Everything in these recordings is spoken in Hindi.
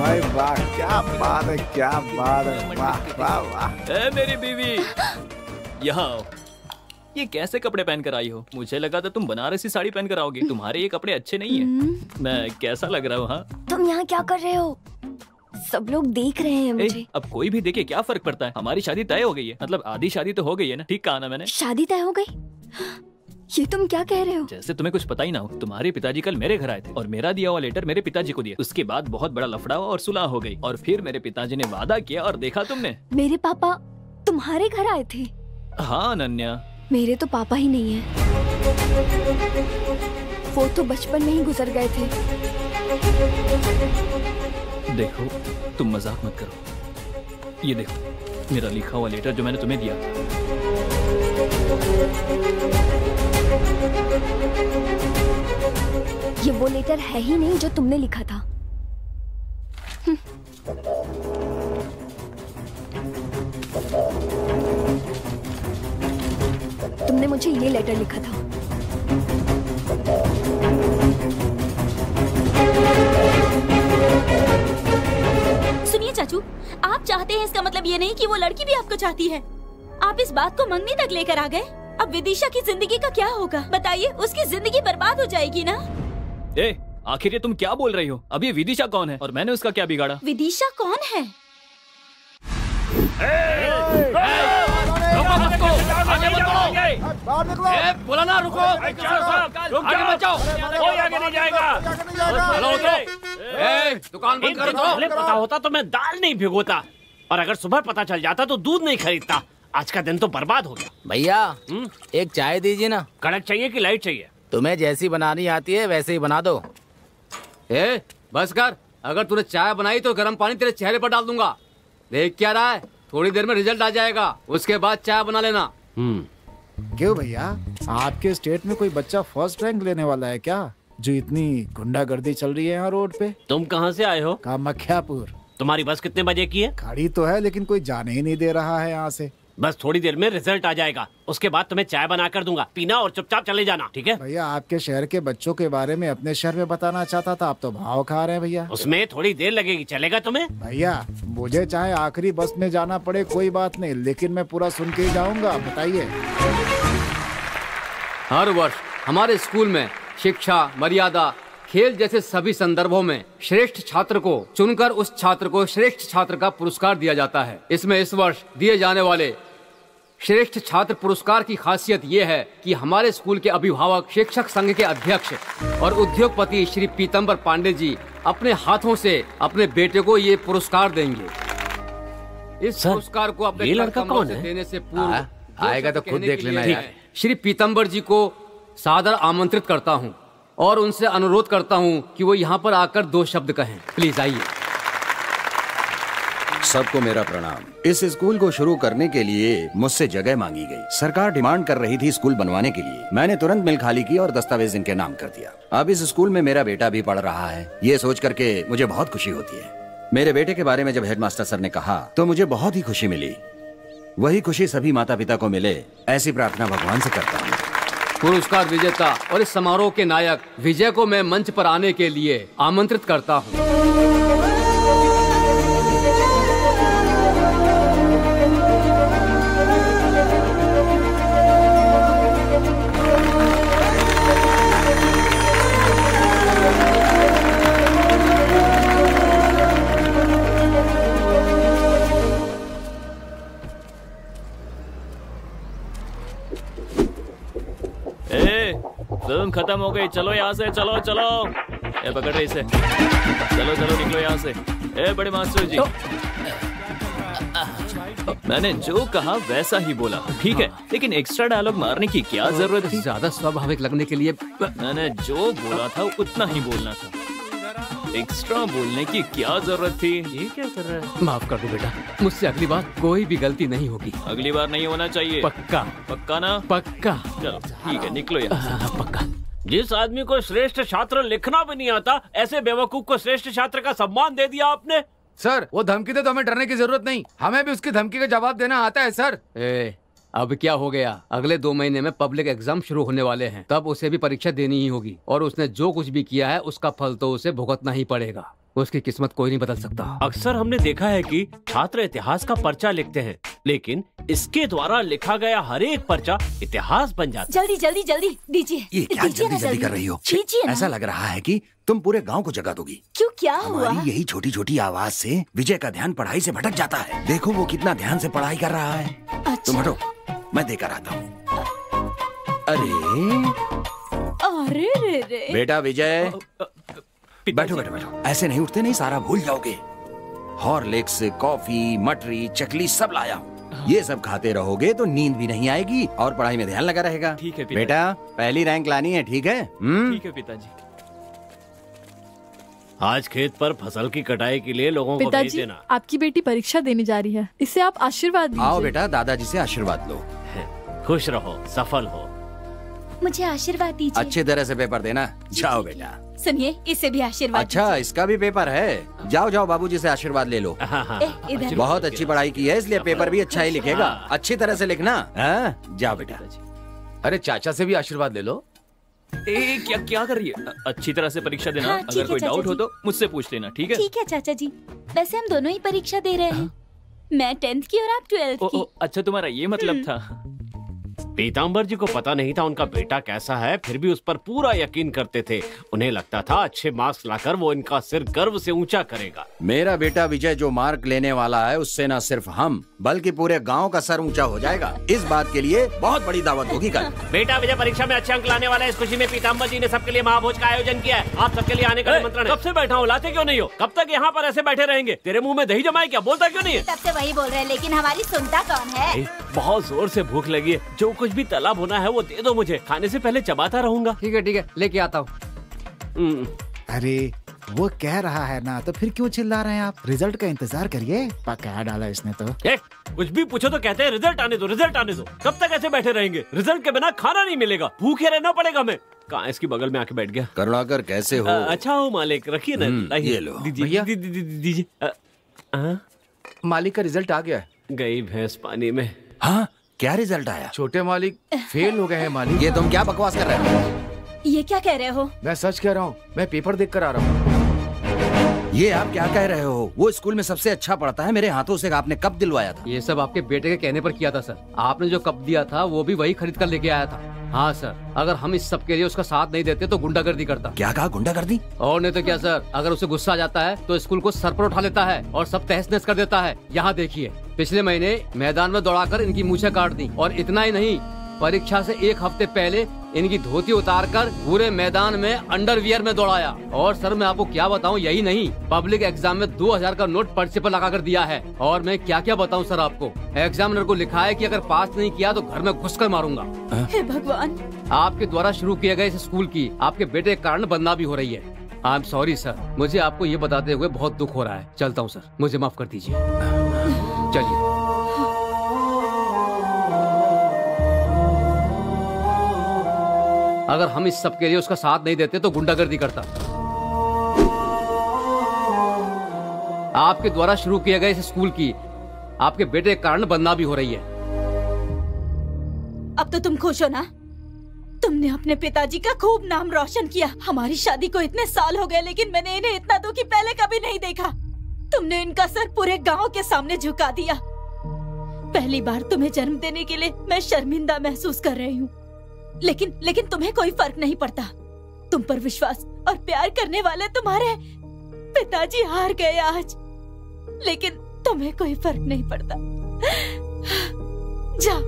भाई वाह, क्या बात है, क्या बात है, वाह वाह वाह। ए मेरी बीवी, यहाँ आओ। ये कैसे कपड़े पहन कर आई हो? मुझे लगा था तुम बनारसी साड़ी पहन कर आओगी। तुम्हारे ये कपड़े अच्छे नहीं है। मैं कैसा लग रहा हूँ? हाँ, तुम यहाँ क्या कर रहे हो? सब लोग देख रहे हैं मुझे। अब कोई भी देखे क्या फर्क पड़ता है? हमारी शादी तय हो गई है, मतलब आधी शादी तो हो गई है ना। ठीक कहा ना मैंने? शादी तय हो गई? ये तुम क्या कह रहे हो? जैसे तुम्हें कुछ पता ही ना हो। तुम्हारे पिताजी कल मेरे घर आए थे और मेरा दिया हुआ लेटर मेरे पिताजी को दिया। उसके बाद बहुत बड़ा लफड़ा हुआ और सुलह हो गई। और फिर मेरे पिताजी ने वादा किया और देखा तुमने। मेरे पापा तुम्हारे घर आए थे? हाँ अनन्या। मेरे तो पापा ही नहीं है, वो तो बचपन में ही गुजर गए थे। देखो तुम मजाक मत करो। ये देखो मेरा लिखा हुआ लेटर जो मैंने तुम्हें दिया था। ये वो लेटर है ही नहीं जो तुमने लिखा था। तुमने मुझे ये लेटर लिखा था। सुनिए चाचू, आप चाहते हैं इसका मतलब ये नहीं कि वो लड़की भी आपको चाहती है। आप इस बात को मंगनी तक लेकर आ गए। अब विदिशा की जिंदगी का क्या होगा बताइए? उसकी जिंदगी बर्बाद हो जाएगी ना। ए, आखिर ये तुम क्या बोल रही हो? अब ये विदिशा कौन है और मैंने उसका क्या बिगाड़ा? विदिशा कौन है? बोला ना रुको, आगे मत जाओ, कोई आगे नहीं जाएगा। दुकान बंद करो। पहले पता होता तो मैं दाल नहीं भिगोता, और अगर सुबह पता चल जाता तो दूध नहीं खरीदता। आज का दिन तो बर्बाद हो गया। भैया एक चाय दीजिए ना। कड़क चाहिए कि लाइट चाहिए? तुम्हें जैसी बनानी आती है वैसे ही बना दो। बस कर, अगर तूने चाय बनाई तो गर्म पानी तेरे चेहरे पर डाल दूंगा। देख क्या रहा है, थोड़ी देर में रिजल्ट आ जाएगा, उसके बाद चाय बना लेना। क्यों भैया, आपके स्टेट में कोई बच्चा फर्स्ट रैंक लेने वाला है क्या, जो इतनी गुंडागर्दी चल रही है यहाँ रोड पे? तुम कहाँ से आए हो? कामाख्यापुर। तुम्हारी बस कितने बजे की है? खड़ी तो है लेकिन कोई जाने ही नहीं दे रहा है यहाँ से। बस थोड़ी देर में रिजल्ट आ जाएगा, उसके बाद तुम्हें चाय बना कर दूंगा, पीना और चुपचाप चले जाना, ठीक है? भैया आपके शहर के बच्चों के बारे में अपने शहर में बताना चाहता था, आप तो भाव खा रहे हैं भैया। उसमें थोड़ी देर लगेगी, चलेगा तुम्हें? भैया मुझे चाहे आखिरी बस में जाना पड़े कोई बात नहीं, लेकिन मैं पूरा सुन के ही जाऊंगा। बताइए। हर वर्ष हमारे स्कूल में शिक्षा, मर्यादा, खेल जैसे सभी संदर्भों में श्रेष्ठ छात्र को चुनकर उस छात्र को श्रेष्ठ छात्र का पुरस्कार दिया जाता है। इसमें इस वर्ष दिए जाने वाले श्रेष्ठ छात्र पुरस्कार की खासियत ये है कि हमारे स्कूल के अभिभावक, शिक्षक संघ के अध्यक्ष और उद्योगपति श्री पीतम्बर पांडे जी अपने हाथों से अपने बेटे को ये पुरस्कार देंगे। इस पुरस्कार को अपने लड़का कौन है? देने से पूर्व आएगा तो खुद देख लेना यार। श्री पीतम्बर जी को सादर आमंत्रित करता हूँ और उनसे अनुरोध करता हूँ कि वो यहाँ पर आकर 2 शब्द कहें। प्लीज आइए। सबको मेरा प्रणाम। इस स्कूल को शुरू करने के लिए मुझसे जगह मांगी गई। सरकार डिमांड कर रही थी स्कूल बनवाने के लिए। मैंने तुरंत मिल खाली की और दस्तावेज इनके नाम कर दिया। अब इस स्कूल में मेरा बेटा भी पढ़ रहा है। ये सोच करके मुझे बहुत खुशी होती है। मेरे बेटे के बारे में जब हेडमास्टर सर ने कहा तो मुझे बहुत ही खुशी मिली। वही खुशी सभी माता पिता को मिले, ऐसी प्रार्थना भगवान से करता हूँ। पुरस्कार विजेता और इस समारोह के नायक विजय को मैं मंच पर आने के लिए आमंत्रित करता हूँ। फिल्म खत्म हो गई, चलो यहाँ से, चलो चलो। ए पकड़ रहे इसे, चलो चलो निकलो यहाँ से। ए बड़े मास्टर जी, मैंने जो कहा वैसा ही बोला, ठीक है? लेकिन एक्स्ट्रा डायलॉग मारने की क्या जरूरत थी? ज्यादा स्वाभाविक लगने के लिए मैंने जो बोला था उतना ही बोलना था। एक्स्ट्रा बोलने की क्या जरूरत थी? ये क्या कर रहा है? माफ कर दो बेटा, मुझसे अगली बार कोई भी गलती नहीं होगी। अगली बार नहीं होना चाहिए। पक्का? पक्का ना? पक्का। चलो ठीक है, निकलो यहाँ। पक्का। जिस आदमी को श्रेष्ठ छात्र लिखना भी नहीं आता, ऐसे बेवकूफ को श्रेष्ठ छात्र का सम्मान दे दिया आपने। सर वो धमकी दे तो हमें डरने की जरूरत नहीं, हमें भी उसकी धमकी का जवाब देना आता है सर। अब क्या हो गया, अगले 2 महीने में पब्लिक एग्जाम शुरू होने वाले हैं, तब उसे भी परीक्षा देनी ही होगी और उसने जो कुछ भी किया है उसका फल तो उसे भुगतना ही पड़ेगा। उसकी किस्मत कोई नहीं बदल सकता। अक्सर हमने देखा है कि छात्र इतिहास का पर्चा लिखते हैं, लेकिन इसके द्वारा लिखा गया हर एक पर्चा इतिहास बन जाता है। जल्दी जल्दी जल्दी दीजिए। ये क्या दीजिए ना जल्दी जल्दी कर रही हो? दीजिए ना। ऐसा लग रहा है कि तुम पूरे गांव को जगा दोगी। क्यों, क्या हुआ? हमारी यही छोटी छोटी आवाज से विजय का ध्यान पढ़ाई से भटक जाता है। देखो वो कितना ध्यान से पढ़ाई कर रहा है। अच्छा। तुम हटो, मैं देकर आता हूँ। अरे अरे रे रे। बेटा विजय, बैठो बैठो बैठो। ऐसे नहीं उठते, नहीं सारा भूल जाओगे। हॉर्लिक्स, कॉफी, मटरी, चकली सब लाया हूँ। ये सब खाते रहोगे तो नींद भी नहीं आएगी और पढ़ाई में ध्यान लगा रहेगा। ठीक है पिताजी। बेटा, पहली रैंक लानी है, ठीक है? ठीक है पिताजी। आज खेत पर फसल की कटाई के लिए लोगों को भेज पिताजी, देना। आपकी बेटी परीक्षा देने जा रही है, इससे आप आशीर्वाद दीजिए। आओ बेटा, दादाजी से आशीर्वाद लो। खुश रहो, सफल हो। मुझे आशीर्वाद दीजिए। अच्छी तरह से पेपर देना। जाओ बेटा। सुनिए, इसे भी आशीर्वाद अच्छा, इसका भी पेपर है। जाओ जाओ, बाबूजी से आशीर्वाद ले लो। दीजिए। इधर। बहुत अच्छी पढ़ाई की है, इसलिए पेपर भी अच्छा ही लिखेगा। अच्छी तरह से लिखना। हाँ? जाओ बेटा। अरे चाचा से भी आशीर्वाद ले लो। क्या क्या कर रही है? अच्छी तरह से परीक्षा देना। हाँ, ठीक अगर है, कोई चाचा डाउट हो जी। तो मुझसे पूछ लेना, ठीक है? ठीक है चाचा जी। वैसे हम दोनों ही परीक्षा दे रहे हैं। मैं 10th की और आप 12th की। अच्छा, तुम्हारा ये मतलब था। पीताम्बर जी को पता नहीं था उनका बेटा कैसा है, फिर भी उस पर पूरा यकीन करते थे। उन्हें लगता था अच्छे मार्क्स लाकर वो इनका सिर गर्व से ऊंचा करेगा। मेरा बेटा विजय जो मार्क लेने वाला है, उससे न सिर्फ हम बल्कि पूरे गांव का सर ऊंचा हो जाएगा। इस बात के लिए बहुत बड़ी दावत होगी कल। बेटा विजय परीक्षा में अच्छे अंक लाने वाला है, इस खुशी में पीताम्बर जी ने सबके लिए महाभोज का आयोजन किया है। आप सबके लिए आने का निमंत्रण है। कब से बैठा हूँ, लाते क्यों नहीं हो? कब तक यहाँ पर ऐसे बैठे रहेंगे? तेरे मुंह में दही जमाए क्या? बोलता क्यों नहीं है? तब से वही बोल रहे हैं, लेकिन हमारी सुनता कौन है? बहुत जोर से भूख लगी है, जो कुछ भी तला भुना है वो दे दो मुझे, खाने से पहले चबाता रहूंगा। ठीक है, लेके आता हूँ। अरे वो कह रहा है ना, तो फिर क्यों चिल्ला रहे हैं आप? रिजल्ट का इंतजार करिए। पका डाला इसने तो। कुछ भी पूछो तो कहते हैं रिजल्ट आने दो, रिजल्ट आने दो। कब तक ऐसे बैठे रहेंगे? रिजल्ट के बिना खाना नहीं मिलेगा, भूखे रहना पड़ेगा हमें। कहाँ इसकी बगल में आके बैठ गया। करुणाकर कैसे हो? अच्छा हो मालिक, रखिए ना। ये लो। दीजिए दीजिए। मालिक का रिजल्ट आ गया है। गई भैंस पानी में। हाँ, क्या रिजल्ट आया? छोटे मालिक फेल हो गए हैं मालिक। ये तुम क्या बकवास कर रहे हो? ये क्या कह रहे हो? मैं सच कह रहा हूँ, मैं पेपर देख कर आ रहा हूँ। ये आप क्या कह रहे हो? वो स्कूल में सबसे अच्छा पढ़ता है, मेरे हाथों से आपने कप दिलवाया था। ये सब आपके बेटे के कहने पर किया था सर। आपने जो कप दिया था वो भी वही खरीद कर लेके आया था। हाँ सर, अगर हम इस सब के लिए उसका साथ नहीं देते तो गुंडागर्दी करता। क्या कहा? गुंडागर्दी? और नहीं तो क्या सर, अगर उसे गुस्सा आ जाता है तो स्कूल को सर पर उठा लेता है और सब तहस नहस कर देता है। यहाँ देखिए, पिछले महीने मैदान में दौड़ाकर इनकी मूछें काट दी। और इतना ही नहीं, परीक्षा से एक हफ्ते पहले इनकी धोती उतारकर पूरे मैदान में अंडरवियर में दौड़ाया। और सर मैं आपको क्या बताऊं, यही नहीं, पब्लिक एग्जाम में 2000 का नोट पर्चे पर लगा कर दिया है। और मैं क्या क्या बताऊं सर आपको, एग्जामिनर को लिखा है कि अगर पास नहीं किया तो घर में घुसकर मारूंगा। हे भगवान। आपके द्वारा शुरू किए गए इस स्कूल की आपके बेटे के कारण बदनामी हो रही है। आई एम सॉरी सर, मुझे आपको ये बताते हुए बहुत दुख हो रहा है। चलता हूँ सर, मुझे माफ कर दीजिए। चलिए। अगर हम इस सब के लिए उसका साथ नहीं देते तो गुंडागर्दी करता। आपके द्वारा शुरू किए गए इस स्कूल की आपके बेटे के कारण बदनामी हो रही है। अब तो तुम खुश हो ना? तुमने अपने पिताजी का खूब नाम रोशन किया। हमारी शादी को इतने साल हो गए, लेकिन मैंने इन्हें इतना दुखी पहले कभी नहीं देखा। तुमने इनका सर पूरे गांव के सामने झुका दिया। पहली बार तुम्हें जन्म देने के लिए मैं शर्मिंदा महसूस कर रही हूँ, लेकिन तुम्हें कोई फर्क नहीं पड़ता। तुम पर विश्वास और प्यार करने वाले तुम्हारे पिताजी हार गए आज, लेकिन तुम्हें कोई फर्क नहीं पड़ता। जाओ।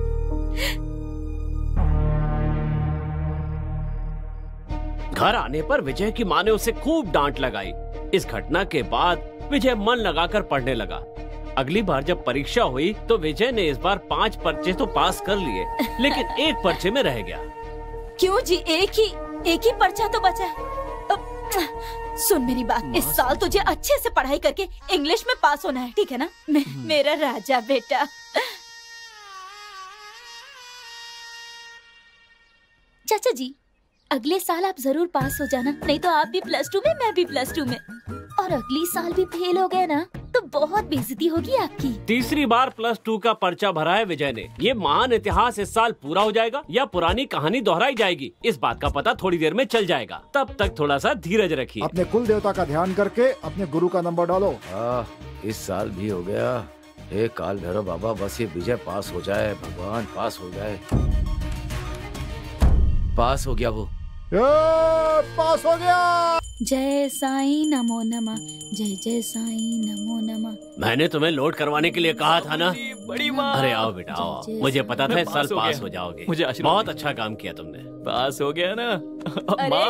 घर आने पर विजय की माँ ने उसे खूब डांट लगाई। इस घटना के बाद विजय मन लगाकर पढ़ने लगा। अगली बार जब परीक्षा हुई तो विजय ने इस बार 5 पर्चे तो पास कर लिए, लेकिन एक पर्चे में रह गया। क्यों जी? एक ही पर्चा तो बचा है। सुन मेरी बात, इस साल तुझे अच्छे से पढ़ाई करके इंग्लिश में पास होना है, ठीक है ना? मेरा राजा बेटा। चाचा जी, अगले साल आप जरूर पास हो जाना, नहीं तो आप भी +2 में, मैं भी +2 में। और अगली साल भी फेल हो गए ना तो बहुत बेइज्जती होगी आपकी। तीसरी बार +2 का पर्चा भरा है विजय ने। ये महान इतिहास इस साल पूरा हो जाएगा या पुरानी कहानी दोहराई जाएगी, इस बात का पता थोड़ी देर में चल जाएगा। तब तक थोड़ा सा धीरज रखिए। अपने कुल देवता का ध्यान करके अपने गुरु का नंबर डालो। इस साल भी हो गया। हे काल भैरव बाबा, बस ये विजय पास हो जाए, भगवान पास हो जाए। पास हो गया वो। पास हो गया। जय साईं नमो नमः, जय जय साईं नमो नमः। मैंने तुम्हें लोड करवाने के लिए कहा था ना। बड़ी माँ। अरे आओ बेटा आओ, मुझे पता था इस साल पास हो जाओगे। मुझे आशीर्वाद बहुत अच्छा काम किया तुमने। पास हो गया ना। अरे माँ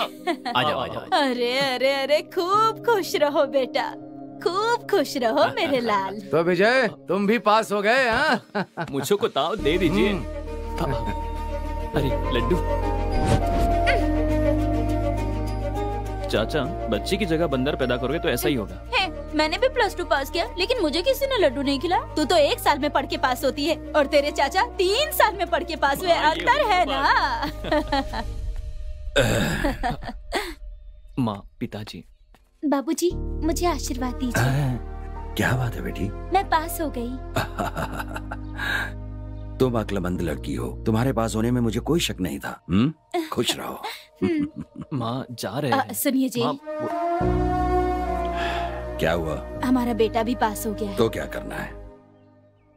आ जाओ आ जाओ। अरे अरे अरे, खूब खुश रहो बेटा, खूब खुश रहो मेरे लाल। तो विजय तुम भी पास हो गए। हाँ मुझको को ताव दे दीजिए। अरे लड्डू। चाचा, बच्चे की जगह बंदर पैदा करोगे तो ऐसा ही होगा। है, मैंने भी +2 पास किया, लेकिन मुझे किसी ने लड्डू नहीं खिला। तू तो 1 साल में पढ़ के पास होती है और तेरे चाचा 3 साल में पढ़ के पास हुए। अंतर है ना। माँ, पिताजी। बाबूजी, मुझे आशीर्वाद दीजिए। क्या बात है बेटी? मैं पास हो गई। तुम अक्लमंद लड़की हो, तुम्हारे पास होने में मुझे कोई शक नहीं था। खुश रहो। माँ जा रहे हैं। सुनिए जी, क्या हुआ? हमारा बेटा भी पास हो गया है। तो क्या करना है?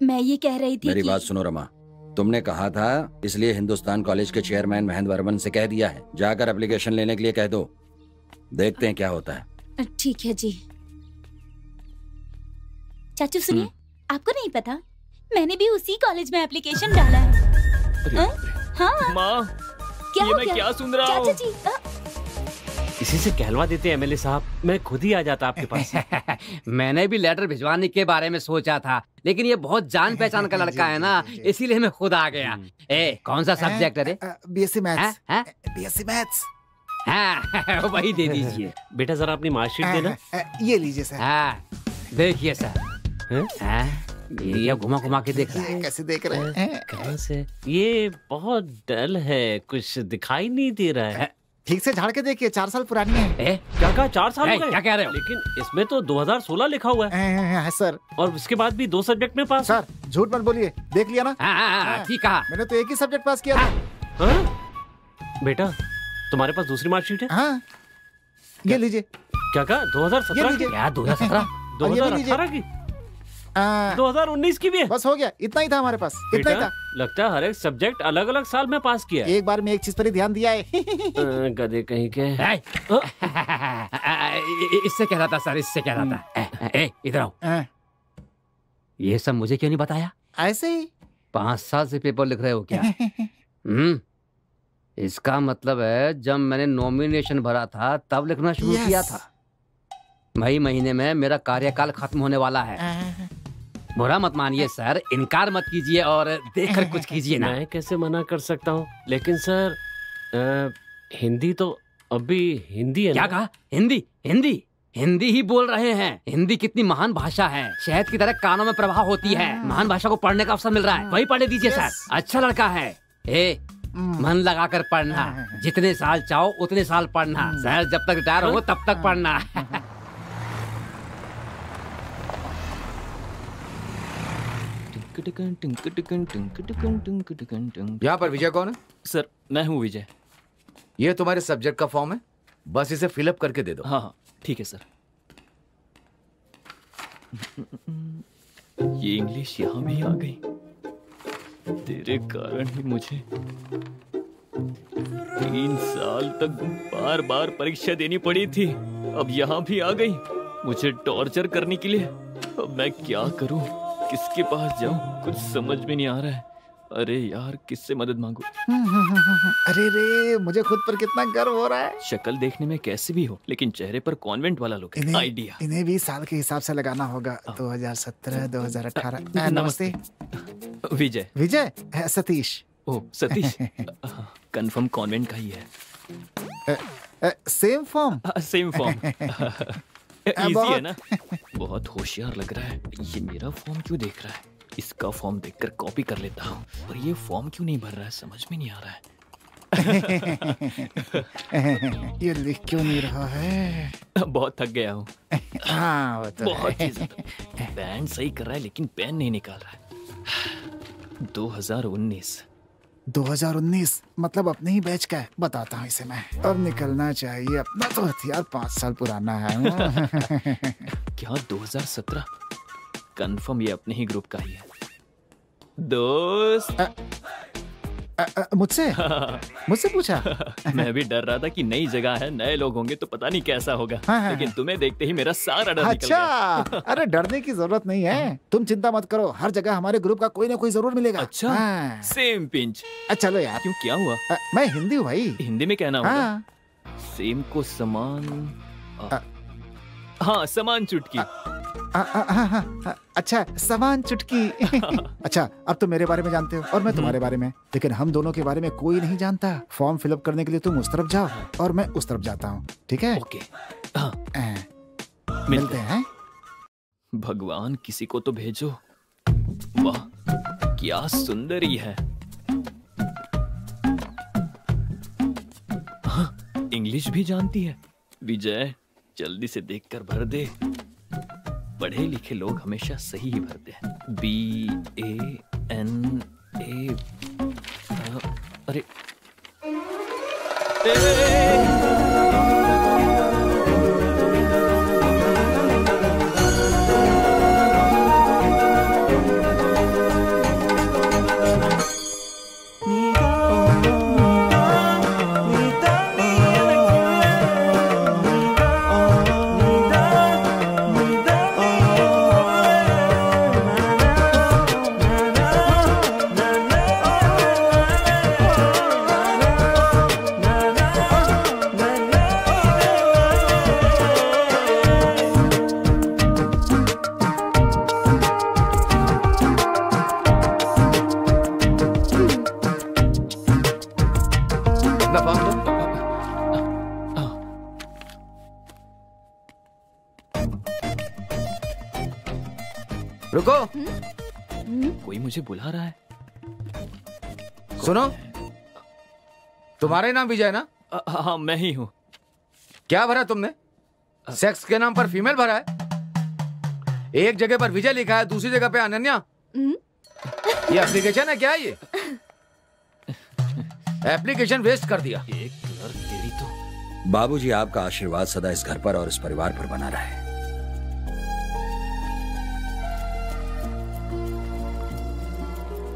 मैं ये कह रही थी मेरी कि... बात सुनो रमा, तुमने कहा था इसलिए हिंदुस्तान कॉलेज के चेयरमैन महेंद्र वर्मन से कह दिया है, जाकर एप्लीकेशन लेने के लिए कह दो। देखते हैं क्या होता है। ठीक है जी। चाचू सुनिए, आपको नहीं पता मैंने भी उसी कॉलेज में एप्लीकेशन डाला है। हाँ माँ, क्या ये हो मैं गया? क्या सुन रहा हूँ? चाचा जी, इसी से कहलवा देते हैं एमएलए साहब, मैं खुद ही आ जाता आपके पास। मैंने भी लेटर भिजवाने के बारे में सोचा था, लेकिन ये बहुत जान पहचान का लड़का है ना, इसीलिए मैं खुद आ गया। ए, कौन सा सब्जेक्ट है रे? BSc maths. हैं? BSc maths. हाँ, वही दे दीजिए। बेटा जरा अपनी मार्कशीट देना। ये लीजिए सर। हाँ, देखिए सर। हाँ, ये घुमा घुमा के देख रहा है। कैसे देख रहे हैं? कहाँ से? ये बहुत डल है, कुछ दिखाई नहीं दे रहा है। ठीक से झाड़ के देखिए, 4 साल पुरानी है। क्या कहा 4 साल हो गए? क्या कह रहे हो? लेकिन इसमें तो 2016 लिखा हुआ है। सर। और उसके बाद भी 2 सब्जेक्ट में पास। सर झूठ मत बोलिए, देख लिया ना? ठीक कहा। मैंने तो एक ही सब्जेक्ट पास किया था। बेटा तुम्हारे पास दूसरी मार्कशीट है? हाँ, ये लीजिए। क्या कहा? 2017 की? क्या 2017? 2018 की? 2019 की भी है? बस हो गया, इतना ही था हमारे पास, इतना ही था। लगता है हर एक सब्जेक्ट अलग अलग साल में पास किया है। एक बार में एक चीज पर ही ध्यान दिया है। गधे कहीं के। इससे कह रहा था सर, इससे कह रहा था। इधर आओ। ये सब मुझे क्यों नहीं बताया? ऐसे ही 5 साल से पेपर लिख रहे हो क्या? इसका मतलब है जब मैंने नॉमिनेशन भरा था तब लिखना शुरू किया था। मई महीने में मेरा कार्यकाल खत्म होने वाला है। बुरा मत मानिए सर, इनकार मत कीजिए और देखकर कुछ कीजिए ना। मैं कैसे मना कर सकता हूँ? लेकिन सर हिंदी तो अभी हिंदी है। क्या कहा? हिंदी? हिंदी हिंदी ही बोल रहे हैं। हिंदी कितनी महान भाषा है, शहद की तरह कानों में प्रवाह होती है। महान भाषा को पढ़ने का अवसर मिल रहा है, वही पढ़ने दीजिए सर। अच्छा लड़का है। मन लगाकर पढ़ना, जितने साल चाहो उतने साल पढ़ना सर, जब तक रिटायर हो तब तक पढ़ना। यहाँ पर विजय कौन है? सर मैं हूँ विजय। ये तुम्हारे सब्जेक्ट का फॉर्म है, बस इसे फिलअप करके दे दो। हाँ हाँ ठीक है सर। ये इंग्लिश यहाँ भी आ गई, तेरे कारण ही मुझे 3 साल तक बार बार परीक्षा देनी पड़ी थी। अब यहाँ भी आ गई मुझे टॉर्चर करने के लिए। अब मैं क्या करूं, किसके पास जाऊं, कुछ समझ में नहीं आ रहा है। अरे यार किससे मदद मांगू? अरे रे, मुझे खुद पर कितना गर्व हो रहा है। शक्ल देखने में कैसे भी हो, लेकिन चेहरे पर कॉन्वेंट वाला लुक है। आइडिया इन्हें भी साल के हिसाब से लगाना होगा। 2017, 2018। नमस्ते विजय। विजय? सतीश। ओ सतीश। कंफर्म कॉन्वेंट का ही है। Same form? Same form. Easy है ना? बहुत होशियार लग रहा है। ये मेरा फॉर्म क्यों देख रहा है? इसका फॉर्म देखकर कॉपी कर लेता हूँ। और ये फॉर्म क्यों नहीं भर रहा है, समझ में नहीं आ रहा है। ये लिख क्यों नहीं रहा है? बहुत थक गया हूँ। हाँ वो तो बहुत है। ही ज्यादा। बैंड सही कर रहा है लेकिन पेन नहीं निकाल रहा है। 2019 2019 मतलब अपने ही बैच का है। बताता हूँ इसे मैं। अब निकलना चाहिए। अपना तो हथियार 5 साल पुराना है। क्या 2017? कंफर्म ये अपने ही ग्रुप का ही है। दोस्त मुझसे पूछा। मैं भी डर रहा था कि नई जगह है, नए लोग होंगे तो पता नहीं कैसा होगा। हाँ। लेकिन तुम्हें देखते ही मेरा सारा डर निकल गया। अच्छा अरे डरने की जरूरत नहीं है। तुम चिंता मत करो, हर जगह हमारे ग्रुप का कोई ना कोई जरूर मिलेगा। अच्छा हाँ। Same pinch. चलो यार। क्यों, क्या हुआ? मैं हिंदी हूँ भाई। हिंदी में कहना होगा। हाँ। सेम को समान। हाँ, समान चुटकी। अच्छा समान चुटकी। अच्छा अब तुम मेरे बारे में जानते हो और मैं तुम्हारे बारे में, लेकिन हम दोनों के बारे में कोई नहीं जानता। फॉर्म फिलअप करने के लिए तुम उस तरफ जाओ और मैं उस तरफ जाता हूँ, ठीक है? ओके। मिलते हैं। भगवान किसी को तो भेजो। वाह क्या सुंदरी है। हाँ, इंग्लिश भी जानती है। विजय जल्दी से देखकर भर दे। पढ़े लिखे लोग हमेशा सही ही भरते हैं। BANA। अरे रुको। कोई मुझे बुला रहा है। सुनो, तुम्हारा ही नाम विजय ना? हाँ मैं ही हूँ। क्या भरा तुमने? सेक्स के नाम पर फीमेल भरा है। एक जगह पर विजय लिखा है, दूसरी जगह पे अनन्या। ये एप्लीकेशन है क्या? ये एप्लीकेशन वेस्ट कर दिया। एक क्लर्क तेरी तो। बाबूजी आपका आशीर्वाद सदा इस घर पर और इस परिवार पर बना रहे।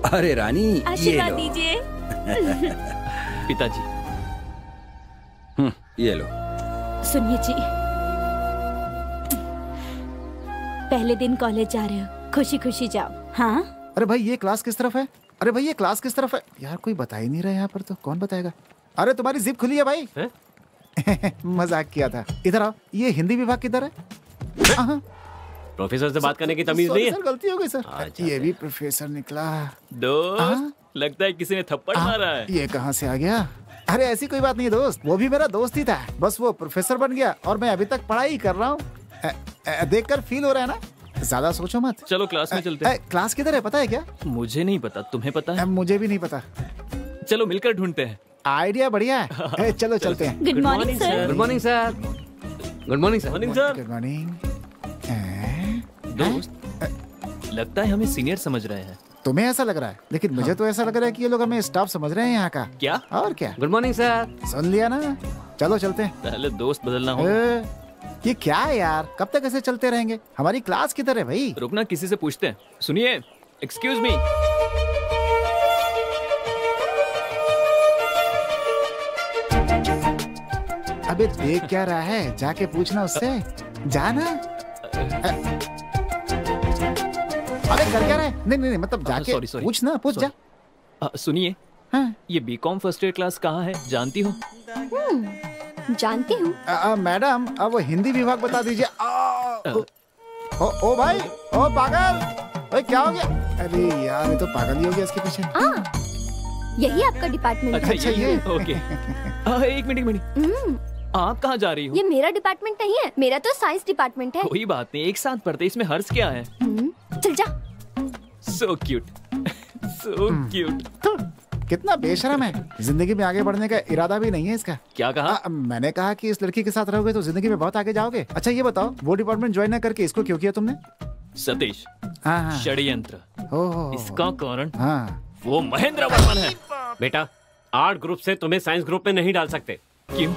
अरे रानी आशीर्वाद दीजिए। पिताजी। ये लो। सुनिए जी, पहले दिन कॉलेज जा रहे हो, खुशी खुशी जाओ। हाँ अरे भाई ये क्लास किस तरफ है? अरे भाई ये क्लास किस तरफ है? यार कोई बता ही नहीं रहा यहाँ पर, तो कौन बताएगा? अरे तुम्हारी जिप खुली है भाई। मजाक किया था। इधर आओ। ये हिंदी विभाग किधर है? प्रोफेसर से बात करने की तमीज नहीं है। सर गलती हो गई सर। ये भी प्रोफेसर निकला। दोस्त लगता है किसी ने थप्पड़ मारा है। ये कहाँ से आ गया? अरे ऐसी कोई बात नहीं दोस्त, वो भी मेरा दोस्त ही था, बस वो प्रोफेसर बन गया और मैं अभी तक पढ़ाई ही कर रहा हूँ। देखकर फील हो रहा है ना? ज्यादा सोचो मत। चलो क्लास में चलते हैं। क्लास किधर है पता है क्या? मुझे नहीं पता, तुम्हें पता है? मुझे भी नहीं पता। चलो मिलकर ढूंढते हैं। आइडिया बढ़िया है। चलो चलते हैं। Good morning sir. Good morning sir. Good morning sir. Morning sir. Good morning. दोस्त लगता है हमें सीनियर समझ रहे हैं। तुम्हें ऐसा लग रहा है, लेकिन मुझे तो ऐसा लग रहा है कि ये लोग हमें स्टाफ समझ रहे हैं यहाँ का। क्या? और क्या? Good morning sir. सुन लिया ना? चलो चलते हैं। पहले दोस्त बदलना होगा। ये क्या है यार, कब तक ऐसे चलते रहेंगे? हमारी क्लास किधर है भाई? रुकना, किसी से पूछते हैं। सुनिए, एक्सक्यूज मी। अबे देख क्या रहा है? जाके पूछना उससे। जाना। अरे कर क्या रहा है? नहीं मतलब जाके सॉरी पूछना। पूछ जा। सुनिए, ये बीकॉम फर्स्ट ईयर क्लास कहाँ है, जानती हो? जानती हूँ। मैडम अब वो हिंदी विभाग बता दीजिए। ओ भाई, ओ पागल, ओए क्या हो गया? अरे यार ये तो पागल ही हो गया इसके पीछे। यही आपका डिपार्टमेंट है? अच्छा ये ओके। एक मिनट। आप कहाँ जा रही हो? ये मेरा डिपार्टमेंट नहीं है, मेरा तो साइंस डिपार्टमेंट है। कोई बात नहीं, एक साथ पढ़ते, इसमें हर्ष क्या है? चल जा। So cute, so cute. कितना बेशरम है। जिंदगी में आगे बढ़ने का इरादा भी नहीं है इसका। क्या कहा? मैंने कहा कि इस लड़की के साथ रहोगे तो जिंदगी में बहुत आगे जाओगे। अच्छा ये बताओ, वो डिपार्टमेंट ज्वाइन न करके इसको क्यों किया तुमने? सतीश, हाँ। षड्यंत्र। इसका कारण वो महेंद्र वर्मन है। बेटा, आर्ट ग्रुप से तुम्हें साइंस ग्रुप में नहीं डाल सकते। क्यों?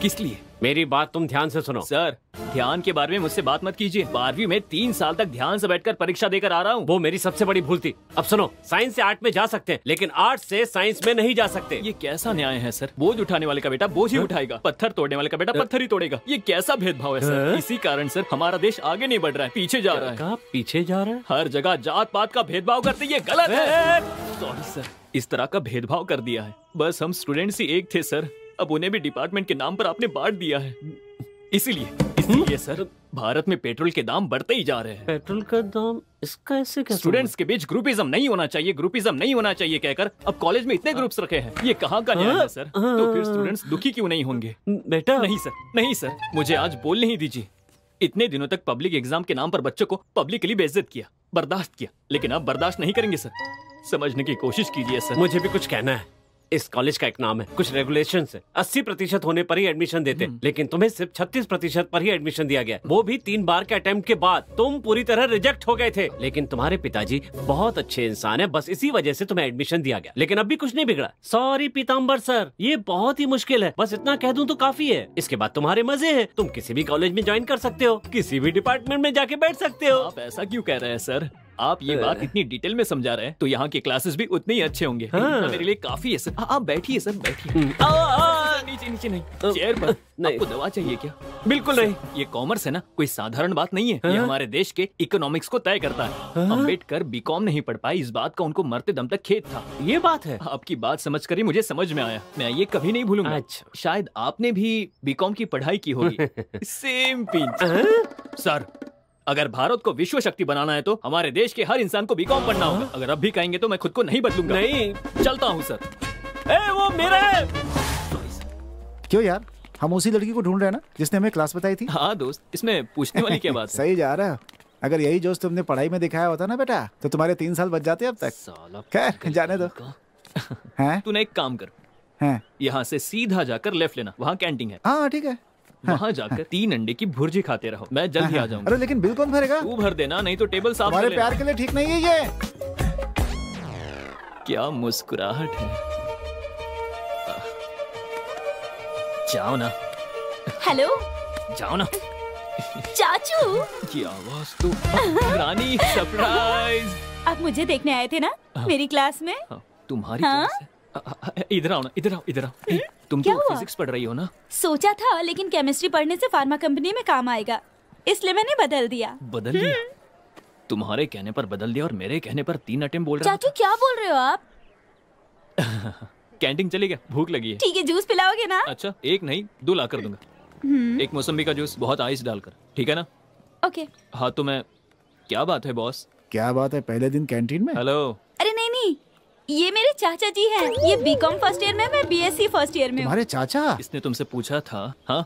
किस लिए? मेरी बात तुम ध्यान से सुनो। सर, ध्यान के बारे में मुझसे बात मत कीजिए। 12वीं में 3 साल तक ध्यान से बैठकर परीक्षा देकर आ रहा हूँ। वो मेरी सबसे बड़ी भूल थी। अब सुनो, साइंस से आर्ट में जा सकते हैं, लेकिन आर्ट से साइंस में नहीं जा सकते। ये कैसा न्याय है सर? बोझ उठाने वाले का बेटा बोझ ही उठाएगा, पत्थर तोड़ने वाले का बेटा पत्थर ही तोड़ेगा। ये कैसा भेदभाव है सर? इसी कारण सर हमारा देश आगे नहीं बढ़ रहा है, पीछे जा रहा है। कहाँ पीछे जा रहा है? हर जगह जात पात का भेदभाव करते, ये गलत है। सॉरी सर, इस तरह का भेदभाव कर दिया है। बस हम स्टूडेंट्स ही एक थे सर, अब उन्हें भी डिपार्टमेंट के नाम पर आपने बांट दिया है। इसीलिए सर भारत में पेट्रोल के दाम बढ़ते ही जा रहे हैं। पेट्रोल का दाम? इसका ऐसे कैसे? स्टूडेंट्स के बीच ग्रुपिज्म नहीं होना चाहिए, ग्रुपिज्म नहीं होना चाहिए कहकर अब कॉलेज में इतने ग्रुप्स रखे हैं। ये कहाँ का न्याय है सर? तो फिर स्टूडेंट्स दुखी क्यों नहीं होंगे? बेटा नहीं सर, मुझे आज बोलने ही दीजिए। इतने दिनों तक पब्लिक एग्जाम के नाम पर बच्चों को पब्लिकली बेइज्जत किया, बर्दाश्त किया, लेकिन अब बर्दाश्त नहीं करेंगे सर। समझने की कोशिश कीजिए सर। मुझे भी कुछ कहना है। इस कॉलेज का एक नाम है, कुछ रेगुलेशन है। 80% होने पर ही एडमिशन देते, लेकिन तुम्हें सिर्फ 36% पर ही एडमिशन दिया गया, वो भी 3 बार के अटेम्प्ट के बाद। तुम पूरी तरह रिजेक्ट हो गए थे, लेकिन तुम्हारे पिताजी बहुत अच्छे इंसान है, बस इसी वजह से तुम्हें एडमिशन दिया गया। लेकिन अब भी कुछ नहीं बिगड़ा। सॉरी पीताम्बर सर, ये बहुत ही मुश्किल है, बस इतना कह दूं तो काफी है। इसके बाद तुम्हारे मजे हैं, तुम किसी भी कॉलेज में ज्वाइन कर सकते हो, किसी भी डिपार्टमेंट में जाके बैठ सकते हो। आप ऐसा क्यों कह रहे हैं सर? आप ये बात इतनी डिटेल में समझा रहे हैं तो यहाँ के क्लासेस भी उतने ही अच्छे होंगे। मेरे लिए काफी है सर। आप बैठिए सर, बैठिए। नीचे नहीं, चेयर पर। आपको दवा चाहिए क्या? बिल्कुल नहीं। ये कॉमर्स है ना, कोई साधारण बात नहीं है। ये हमारे देश के इकोनॉमिक्स को तय करता है। अम्बेडकर बीकॉम नहीं पढ़ पाए, इस बात का उनको मरते दम तक खेद था। ये बात है। आपकी बात समझ कर ही मुझे समझ में आया, मैं ये कभी नहीं भूलूंगा। अच्छा। शायद आपने भी बीकॉम की पढ़ाई की होगी। Same pinch. सर, अगर भारत को विश्व शक्ति बनाना है तो हमारे देश के हर इंसान को बीकॉम पढ़ना होगा। अगर अब भी कहेंगे तो मैं खुद को नहीं बदलूंगा। नहीं, चलता हूँ सर। वो मेरा है। क्यों यार, हम उसी लड़की को ढूंढ रहे हैं ना जिसने हमें क्लास बताई थी। हाँ दोस्त, इसमें पूछने वाली क्या बात है? सही जा रहा है। अगर यही जोश तुमने पढ़ाई में दिखाया होता ना बेटा, तो तुम्हारे 3 साल बच जाते अब तक। खैर जाने दो। तूने एक काम कर, यहाँ से सीधा जाकर लेफ्ट लेना, वहाँ कैंटीन है। हाँ ठीक है। वहाँ जाकर 3 अंडे की भुर्जी खाते रहो, मैं जल्दी आ जाऊंगा। अरे लेकिन बिल कौन भरेगा? तू भर देना, नहीं तो टेबल साफ कर हमारे लेना। प्यार के लिए ठीक नहीं है ये। क्या मुस्कुराहट है। जाओ ना। हेलो, जाओ ना। चाचू की आवाज तो रानी। सरप्राइज। आप मुझे देखने आए थे ना मेरी क्लास में? तुम्हारी क्लास है? इधर आओ ना, इधर आओ, इधर आओ। तुम तो फिजिक्स पढ़ रही हो ना? सोचा था, लेकिन केमिस्ट्री पढ़ने से फार्मा कंपनी में काम आएगा, इसलिए मैंने बदल दिया। बदल दिया? तुम्हारे कहने पर बदल दिया और मेरे कहने पर 3 अटेम्प्ट बोल रहा। चाचू क्या बोल रहे हो आप? कैंटीन चलेगा, भूख लगी है। ठीक है, जूस पिलाओगे ना? अच्छा, 1 नहीं 2 ला कर दूंगा। 1 मौसम्बी का जूस, बहुत आइस डालकर, ठीक है ना? ओके। हाँ तो मैं, क्या बात है बॉस? क्या बात है, पहले दिन कैंटीन में? हेलो। अरे नहीं, ये मेरे चाचा जी हैं। ये बीकॉम फर्स्ट ईयर में, मैं बीएससी फर्स्ट ईयर में हूँ। तुम्हारे चाचा? इसने तुमसे पूछा था? हाँ,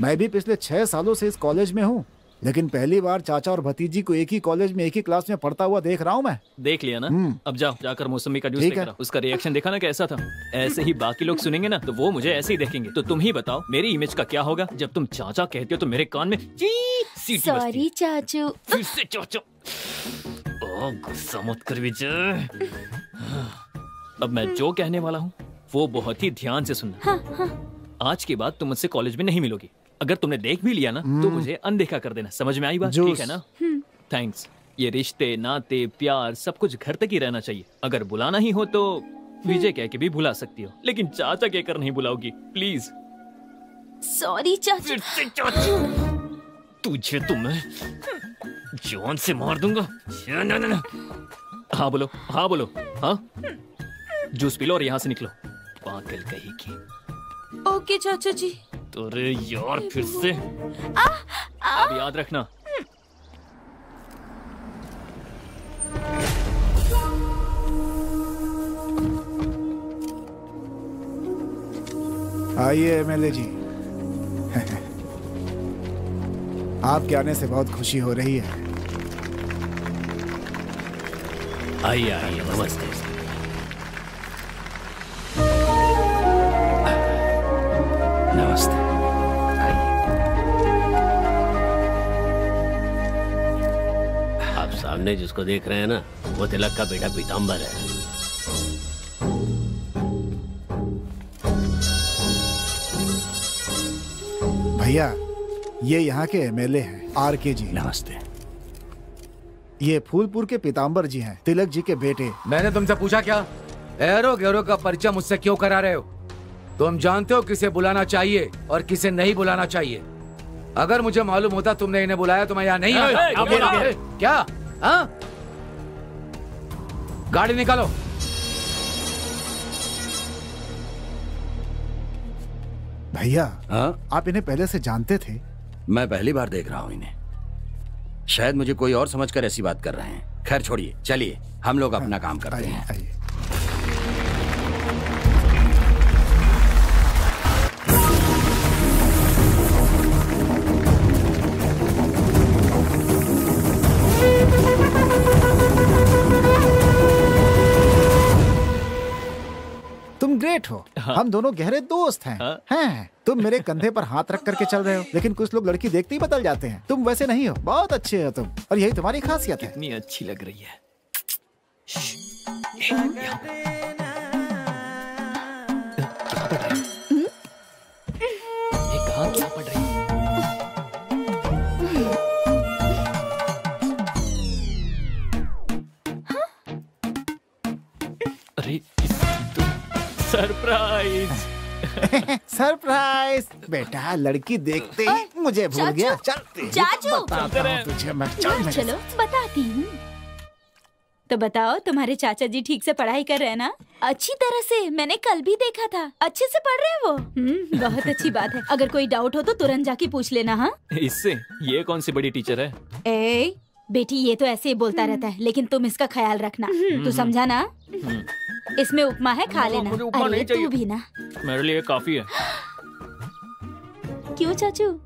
मैं भी पिछले 6 सालों से इस कॉलेज में हूँ, लेकिन पहली बार चाचा और भतीजी को एक ही कॉलेज में एक ही क्लास में पढ़ता हुआ देख रहा हूँ मैं। देख लिया ना? अब जाओ, जाकर मौसमी का जूस लेकर आओ। उसका रिएक्शन देखा ना कैसा था? ऐसे ही बाकी लोग सुनेंगे ना तो वो मुझे ऐसे ही देखेंगे। तो तुम ही बताओ मेरी इमेज का क्या होगा जब तुम चाचा कहते हो तो मेरे कान में सीटी बजती है। सॉरी चाचू। फिर से चाचा। गुस्सा मत कर विजय। अब मैं जो कहने वाला हूँ वो बहुत ही ध्यान से सुनना। आज के बाद तुम मुझसे कॉलेज में नहीं मिलोगी। अगर तुमने देख भी लिया ना तो मुझे अनदेखा कर देना। समझ में आई बात? ठीक है ना? थैंक्स। ये रिश्ते नाते प्यार सब कुछ घर तक ही रहना चाहिए। अगर बुलाना ही हो तो विजय कह के भी बुला सकती हो, लेकिन चाचा कहकर नहीं बुलाओगी प्लीज। सॉरी चाचू। फिर से चाचू। तुझे तो मैं जान से मार दूंगा। हाँ बोलो, हाँ बोलो। हाँ, जूस पी लो और यहाँ से निकलो। पागल कहीं की। ओके चाचा जी। अरे यार, फिर से। अब याद रखना। आइए एमएलए जी। आपके आने से बहुत खुशी हो रही है। आइए आइए, नमस्ते। नमस्ते। आप सामने जिसको देख रहे हैं ना, वो तिलक का बेटा पीताम्बर है। भैया, ये यहाँ के एमएलए हैं, आरके जी। नमस्ते। ये फूलपुर के पीताम्बर जी हैं, तिलक जी के बेटे। मैंने तुमसे पूछा क्या? एरो गैरो का परिचय मुझसे क्यों करा रहे हो? तुम जानते हो किसे बुलाना चाहिए और किसे नहीं बुलाना चाहिए। अगर मुझे मालूम होता तुमने इन्हें बुलाया तो मैं यहाँ नहीं आता। क्या? हाँ? गाड़ी निकालो। भैया, हाँ? आप इन्हें पहले से जानते थे? मैं पहली बार देख रहा हूँ इन्हें। शायद मुझे कोई और समझकर ऐसी बात कर रहे हैं। खैर छोड़िए, चलिए हम लोग अपना काम करते हैं। आइए। तुम ग्रेट हो। हम दोनों गहरे दोस्त हैं। हैं। तुम मेरे कंधे पर हाथ रख करके चल रहे हो, लेकिन कुछ लोग लड़की देखते ही बदल जाते हैं। तुम वैसे नहीं हो, बहुत अच्छे हो तुम, और यही तुम्हारी खासियत है। कितनी अच्छी लग रही है। कहाँ क्या पढ़ रही है? अरे सरप्राइज। सरप्राइज बेटा, लड़की देखते ही मुझे भूल गया। चल चाचू, बताता हूँ तुझे मैं। चलो बताती हूँ। तो बताओ, तुम्हारे चाचा जी ठीक से पढ़ाई कर रहे हैं ना? अच्छी तरह से, मैंने कल भी देखा था। अच्छे से पढ़ रहे हैं वो। बहुत अच्छी बात है। अगर कोई डाउट हो तो तुरंत जाके पूछ लेना। हाँ, इससे ये कौन सी बड़ी टीचर है? ए बेटी, ये तो ऐसे ही बोलता रहता है, लेकिन तुम इसका ख्याल रखना। तू समझा ना? इसमें उपमा है, खा लेना। अरे तू भी ना। मेरे लिए काफी है। क्यों चाचू?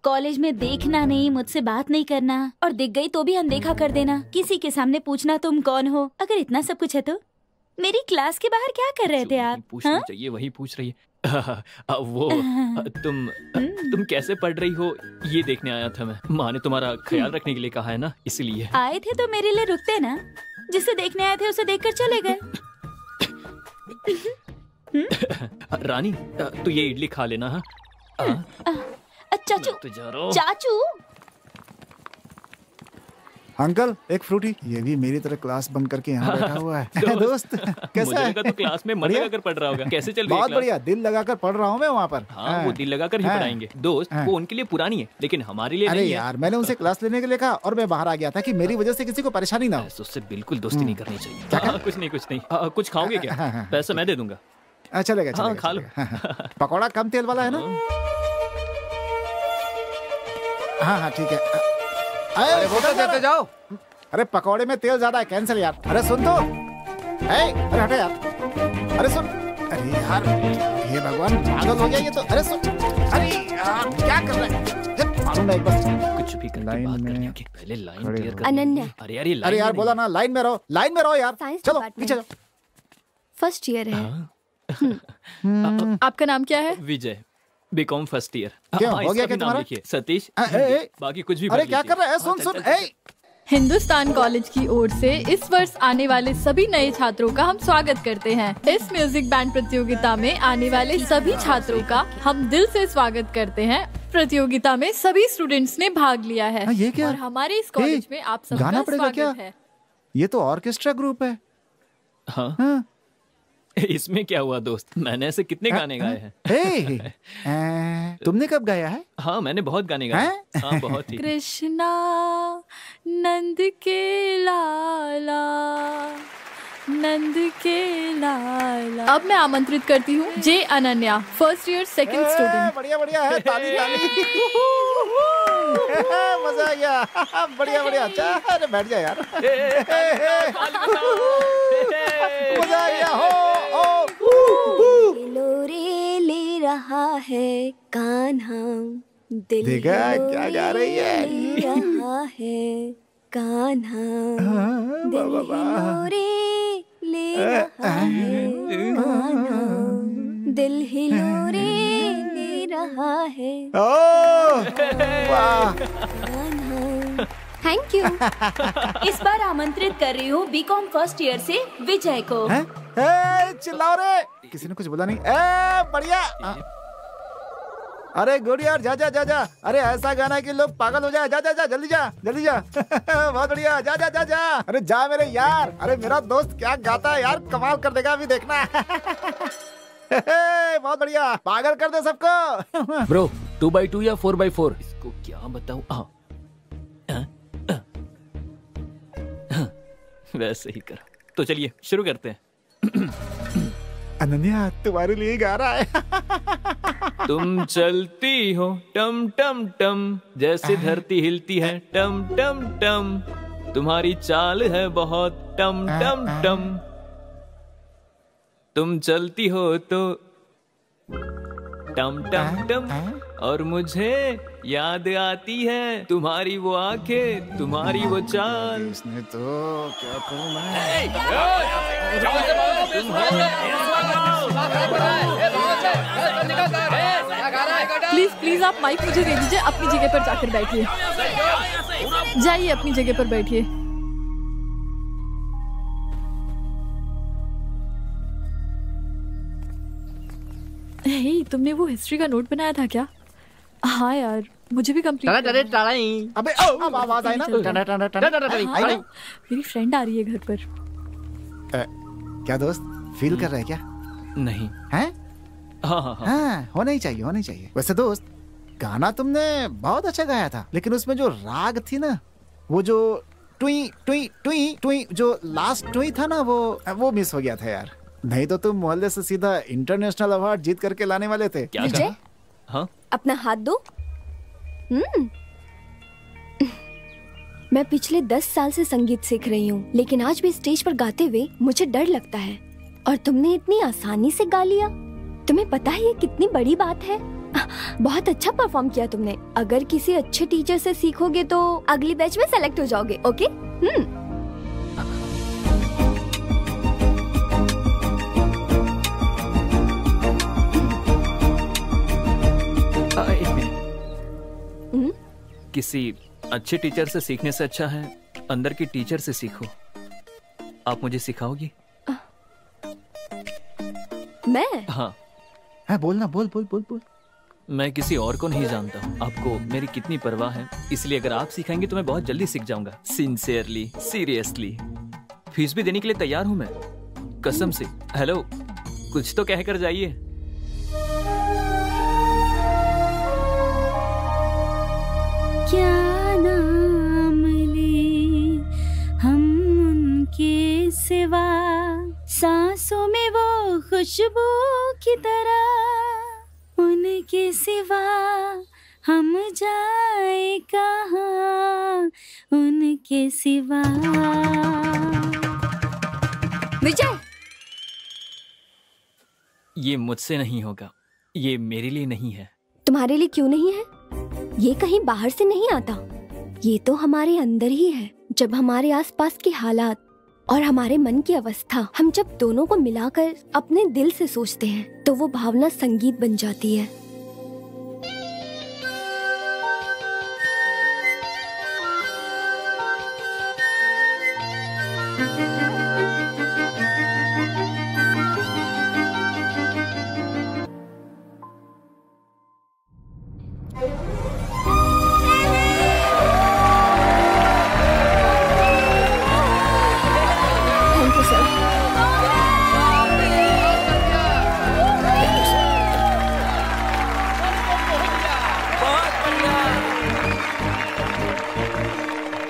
कॉलेज में देखना नहीं, मुझसे बात नहीं करना, और दिख गई तो भी अनदेखा कर देना, किसी के सामने पूछना तुम कौन हो। अगर इतना सब कुछ है तो मेरी क्लास के बाहर क्या कर रहे थे आप? पूछना चाहिए, वही पूछ रही है। वो तुम कैसे पढ़ रही हो ये देखने आया था मैं। माँ ने तुम्हारा ख्याल रखने के लिए कहा है ना, इसलिए। आए थे तो मेरे लिए रुकते ना। जिसे देखने आए थे उसे देखकर चले गए। रानी, तू ये इडली खा लेना। हाँ, चाचू, चाचू। अंकल, एक फ्रूटी। ये भी मेरी तरह क्लास बंक करके यहाँ बैठा हुआ है। दोस्त कैसा है? तो क्लास में मन लगाकर पढ़ रहा होगा। कैसे चल रही है? बहुत बढ़िया, दिल लगाकर पढ़ रहा हूँ मैं वहाँ पर। हाँ, वो दिल लगाकर ही पढ़ाएंगे। दोस्त, वो उनके लिए पुरानी है, लेकिन हमारे लिए अरे नहीं है। यार, मैंने उनसे क्लास लेने के लिए कहा और मैं बाहर आ गया था कि मेरी वजह से किसी को परेशानी ना हो। उससे बिल्कुल दोस्ती नहीं करनी चाहिए। कुछ नहीं। कुछ खाओगे क्या? पैसा मैं दे दूंगा। चलेगा, खा लो। पकौड़ा कम तेल वाला है ना? हाँ ठीक है। अरे वो तो देते जाओ। अरे पकौड़े में तेल ज्यादा है, कैंसिल यार। अरे सुन तो, अरे हटे यार। अरे सुन, अरे यार, हे भगवान, पागल हो गया ये तो। अरे सुन, अरे यार क्या कर रहा है? मालूम है एक बार कुछ भी लाइन में पहले लाइन क्लियर कर। अनन्या, अरे यार बोला ना, लाइन में रहो, लाइन में रहो यार। चलो पीछे जाओ। फर्स्ट ईयर है। आपका नाम क्या है? विजय, बीकॉम फर्स्ट ईयर। क्यों हो गया क्या तुम्हारा? सतीश। बाकी कुछ भी। अरे क्या कर रहा है? सुन। हिंदुस्तान कॉलेज की ओर से इस वर्ष आने वाले सभी नए छात्रों का हम स्वागत करते हैं। इस म्यूजिक बैंड प्रतियोगिता में आने वाले सभी छात्रों का हम दिल से स्वागत करते हैं। प्रतियोगिता में सभी स्टूडेंट्स ने भाग लिया है। ये क्या? और हमारे इस कॉलेज में आप सबका गाना पड़ेगा क्या? स्वागत है। ये तो ऑर्केस्ट्रा ग्रुप है। हाँ। इसमें क्या हुआ दोस्त? मैंने ऐसे कितने गाने गाए हैं। तुमने कब गाया है? हाँ, मैंने बहुत गाने गाए। हाँ, बहुत ही। कृष्णा नंद के लाला, नंद के लाला। अब मैं आमंत्रित करती हूँ जे Ananya, first year second student. बढ़िया है, ताली। मजा आ गया। बढ़िया। अरे बैठ जा यार। मजा आ गया। लोरे ले रहा है कान्हा, दिल देखा क्या गा रही है? ले रहा है कान्हा, दिल लोरे ले रहा है कान्हा, दिल ही लोरे ले रहा है। वाह, थैंक यू। इस बार आमंत्रित कर रही हूँ बीकॉम फर्स्ट ईयर से विजय को। चिल्लाओ रे, किसी ने कुछ बोला नहीं। बढ़िया। अरे गुड यार, जा जा जा जा। अरे ऐसा गाना कि लोग पागल हो जाए। जा जा जा, जल्दी जा, जल्दी जा। बहुत बढ़िया, जा जा जा जा। अरे जा मेरे यार। अरे मेरा दोस्त क्या गाता है यार, कमाल कर देगा, अभी देखना। बहुत बढ़िया, पागल कर दे सबको। ब्रो 2x2 या 4x4? इसको क्या बताऊं? वैसे ही कर। तो चलिए शुरू करते हैं। अनन्या तुम्हारे लिए गा रहा है। तुम चलती हो टम टम टम, जैसे धरती हिलती है टम टम टम, तुम्हारी चाल है बहुत टम टम टम। तुम चलती हो तो टम टम टम, और मुझे याद आती है तुम्हारी वो आंखें, तुम्हारी वो चाल। इसने तो क्या कहूँ मैं। प्लीज प्लीज आप माइक मुझे दे दीजिए, अपनी जगह पर जाकर बैठिए। जाइए अपनी जगह पर बैठिए। हे, तुमने वो हिस्ट्री का नोट बनाया था क्या? हाँ यार, मुझे भी कंप्लीट। अबे अब आवाज आई ना। हाँ, मेरी फ्रेंड आ रही है घर पर। क्या दोस्त, फील कर रहा है क्या? नहीं। हैं? हाँ, होना ही चाहिए, होना ही चाहिए। वैसे दोस्त, गाना तुमने बहुत अच्छा गाया था, लेकिन उसमें जो राग थी ना, वो जो टुई टुई टुई टुई, जो लास्ट टुई था ना, वो मिस हो गया था यार। नहीं तो तुम मोहल्ले से सीधा इंटरनेशनल अवार्ड जीत करके लाने वाले थे। क्या विजय, हाँ? अपना हाथ दो। मैं पिछले 10 साल से संगीत सीख रही हूँ, लेकिन आज भी स्टेज पर गाते हुए मुझे डर लगता है, और तुमने इतनी आसानी से गा लिया। तुम्हें पता है ये कितनी बड़ी बात है? बहुत अच्छा परफॉर्म किया तुमने। अगर किसी अच्छे टीचर से सीखोगे तो अगली बैच में सेलेक्ट हो जाओगे। ओके? एक मिनट। किसी अच्छे टीचर से सीखने से अच्छा है अंदर की टीचर से सीखो। आप मुझे सिखाओगी? मैं? हाँ। बोलना, बोल बोल बोल बोल। मैं किसी और को नहीं जानता हूँ, आपको मेरी कितनी परवाह है, इसलिए अगर आप सिखाएंगे तो मैं बहुत जल्दी सीख जाऊंगा। Sincerely, seriously. फीस भी देने के लिए तैयार हूँ मैं, कसम से। हेलो, कुछ तो कहकर जाइए। क्या नाम ले हम उनके सिवा, सांसों में वो खुशबू की तरह, उनके सिवा हम जाए कहाँ, उनके सिवा। विजय, ये मुझसे नहीं होगा, ये मेरे लिए नहीं है। तुम्हारे लिए क्यों नहीं है? ये कहीं बाहर से नहीं आता, ये तो हमारे अंदर ही है। जब हमारे आसपास के हालात और हमारे मन की अवस्था, हम जब दोनों को मिलाकर अपने दिल से सोचते हैं, तो वो भावना संगीत बन जाती है।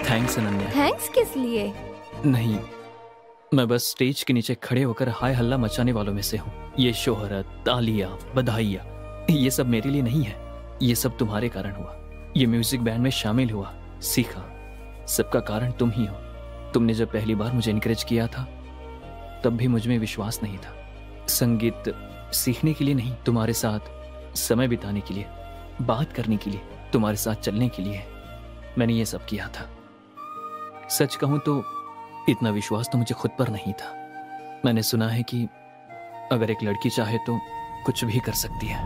थैंक्स अनन्या। थैंक्स किस लिए? नहीं, मैं बस स्टेज के नीचे खड़े होकर हाय हल्ला मचाने वालों में से हूँ। ये शोहरत, तालियां, बधाइयाँ, ये सब मेरे लिए नहीं है। ये सब तुम्हारे कारण हुआ। ये म्यूजिक बैंड में शामिल हुआ, सीखा, सबका कारण तुम ही हो। तुमने जब पहली बार मुझे इनकरेज किया था, तब भी मुझ में विश्वास नहीं था। संगीत सीखने के लिए नहीं, तुम्हारे साथ समय बिताने के लिए, बात करने के लिए, तुम्हारे साथ चलने के लिए मैंने ये सब किया था। सच कहूं तो इतना विश्वास तो मुझे खुद पर नहीं था। मैंने सुना है कि अगर एक लड़की चाहे तो कुछ भी कर सकती है।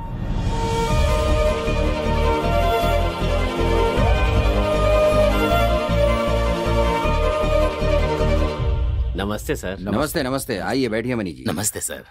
नमस्ते सर। नमस्ते नमस्ते, आइए बैठिए मनी जी। नमस्ते सर।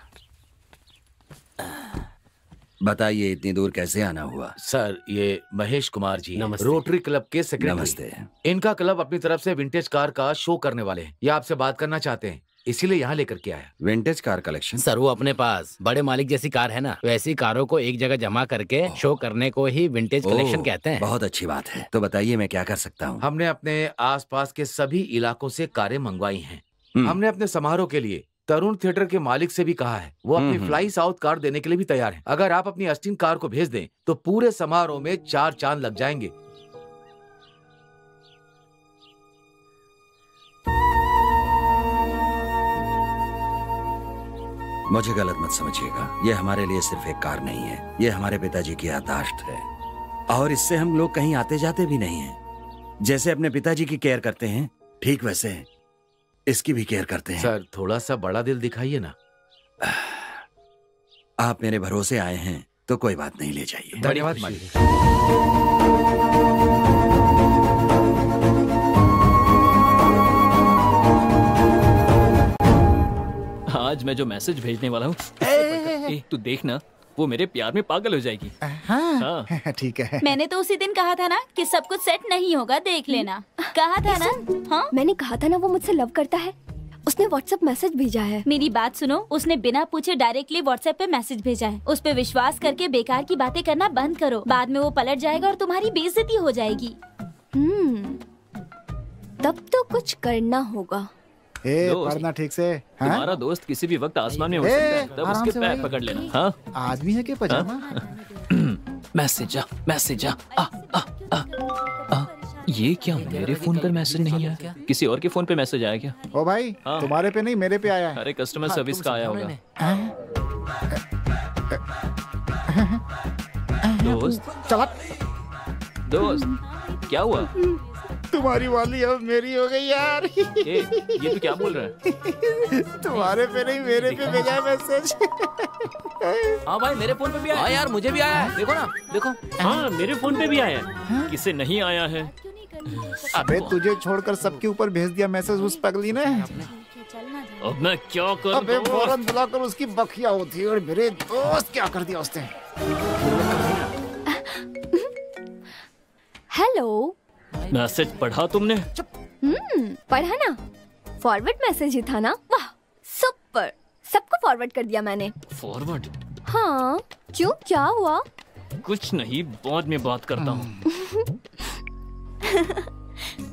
बताइए इतनी दूर कैसे आना हुआ? सर ये महेश कुमार जी नमस्ते। रोटरी क्लब के सेक्रेटरी। नमस्ते। इनका क्लब अपनी तरफ से विंटेज कार का शो करने वाले हैं। ये आपसे बात करना चाहते हैं, इसीलिए यहाँ लेकर के आया। Vintage car collection? सर वो अपने पास बड़े मालिक जैसी कार है ना, वैसी कारों को एक जगह जमा करके शो करने को ही विंटेज कलेक्शन कहते हैं। बहुत अच्छी बात है। तो बताइए मैं क्या कर सकता हूँ? हमने अपने आसपास के सभी इलाकों से कारें मंगवाई हैं। हमने अपने समारोह के लिए तरुण थिएटर के मालिक से भी कहा है, वो अपनी फ्लाई साउथ कार देने के लिए भी तैयार है। अगर आप अपनी अस्टिन कार को भेज दें तो पूरे समारोह में 4 चांद लग जाएंगे। मुझे गलत मत समझिएगा, ये हमारे लिए सिर्फ एक कार नहीं है, ये हमारे पिताजी की याददाश्त है। और इससे हम लोग कहीं आते जाते भी नहीं हैं। जैसे अपने पिताजी की केयर करते हैं, ठीक वैसे इसकी भी केयर करते हैं। सर थोड़ा सा बड़ा दिल दिखाइए ना। आप मेरे भरोसे आए हैं तो कोई बात नहीं, ले जाइए। धन्यवाद मालिक। आज मैं जो मैसेज भेजने वाला हूँ, तू देखना, वो मेरे प्यार में पागल हो जाएगी। हाँ ठीक है। मैंने तो उसी दिन कहा था ना कि सब कुछ सेट नहीं होगा, देख लेना। कहा था ना। हाँ मैंने कहा था ना वो मुझसे लव करता है। उसने व्हाट्सएप मैसेज भेजा है। मेरी बात सुनो, उसने बिना पूछे डायरेक्टली व्हाट्सएप पे मैसेज भेजा है। उस पे विश्वास करके बेकार की बातें करना बंद करो, बाद में वो पलट जाएगा और तुम्हारी बेइज्जती हो जाएगी। तब तो कुछ करना होगा। पढ़ना ठीक से। तुम्हारा दोस्त किसी भी वक्त आसमान में हो सकता है, तब उसके पैर पकड़ लेना। हाँ आदमी है क्या पजामा? मैसेज आ। ये क्या मेरे फोन पर मैसेज नहीं आया, किसी और के फोन पे मैसेज आया क्या? ओ भाई तुम्हारे पे नहीं मेरे पे आया है। अरे कस्टमर सर्विस का आया होगा। दोस्त क्या हुआ? तुम्हारी वाली अब मेरी हो गई यार। ये तो क्या बोल रहा है? तुम्हारे पे नहीं मेरे पे भेजा है मैसेज। हाँ भाई मेरे फोन पे भी आया। हाँ यार मुझे भी आया है, देखो ना देखो। हाँ मेरे फोन पे भी आया है। किसे नहीं आया है? अबे तुझे छोड़कर सबके ऊपर भेज दिया मैसेज उस पगली ने। अब मैं क्या करूं? अबे फौरन बुलाकर उसकी बखिया होती है। और मेरे दोस्त क्या कर दिया उसने? हेलो। मैसेज पढ़ा तुमने? पढ़ा ना, फॉरवर्ड मैसेज ही था ना। वाह सुपर, सबको फॉरवर्ड कर दिया मैंने। फॉरवर्ड? हाँ क्यों, क्या हुआ? कुछ नहीं, बाद में बात करता हूँ।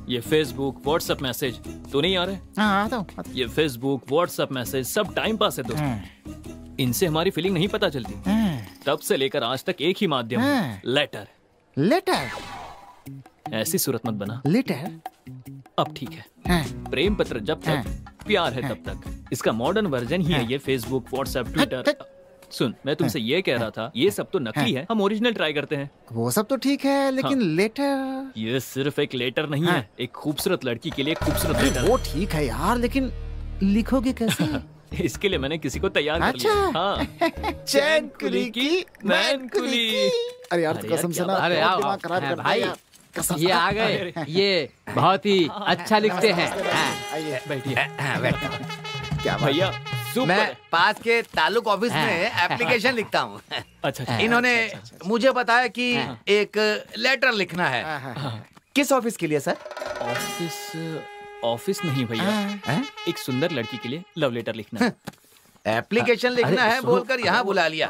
ये फेसबुक व्हाट्सएप मैसेज तो नहीं आ रहे? हाँ तो ये फेसबुक व्हाट्सएप मैसेज सब टाइम पास है दोस्त। इनसे हमारी फीलिंग नहीं पता चलती। तब से लेकर आज तक एक ही माध्यम, लेटर। लेटर? ऐसी सूरत मत बना। लेटर? अब ठीक है। प्रेम पत्र जब तक, प्यार है तब तक। इसका मॉडर्न वर्जन ही है ये फेसबुक व्हाट्सएप ट्विटर। सुन, मैं तुमसे ये कह रहा था, ये सब तो नकली है, हम ओरिजिनल ट्राई करते हैं। वो सब तो ठीक है, लेकिन लेटर? ये सिर्फ एक लेटर नहीं है, एक खूबसूरत लड़की के लिए खूबसूरत लेटर। वो ठीक है यार, लेकिन लिखोगे कैसे? इसके लिए मैंने किसी को तैयार कर लिया। हाँ। चैन कुली की मैन कुली। अरे यार कसम से ना, अरे दिमाग खराब कर भाई, ये आ गए, ये बहुत ही अच्छा लिखते हैं। आइए बैठिए। क्या भैया, मैं पास के तालुक ऑफिस में एप्लीकेशन लिखता हूँ। अच्छा। इन्होंने मुझे बताया कि एक लेटर लिखना है। किस ऑफिस के लिए सर? ऑफिस नहीं भैया, एक सुंदर लड़की के लिए लव लेटर लिखना है। एप्लीकेशन लिखना है बोलकर यहाँ बुला लिया।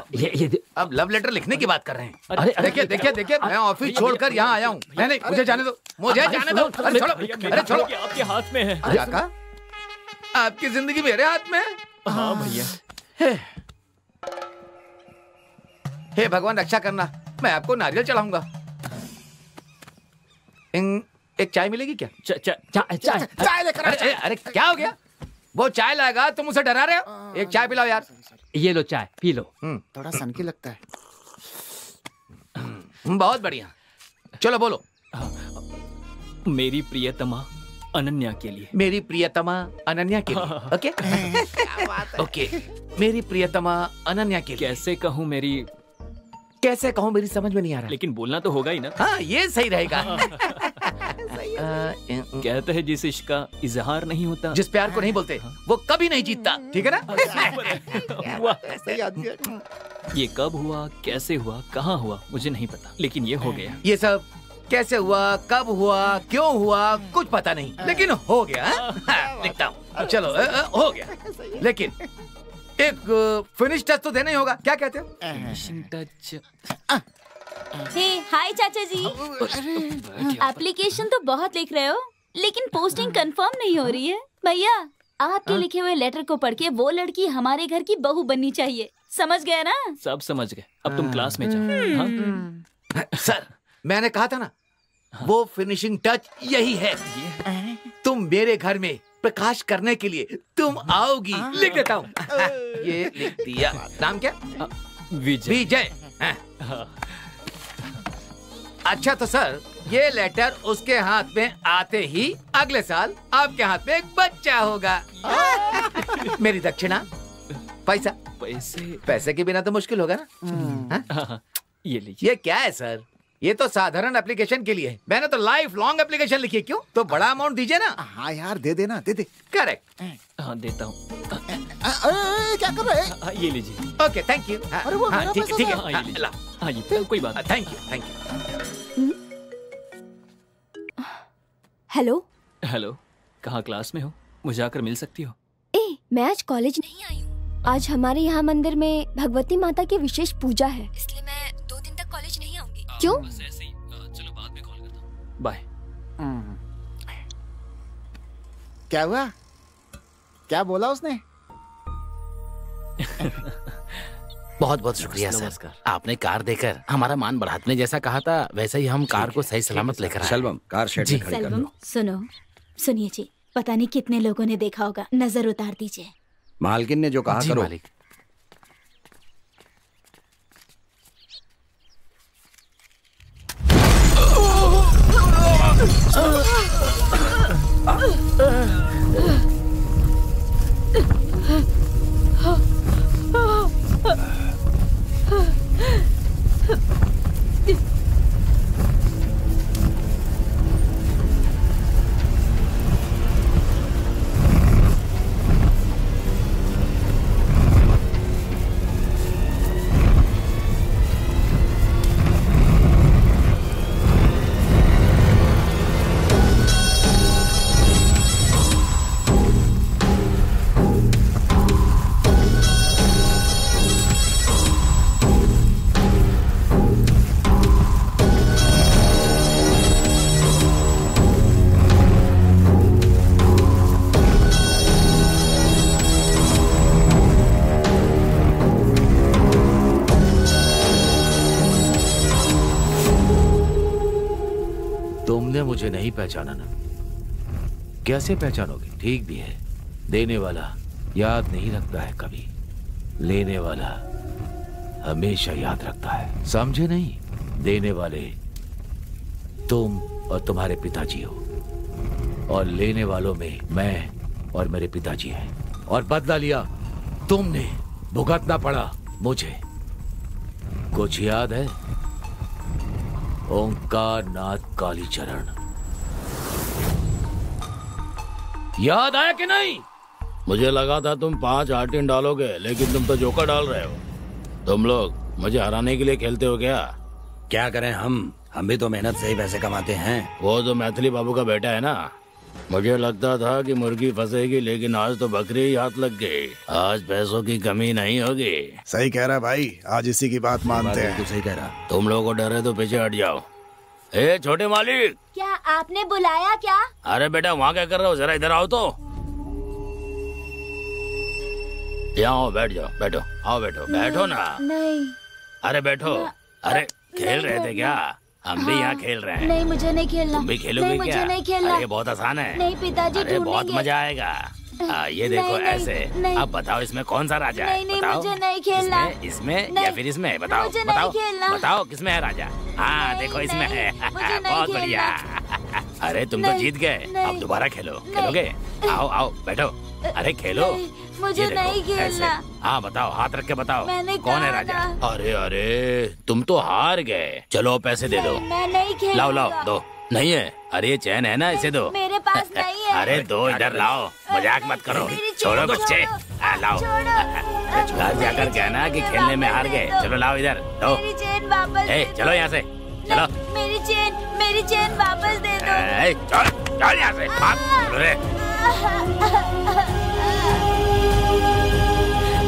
अब लव लेटर लिखने की बात कर रहे हैं। देखिए देखिए देखिए, मैं ऑफिस छोड़कर यहाँ आया हूँ। नहीं, मुझे जाने दो, मुझे जाने दो। अरे छोड़ो, अरे छोड़ो। आपके हाथ में है। क्या कहा? आपकी जिंदगी मेरे हाथ में है? हाँ भैया। हे भगवान रक्षा करना, मैं आपको नारियल चढ़ाऊंगा। एक चाय मिलेगी क्या? चाय लेकर। अरे क्या हो गया? वो चाय लाएगा, तुम उसे डरा रहे हो? एक चाय पिलाओ यार। ये लो चाय, पी लो। थोड़ा सनकी लगता है। बहुत बढ़िया, चलो बोलो। मेरी प्रियतमा अनन्या के लिए। मेरी प्रियतमा अनन्या के लिए। ओके ओके, मेरी प्रियतमा अनन्या के लिए। कैसे कहूँ मेरी समझ में नहीं आ रहा। लेकिन बोलना तो होगा ही ना। हाँ ये सही रहेगा। सही कहते हैं जिस इश्क का इजहार नहीं होता, जिस प्यार को नहीं बोलते वो कभी नहीं जीतता, ठीक है ना? सही आदमी है। ये कब हुआ, कैसे हुआ, कहाँ हुआ, मुझे नहीं पता, लेकिन ये हो गया। ये सब कैसे हुआ, कब हुआ, क्यों हुआ, कुछ पता नहीं, लेकिन हो गया। लिखता हूँ, चलो हो गया। लेकिन एक फिनिश टच तो देना ही होगा, क्या कहते हो? Finishing touch. हाय चाचा जी, एप्लीकेशन तो बहुत लिख रहे हो, लेकिन पोस्टिंग कंफर्म नहीं हो रही है। भैया, आपके लिखे हुए लेटर को पढ़ के वो लड़की हमारे घर की बहू बननी चाहिए, समझ गए ना? सब समझ गए, अब तुम क्लास में जाओ। हाँ? सर, मैंने कहा था ना, वो फिनिशिंग टच यही है। तुम मेरे घर में प्रकाश करने के लिए तुम आओगी। लिख देता हूँ। ये लिख दिया। नाम क्या? विजय। विजय। अच्छा तो सर, ये लेटर उसके हाथ में आते ही अगले साल आपके हाथ में एक बच्चा होगा। मेरी दक्षिणा, पैसा। पैसे के बिना तो मुश्किल होगा ना। ये लीजिए। ये क्या है सर? ये तो साधारण एप्लीकेशन के लिए है। मैंने तो लाइफ लॉन्ग एप्लीकेशन लिखी है। क्यों? तो बड़ा अमाउंट दीजिए ना। हाँ यार, दे देना, दे दे। करेक्ट। हाँ देता हूँ। क्या कर रहे हैं? ये लीजिए। Okay, thank you. अरे वो मेरा ठीक पैसा है। हाँ, ये लीजिए। हाँ ये कोई बात। Thank you, thank you. Hello. Hello, कहाँ क्लास में हो? मुझे आकर मिल सकती हो? मैं आज कॉलेज नहीं आई हूँ। आज हमारे यहाँ मंदिर में भगवती माता की विशेष पूजा है, इसलिए मैं 2 दिन तक कॉलेज नहीं आऊंगी। क्यों? बस ऐसे ही। चलो बाद में कॉल करता हूँ। बाय। क्या हुआ? क्या बोला उसने? बहुत बहुत शुक्रिया सर, आपने कार देकर हमारा मान बढ़ा। आपने जैसा कहा था वैसे ही हम कार को सही सलामत लेकर आए। शलभम, कार शेड में खड़ी कर लो। सुनिए जी, पता नहीं कितने लोगों ने देखा होगा, नजर उतार दीजिए। मालकिन ने जो कहा करो। मालिक। मुझे नहीं पहचाना ना? कैसे पहचानोगे? ठीक भी है, देने वाला याद नहीं रखता है कभी, लेने वाला हमेशा याद रखता है, समझे नहीं? देने वाले तुम और तुम्हारे पिताजी हो, और लेने वालों में मैं और मेरे पिताजी हैं, और बदला लिया तुमने, भुगतना पड़ा मुझे। कुछ याद है? ओंकार नाथ कालीचरण, याद आया कि नहीं? मुझे लगा था तुम 5 आर्टिन डालोगे, लेकिन तुम तो जोकर डाल रहे हो। तुम लोग मुझे हराने के लिए खेलते हो क्या? क्या करें, हम भी तो मेहनत से ही पैसे कमाते हैं। वो तो मैथिली बाबू का बेटा है ना। मुझे लगता था कि मुर्गी फंसेगी, लेकिन आज तो बकरी ही हाथ लग गई। आज पैसों की कमी नहीं होगी। सही कह रहा भाई, आज इसी की बात मानते हैं। सही कह रहा। तुम लोगों को डर है तो पीछे हट जाओ। ए छोटे मालिक, क्या आपने बुलाया क्या? अरे बेटा वहाँ क्या कर रहे हो, जरा इधर आओ तो। यहाँ आओ, बैठ जाओ, बैठो, आओ बैठो, बैठो ना। नहीं। अरे बैठो। अरे खेल रहे थे क्या? हम भी यहाँ खेल रहे हैं। नहीं, मुझे नहीं खेलना। तुम भी खेलोगे क्या? मुझे नहीं खेलना। अरे बहुत आसान है। नहीं पिताजी, अरे बहुत मजा आएगा। ये देखो नहीं, ऐसे। नहीं। अब बताओ इसमें कौन सा राजा है? नहीं, बताओ। मुझे नहीं खेलना। इसमें नहीं, या फिर इसमें? बताओ मुझे बताओ नहीं खेलना। बताओ किसमें है राजा? हाँ नहीं, देखो इसमें है। मुझे नहीं बहुत बढ़िया। अरे तुम तो नहीं, जीत गए। नहीं, अब दोबारा खेलो। खेलोगे? आओ आओ बैठो। अरे खेलो। मुझे ये देखो, नहीं खेलना। ऐसे। हाँ बताओ, हाथ रख के बताओ। मैंने कौन है कहा राजा? ना। अरे अरे तुम तो हार गए। चलो पैसे दे दो। मैं नहीं खेलूंगा। लाओ लाओ दो। नहीं है? अरे ये चैन है ना, इसे दो। मेरे पास नहीं है। अरे दो, इधर लाओ, मजाक मत करो। छोड़ो बच्चे, लाओ। घर जाकर कहना कि खेलने में हार गए। चलो लाओ इधर दो। मेरी चेन वापस दे दो। चलो यहाँ से, चलो। मेरी चेन वापस दे दो। चल यहाँ से, चलो रे।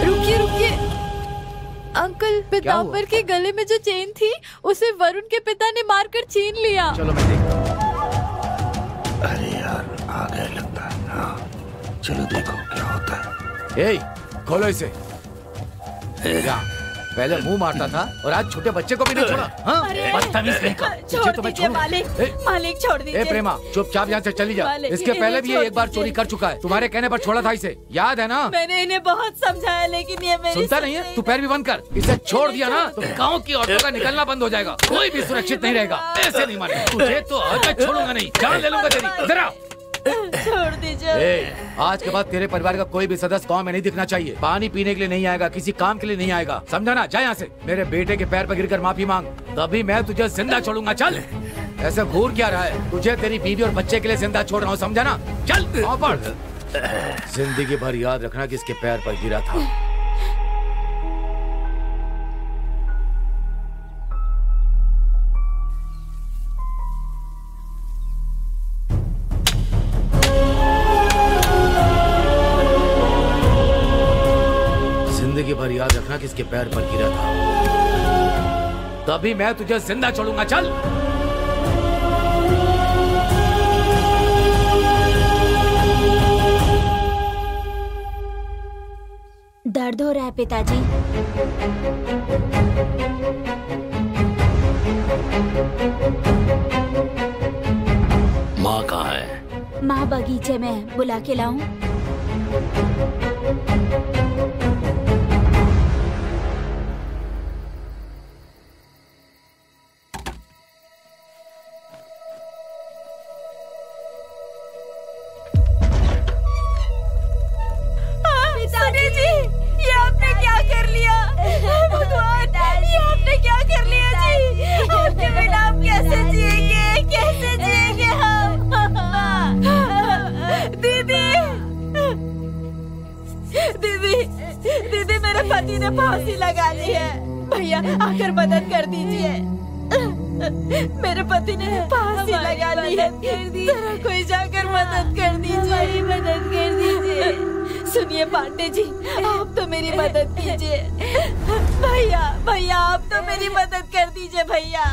रुकिए। अंकल, पीताम्बर के गले में जो चेन थी उसे वरुण के पिता ने मारकर छीन लिया। चलो मैं देखता हूँ। अरे यार, आ गए लगता है। हाँ, चलो देखो क्या होता है। खोलो इसे। पहले मुंह मारता था और आज छोटे बच्चे को भी नहीं छोड़ा। हाँ? बदतमीज कहीं का। छोड़ दीजिए मालिक, छोड़ दीजिए। प्रेमा, चुपचाप यहाँ से चली जा। इसके पहले भी ये एक बार चोरी कर चुका है। तुम्हारे कहने पर छोड़ा था इसे, याद है ना? मैंने इन्हें बहुत समझाया, लेकिन ये मेरी सुनता नहीं है। तू पैर भी बंद कर। इसे छोड़ दिया ना तो गाँव की औरतों का निकलना बंद हो जाएगा। कोई भी सुरक्षित नहीं रहेगा। ऐसे नहीं माने तुझे तो आज मैं छोड़ूंगा नहीं। जान ले लूंगा तेरी। जरा छोड़ दीजिए। आज के बाद तेरे परिवार का कोई भी सदस्य गांव में नहीं दिखना चाहिए। पानी पीने के लिए नहीं आएगा, किसी काम के लिए नहीं आएगा, समझा ना? जा यहाँ से। मेरे बेटे के पैर पर गिरकर माफी मांग, तभी मैं तुझे जिंदा छोड़ूंगा। चल। ऐसे घूर क्या रहा है? तुझे तेरी बीवी और बच्चे के लिए जिंदा छोड़ रहा हूँ, समझा ना? चल पढ़। जिंदगी भर याद रखना कि इसके पैर पर गिरा था। जिंदगी भर याद रखना कि इसके पैर पर गिरा था, तभी मैं तुझे जिंदा छोड़ूंगा। चल। दर्द हो रहा है पिताजी? माँ कहाँ है? माँ बगीचे में है, बुला के लाऊं? पति ने फांसी लगा ली है। भैया आकर मदद कर दीजिए। मेरे पति ने फांसी लगा ली है। जरा कोई जाकर मदद कर दीजिए। मदद कर दीजिए। सुनिए पांडे जी, आप तो मेरी मदद कीजिए। भैया भैया आप तो मेरी मदद कर दीजिए भैया।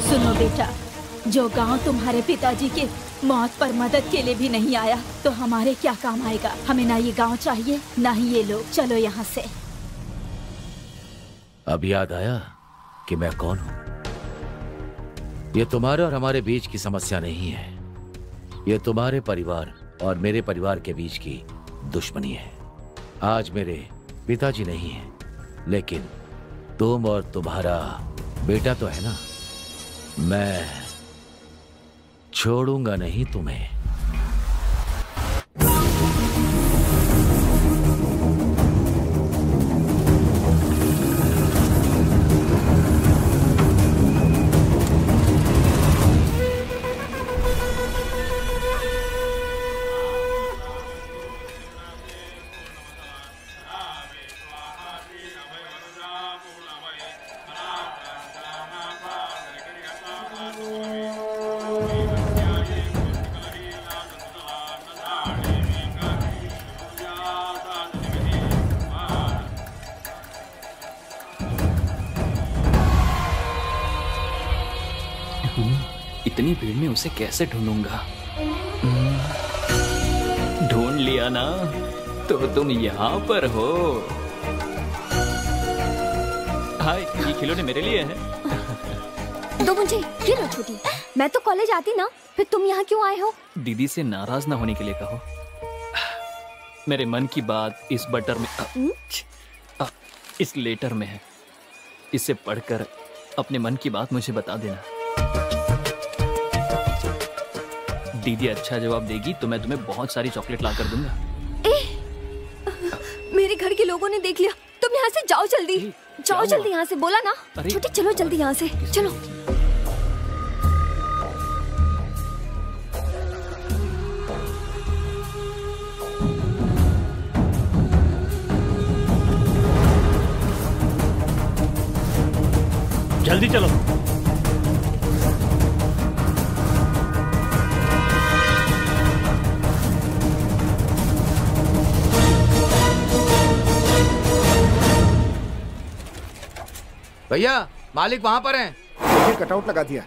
सुनो बेटा, जो गांव तुम्हारे पिताजी के मौत पर मदद के लिए भी नहीं आया तो हमारे क्या काम आएगा। हमें ना ये गांव चाहिए ना ही ये लोग। चलो यहाँ से। अब याद आया कि मैं कौन हूँ। ये तुम्हारे और हमारे बीच की समस्या नहीं है, ये तुम्हारे परिवार और मेरे परिवार के बीच की दुश्मनी है। आज मेरे पिताजी नहीं है, लेकिन तुम और तुम्हारा बेटा तो है ना। मैं छोड़ूंगा नहीं तुम्हें। इतनी भीड़ में उसे कैसे ढूंढूंगा? ढूंढ लिया ना, तो तुम यहाँ पर हो। हाय, ये खिलौने मेरे लिए हैं। दो मुझे, ये लो छोटी। मैं तो कॉलेज आती ना, फिर तुम यहाँ क्यों आए हो? दीदी से नाराज ना होने के लिए कहो। मेरे मन की बात इस बटर में इस लेटर में है। इसे पढ़कर अपने मन की बात मुझे बता देना। दीदी अच्छा जवाब देगी तो मैं तुम्हें बहुत सारी चॉकलेट ला कर दूंगा। मेरे घर के लोगों ने देख लिया। तुम यहाँ से जाओ जल्दी, जाओ जल्दी यहाँ से, बोला ना। छोटी चलो जल्दी यहाँ से, चलो। जल्दी चलो। भैया, मालिक वहाँ पर हैं। देखिए, कटआउट लगा दिया।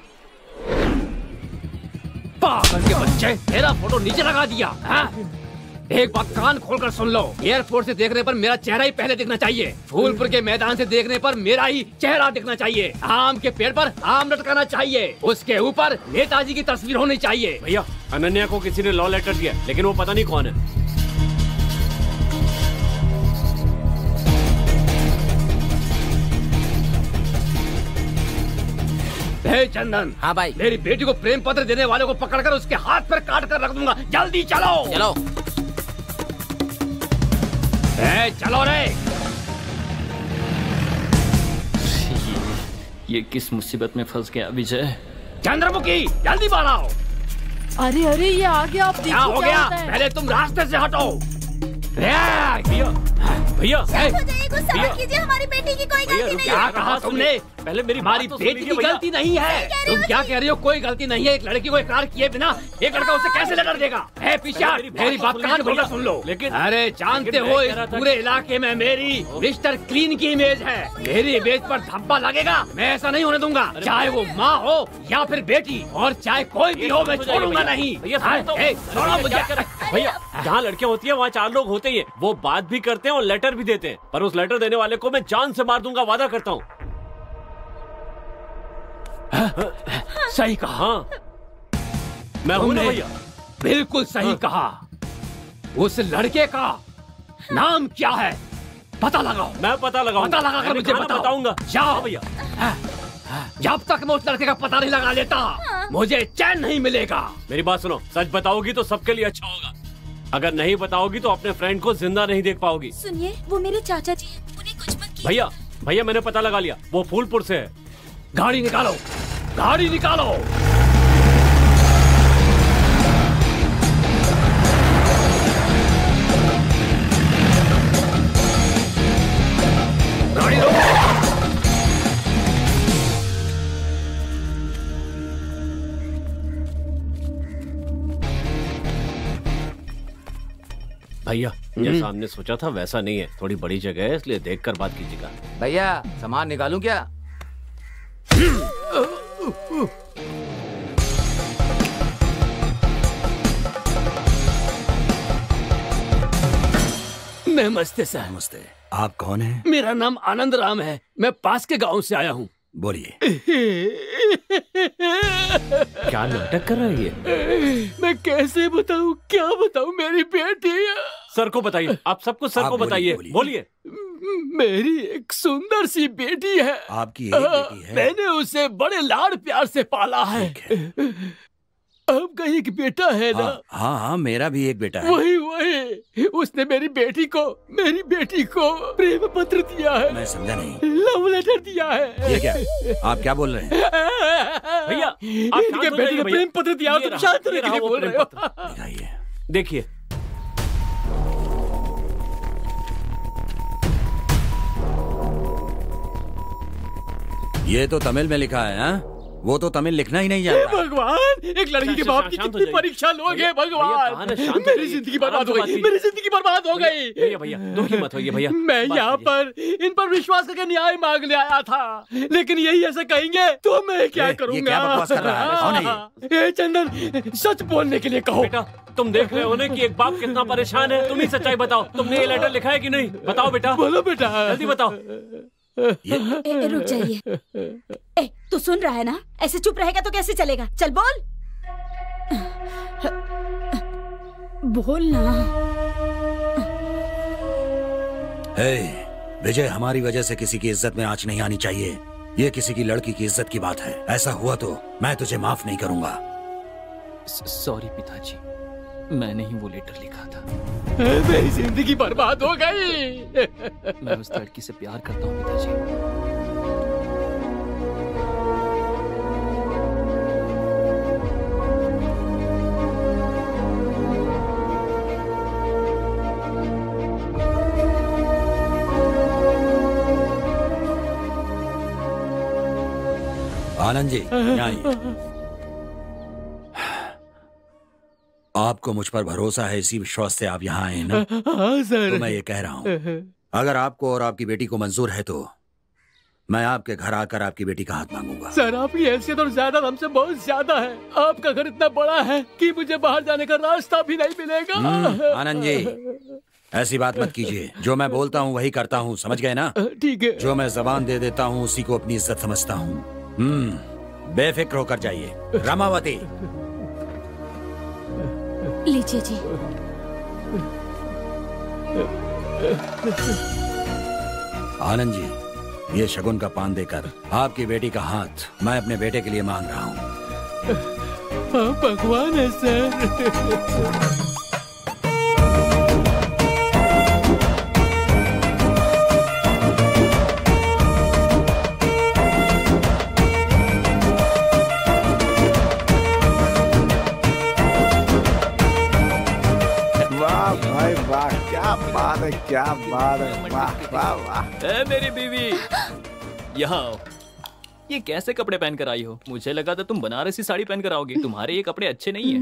पागल के बच्चे, मेरा फोटो नीचे लगा दिया। एक बात कान खोलकर सुन लो, एयरपोर्ट से देखने पर मेरा चेहरा ही पहले दिखना चाहिए। फूलपुर के मैदान से देखने पर मेरा ही चेहरा दिखना चाहिए। आम के पेड़ पर आम लटकाना चाहिए, उसके ऊपर नेताजी की तस्वीर होनी चाहिए। भैया, अनन्या को किसी ने लव लेटर दिया, लेकिन वो पता नहीं कौन है। हे चंदन। हाँ भाई। मेरी बेटी को प्रेम पत्र देने वाले को पकड़कर उसके हाथ पर काट कर रख दूंगा। जल्दी चलो। चलो। चलो रे। ये किस मुसीबत में फंस गया विजय? चंद्रमुखी, जल्दी बाहर आओ। अरे अरे, ये आ गया। आप क्या हो गया? पहले तुम रास्ते से हटो। भैया, भैया, गुस्सा मत कीजिए, हमारी बेटी की कोई गलती नहीं है। क्या कहा तुमने? पहले मेरी हमारी बेटी की गलती नहीं है। तुम क्या कह रही हो? कोई गलती नहीं है। एक लड़की को इकरार किए बिना एक लड़का उसे कैसे लेटर देगा? है पीछा, मेरी बात कान खोलकर सुन लो। लेकिन अरे जानते हो, इस पूरे इलाके में मेरी मिस्टर क्लीन की इमेज है। मेरी इमेज पर धब्बा लगेगा, मैं ऐसा नहीं होने दूंगा। चाहे वो माँ हो या फिर बेटी, और चाहे कोई भी हो, मैं छोड़ूंगा नहीं। भैया, जहाँ लड़कियाँ होती है वहाँ 4 लोग होते ही हैं। वो बात भी करते हैं और लेटर भी देते हैं, पर उस लेटर देने वाले को मैं जान से मार दूंगा, वादा करता हूँ। सही कहा। मैं हूँ ना भैया। बिल्कुल सही कहा। उस लड़के का नाम क्या है? पता लगाओ। मैं पता लगाऊंगा। पता लगाकर मुझे बताऊंगा। जाओ भैया। जब तक मैं उस लड़के का पता नहीं लगा लेता, मुझे चैन नहीं मिलेगा। मेरी बात सुनो, सच बताओगी तो सबके लिए अच्छा होगा। अगर नहीं बताओगी तो अपने फ्रेंड को जिंदा नहीं देख पाओगी। सुनिए, वो मेरे चाचा जी हैं, उन्हें कुछ मत कीजिए। भैया, भैया मैंने पता लगा लिया, वो फूलपुर से है। गाड़ी निकालो, गाड़ी निकालो। गाड़ी रोको। भैया, जैसा हमने सोचा था वैसा नहीं है। थोड़ी बड़ी जगह है, इसलिए देखकर बात कीजिएगा। भैया, सामान निकालूं क्या? नमस्ते सर। नमस्ते। आप कौन हैं? मेरा नाम आनंद राम है, मैं पास के गांव से आया हूँ। बोलिए। क्या नाटक कर रहा है ये? मैं कैसे बताऊँ, क्या बताऊँ? मेरी बेटी। सर को बताइए, आप सबको सर को बताइए। बोलिए। मेरी एक सुंदर सी बेटी है। आपकी एक बेटी है? मैंने उसे बड़े लाड़ प्यार से पाला है। आपका एक बेटा है ना? हाँ हाँ, मेरा भी एक बेटा है। वही उसने मेरी बेटी को प्रेम पत्र दिया है। मैं समझा नहीं। लव लेटर दिया है। ये क्या? आप क्या बोल रहे हैं? भैया, इनके बेटे ने प्रेम पत्र दिया, तुम शांत रहने के लिए बोल रहे हो। दिखाइए। देखिए। ये तो तमिल में लिखा है। हाँ? वो तो तमिल लिखना ही नहीं जानता। भगवान, एक लड़की के बाप की कितनी परीक्षा लोगे भगवान। मेरी जिंदगी बर्बाद हो गई, मेरी जिंदगी बर्बाद हो गई। भैया भैया दुखी मत होइए भैया। मैं यहाँ पर इन पर विश्वास करके न्याय मांगने आया था, लेकिन यही ऐसे कहेंगे तो मैं क्या करूँगा? ये क्या बकवास कर रहा है? कौन है ये? चंदन, सच बोलने के लिए कहो। बेटा तुम देख रहे हो ना कि एक बाप कितना परेशान है। तुम ही सच्चाई बताओ, तुमने ये लेटर लिखा है कि नहीं? बताओ बेटा। बोलो बेटा, जल्दी बताओ। रुक जाइए। तू सुन रहा है ना? ऐसे चुप रहेगा तो कैसे चलेगा? चल बोल, बोल ना। विजय, हमारी वजह से किसी की इज्जत में आंच नहीं आनी चाहिए। ये किसी की लड़की की इज्जत की बात है। ऐसा हुआ तो मैं तुझे माफ नहीं करूंगा। सॉरी पिताजी, मैंने ही वो लेटर लिखा था। मेरी जिंदगी बर्बाद हो गई। मैं उस लड़की से प्यार करता हूँ पिताजी। आनंद जी, यहाँ आइए। आपको मुझ पर भरोसा है, इसी विश्वास से आप यहाँ आए ना? हाँ सर। तो मैं ये कह रहा हूँ, अगर आपको और आपकी बेटी को मंजूर है तो मैं आपके घर आकर आपकी बेटी का हाथ मांगूंगा। सर, आपकी हैसियत और ज्यादा हमसे बहुत ज्यादा है। आपका घर इतना बड़ा है कि मुझे बाहर जाने का रास्ता भी नहीं मिलेगा। आनंद जी, ऐसी बात मत कीजिए। जो मैं बोलता हूँ वही करता हूँ, समझ गए ना? ठीक है। जो मैं जबान दे देता हूँ उसी को अपनी इज्जत समझता हूँ। बेफिक्र होकर जाइए। रामावती, लीजिए जी। आनंद जी, ये शगुन का पान देकर आपकी बेटी का हाथ मैं अपने बेटे के लिए मांग रहा हूँ। भगवान है सर। क्या बात है, वाह वाह वाह। मेरी बीवी, यहाँ आओ। ये कैसे कपड़े पहन कर आई हो? मुझे लगा था तुम बनारसी साड़ी पहन कर आओगे। तुम्हारे ये कपड़े अच्छे नहीं है।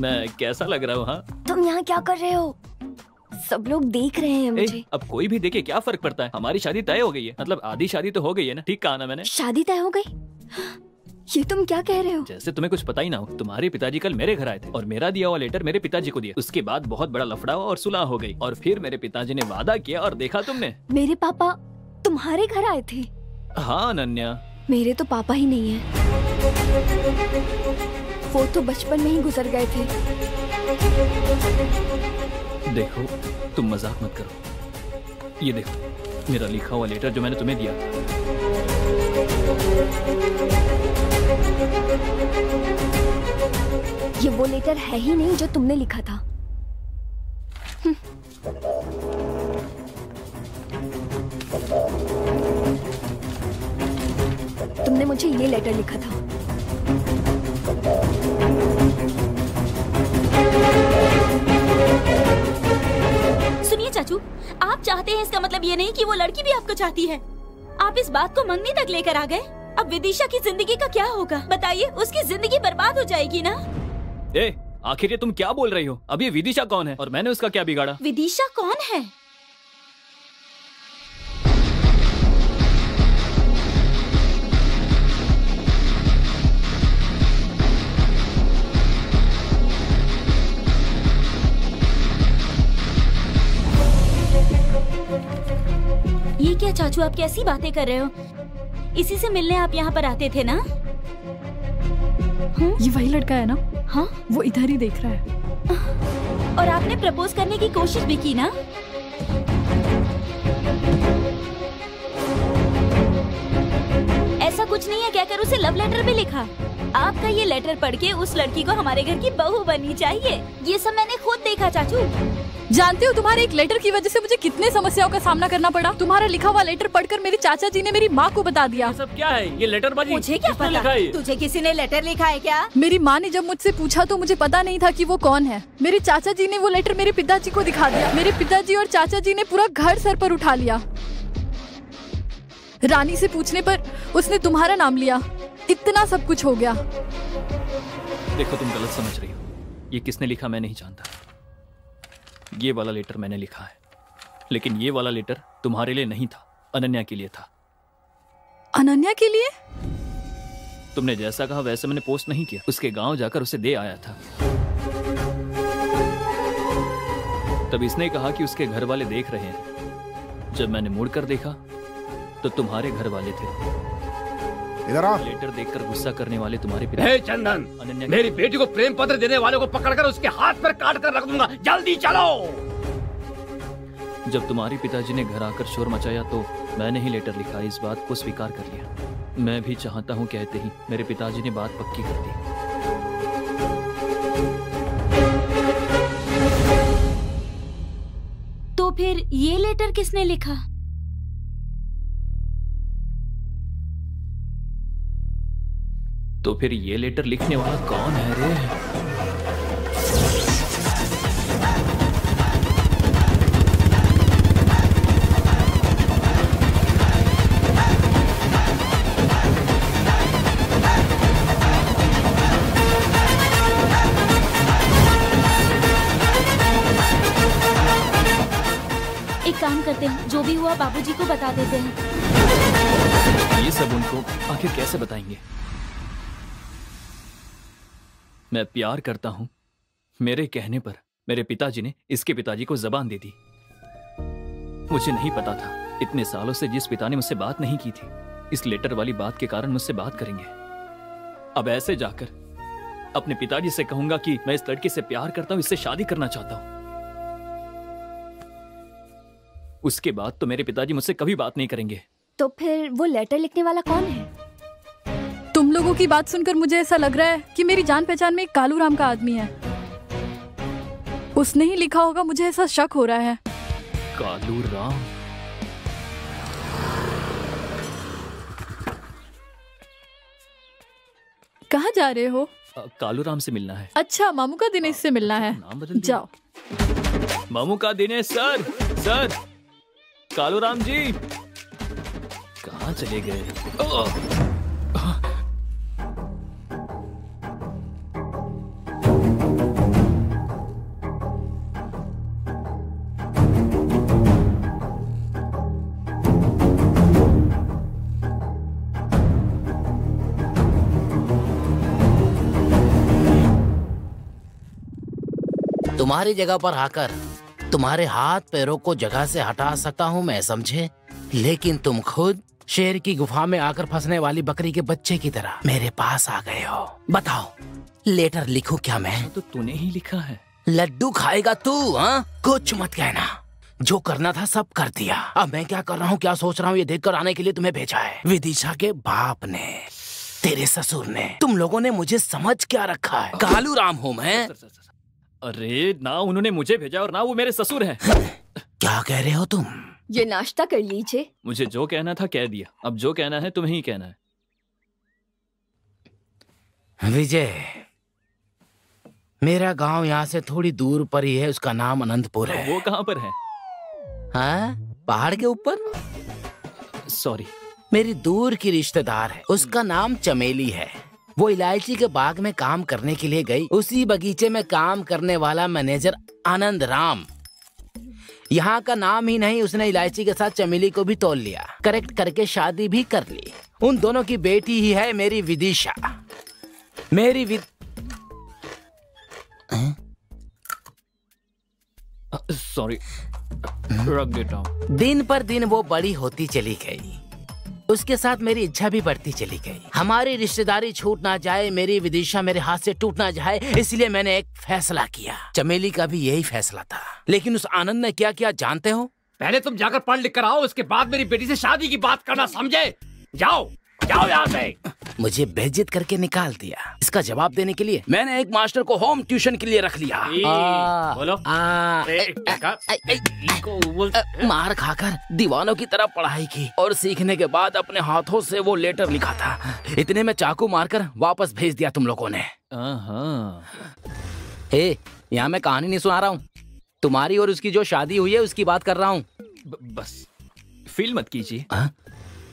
मैं कैसा लग रहा हूँ? हाँ, तुम यहाँ क्या कर रहे हो? सब लोग देख रहे हैं मुझे। अब कोई भी देखे क्या फर्क पड़ता है? हमारी शादी तय हो गई है, मतलब आधी शादी तो हो गई है ना। ठीक कहा ना मैंने? शादी तय हो गई? ये तुम क्या कह रहे हो? जैसे तुम्हें कुछ पता ही ना हो। तुम्हारे पिताजी कल मेरे घर आए थे और मेरा दिया हुआ लेटर मेरे पिताजी को दिया। उसके बाद बहुत बड़ा लफड़ा हुआ और सुलह हो गई। और फिर मेरे पिताजी ने वादा किया और देखा तुमने। मेरे पापा तुम्हारे घर आए थे? हाँ अनन्या, मेरे तो पापा ही नहीं है। वो तो बचपन में ही गुजर गए थे। देखो, तुम मजाक मत करो। ये देखो मेरा लिखा हुआ लेटर जो मैंने तुम्हें दिया। ये वो लेटर है ही नहीं जो तुमने लिखा था। तुमने मुझे ये लेटर लिखा था। सुनिए चाचू, आप चाहते हैं इसका मतलब ये नहीं कि वो लड़की भी आपको चाहती है। आप इस बात को मंगनी तक लेकर आ गए। अब विदिशा की जिंदगी का क्या होगा? बताइए, उसकी जिंदगी बर्बाद हो जाएगी ना? आखिर ये तुम क्या बोल रही हो? अब ये विदिशा कौन है और मैंने उसका क्या बिगाड़ा? विदिशा कौन है? ये क्या चाचू, आप कैसी बातें कर रहे हो? इसी से मिलने आप यहाँ पर आते थे ना? ये वही लड़का है ना? हाँ, वो इधर ही देख रहा है। और आपने प्रपोज करने की कोशिश भी की ना? ऐसा कुछ नहीं है कहकर उसे लव लेटर भी लिखा। आपका ये लेटर पढ़ के उस लड़की को हमारे घर की बहू बननी चाहिए। ये सब मैंने खुद देखा चाचू। जानते हो तुम्हारे एक लेटर की वजह से मुझे कितने समस्याओं का सामना करना पड़ा। तुम्हारा लिखा हुआ लेटर पढ़कर मेरे चाचा जी ने मेरी माँ को बता दिया। ये सब क्या है? ये लेटर बाजी मुझे क्या पता? तुझे किसी ने लेटर लिखा है क्या? मेरी माँ ने जब मुझसे पूछा तो मुझे पता नहीं था कि वो कौन है। मेरे चाचा जी ने वो लेटर मेरे पिताजी को दिखा दिया। मेरे पिताजी और चाचा जी ने पूरा घर सर पर उठा लिया। रानी से पूछने पर उसने तुम्हारा नाम लिया। इतना सब कुछ हो गया। देखो तुम गलत समझ रही हो। ये किसने लिखा मैं नहीं जानता। ये वाला लेटर मैंने लिखा है, लेकिन ये वाला लेटर तुम्हारे लिए नहीं था, अनन्या के लिए था। अनन्या के लिए? तुमने जैसा कहा वैसे मैंने पोस्ट नहीं किया, उसके गांव जाकर उसे दे आया था। तब इसने कहा कि उसके घर वाले देख रहे हैं। जब मैंने मुड़कर देखा तो तुम्हारे घर वाले थे। इधर आओ। लेटर देखकर गुस्सा करने वाले तुम्हारे पिता। हे चंदन, मेरी बेटी को प्रेम पत्र देने वाले को पकड़कर उसके हाथ पर काट कर रख दूंगा। जल्दी चलो। जब तुम्हारे पिताजी ने घर आकर शोर मचाया तो मैंने ही लेटर लिखा, इस बात को स्वीकार कर लिया। मैं भी चाहता हूँ कहते ही मेरे पिताजी ने बात पक्की कर दी। तो फिर ये लेटर किसने लिखा? तो फिर ये लेटर लिखने वाला कौन है रे? एक काम करते हैं, जो भी हुआ बाबूजी को बता देते हैं। ये सब उनको आखिर कैसे बताएंगे? मैं प्यार करता हूं, मेरे कहने पर मेरे पिताजी ने इसके पिताजी को जबान दे दी। मुझे नहीं पता था इतने सालों से जिस पिता ने मुझसे बात नहीं की थी, इस लेटर वाली बात के कारण मुझसे बात करेंगे। अब ऐसे जाकर अपने पिताजी से कहूंगा कि मैं इस लड़के से प्यार करता हूं, इससे शादी करना चाहता हूं। उसके बाद तो मेरे पिताजी मुझसे कभी बात नहीं करेंगे। तो फिर वो लेटर लिखने वाला कौन है? तुम लोगों की बात सुनकर मुझे ऐसा लग रहा है कि मेरी जान पहचान में एक कालू राम का आदमी है। उसने ही लिखा होगा, मुझे ऐसा शक हो रहा है। कालू राम? कहाँ जा रहे हो? कालू राम से मिलना है। अच्छा, मामू का दिनेश से मिलना है। नाम बदल जाओ। मामू का दिनेश सर। सर, कालू राम जी कहाँ चले गए? तुम्हारी जगह पर आकर तुम्हारे हाथ पैरों को जगह से हटा सकता हूँ मैं, समझे? लेकिन तुम खुद शेर की गुफा में आकर फंसने वाली बकरी के बच्चे की तरह मेरे पास आ गए हो। बताओ, लेटर लिखूं क्या मैं? तो तूने ही लिखा है। लड्डू खाएगा तू? हाँ, कुछ मत कहना। जो करना था सब कर दिया। अब मैं क्या कर रहा हूँ, क्या सोच रहा हूँ, ये देखकर आने के लिए तुम्हें भेजा है। विदिशा के बाप ने, तेरे ससुर ने, तुम लोगों ने मुझे समझ क्या रखा है? कालू राम हूँ मैं। अरे ना उन्होंने मुझे भेजा और ना वो मेरे ससुर हैं। क्या कह रहे हो तुम? ये नाश्ता कर लीजिए। मुझे जो कहना था कह दिया, अब जो कहना है तुम्हें ही कहना है। विजय, मेरा गांव यहाँ से थोड़ी दूर पर ही है, उसका नाम अनंतपुर है। वो कहाँ पर है? हाँ, पहाड़ के ऊपर। सॉरी, मेरी दूर की रिश्तेदार है, उसका नाम चमेली है। वो इलायची के बाग में काम करने के लिए गई। उसी बगीचे में काम करने वाला मैनेजर आनंद राम, यहाँ का नाम ही नहीं, उसने इलायची के साथ चमेली को भी तोल लिया, करेक्ट करके शादी भी कर ली। उन दोनों की बेटी ही है मेरी विदिशा। सॉरी, रख देता हूँ। दिन पर दिन वो बड़ी होती चली गई, उसके साथ मेरी इच्छा भी बढ़ती चली गई। हमारी रिश्तेदारी छूट ना जाए, मेरी विदिशा मेरे हाथ से टूट ना जाए, इसलिए मैंने एक फैसला किया। चमेली का भी यही फैसला था, लेकिन उस आनंद ने क्या किया जानते हो? पहले तुम जाकर पढ़ लिख कर आओ, उसके बाद मेरी बेटी से शादी की बात करना, समझे? जाओ जाओ यहाँ से। मुझे बेइज्जत करके निकाल दिया। इसका जवाब देने के लिए मैंने एक मास्टर को होम ट्यूशन के लिए रख लिया। बोलो। मार खाकर दीवानों की तरह पढ़ाई की और सीखने के बाद अपने हाथों से वो लेटर लिखा था। इतने में चाकू मारकर वापस भेज दिया तुम लोगों ने। यहाँ मैं कहानी नहीं सुना रहा हूँ, तुम्हारी और उसकी जो शादी हुई है उसकी बात कर रहा हूँ। बस फील मत कीजिए,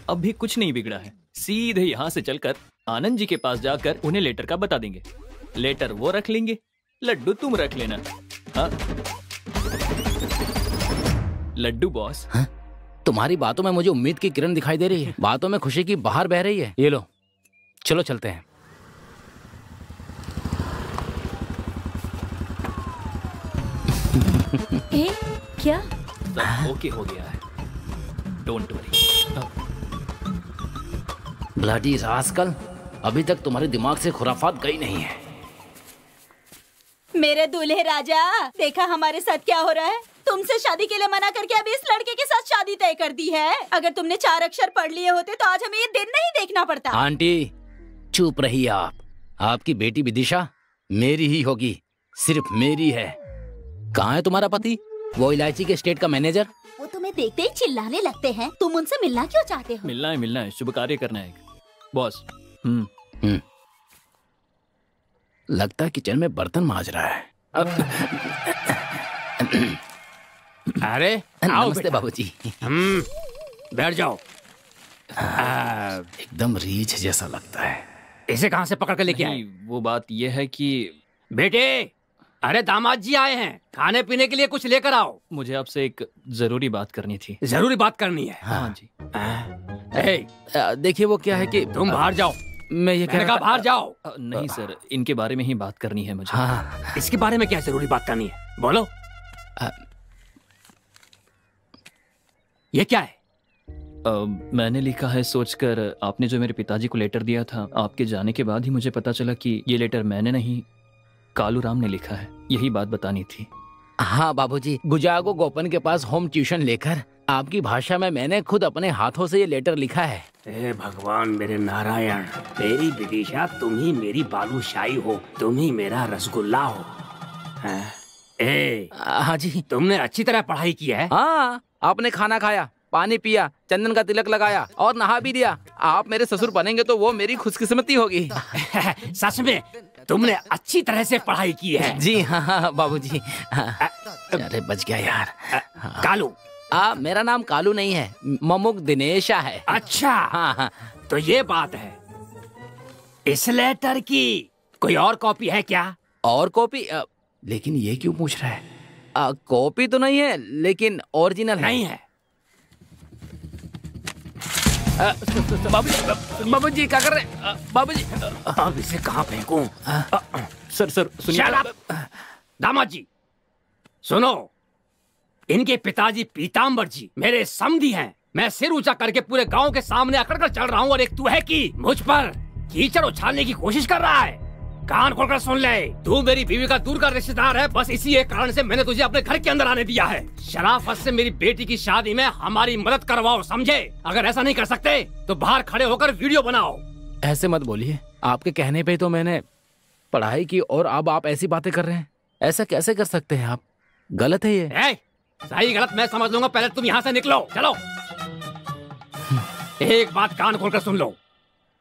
अब भी कुछ नहीं बिगड़ा है। सीधे यहाँ से चलकर आनंद जी के पास जाकर उन्हें लेटर का बता देंगे। लेटर वो रख लेंगे, लड्डू तुम रख लेना। हाँ लड्डू बॉस। हाँ? तुम्हारी बातों में मुझे उम्मीद की किरण दिखाई दे रही है, बातों में खुशी की बहार बह रही है। ये लो, चलो चलते हैं। क्या? सब ओके हो गया है, डोंट वरी। ब्लडी रास्कल, अभी तक तुम्हारे दिमाग से खुराफात गई नहीं है। मेरे दूल्हे राजा, देखा हमारे साथ क्या हो रहा है। तुमसे शादी के लिए मना करके अभी इस लड़के के साथ शादी तय कर दी है। अगर तुमने 4 अक्षर पढ़ लिए होते तो आज हमें ये दिन नहीं देखना पड़ता। आंटी चुप रहिए आप। आपकी बेटी विदिशा मेरी ही होगी, सिर्फ मेरी है। कहाँ है तुम्हारा पति, वो इलायची के स्टेट का मैनेजर? वो तुम्हें देखते ही चिल्लाने लगते हैं। तुम उनसे मिलना क्यों चाहते हो? मिलना है, शुभ कार्य करना है बॉस। लगता है किचन में बर्तन मांज रहा है। अरे नमस्ते बाबूजी। बैठ जाओ। एकदम रीछ जैसा लगता है। इसे कहाँ से पकड़ के लेके आए? वो बात ये है कि बेटे, अरे दामाद जी आए हैं, खाने पीने के लिए कुछ लेकर आओ। मुझे आपसे एक जरूरी बात करनी थी। जरूरी बात करनी है? हाँ जी। देखिए वो क्या है कि तुम बाहर जाओ। मैं ये कह रहा बाहर जाओ। नहीं सर, इनके बारे में ही बात करनी है मुझे। हाँ। इसके बारे में क्या जरूरी बात करनी है, बोलो। ये क्या है? मैंने लिखा है सोचकर, आपने जो मेरे पिताजी को लेटर दिया था, आपके जाने के बाद ही मुझे पता चला कि ये लेटर मैंने नहीं, कालू राम ने लिखा है। यही बात बतानी थी। हाँ बाबूजी, गुजागो गोपन के पास होम ट्यूशन लेकर आपकी भाषा में मैंने खुद अपने हाथों से ये लेटर लिखा है। हे भगवान मेरे नारायण, मेरी विदिशा, तुम ही मेरी बालूशाही हो, तुम ही मेरा रसगुल्ला हो। हाँ जी। तुमने अच्छी तरह पढ़ाई की है? हाँ, आपने खाना खाया, पानी पिया, चंदन का तिलक लगाया और नहा भी लिया। आप मेरे ससुर बनेंगे तो वो मेरी खुशकिस्मती होगी। सच में तुमने अच्छी तरह से पढ़ाई की है। जी हाँ बाबूजी। अरे बच गया यार। कालू? मेरा नाम कालू नहीं है, ममुक दिनेशा है। अच्छा। हाँ। तो ये बात है। इस लेटर की कोई और कॉपी है क्या? और कॉपी? लेकिन ये क्यों पूछ रहा है? कॉपी तो नहीं है, लेकिन ओरिजिनल नहीं है। बाबूजी क्या कर रहे हैं? बाबूजी अब इसे कहाँ फेंकूं? सर सुनिए। दामाद जी सुनो, इनके पिताजी पीताम्बर जी मेरे समधी हैं। मैं सिर ऊंचा करके पूरे गांव के सामने अकड़ कर चल रहा हूँ और एक तू है कि मुझ पर कीचड़ उछालने की कोशिश कर रहा है। कान खोलकर सुन ले, तू मेरी बीवी का दूर का रिश्तेदार है। बस इसी एक कारण से मैंने तुझे अपने घर के अंदर आने दिया है। शराफत से मेरी बेटी की शादी में हमारी मदद करवाओ, समझे? अगर ऐसा नहीं कर सकते तो बाहर खड़े होकर वीडियो बनाओ। ऐसे मत बोलिए, आपके कहने पे तो मैंने पढ़ाई की और अब आप ऐसी बातें कर रहे हैं। ऐसा कैसे कर सकते हैं आप? गलत है ये। सही गलत मैं समझ लूंगा, पहले तुम यहाँ से निकलो। चलो। एक बात कान खोलकर सुन लो,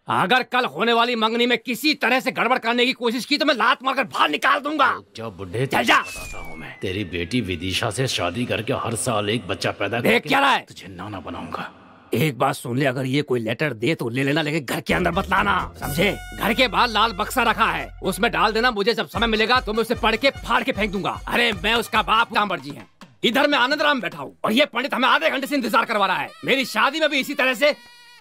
अगर कल होने वाली मंगनी में किसी तरह से गड़बड़ करने की कोशिश की तो मैं लात मारकर बाहर निकाल दूंगा। जो बुढ़े चल जा। बताता हूँ मैं, तेरी बेटी विदिशा से शादी करके हर साल एक बच्चा पैदा देख क्या रहा है? तुझे नाना बनाऊंगा। एक बात सुन ले, अगर ये कोई लेटर दे तो ले लेना, लेकिन घर के अंदर मत लाना, समझे? घर के बाहर लाल बक्सा रखा है, उसमें डाल देना। मुझे जब समय मिलेगा तो मैं उसे पढ़ के फाड़ के फेंक दूंगा। अरे मैं उसका बाप पीताम्बर जी है, इधर मैं आनंद राम बैठा हूँ और ये पंडित हमें आधे घंटे से इंतजार करवा रहा है। मेरी शादी में भी इसी तरह से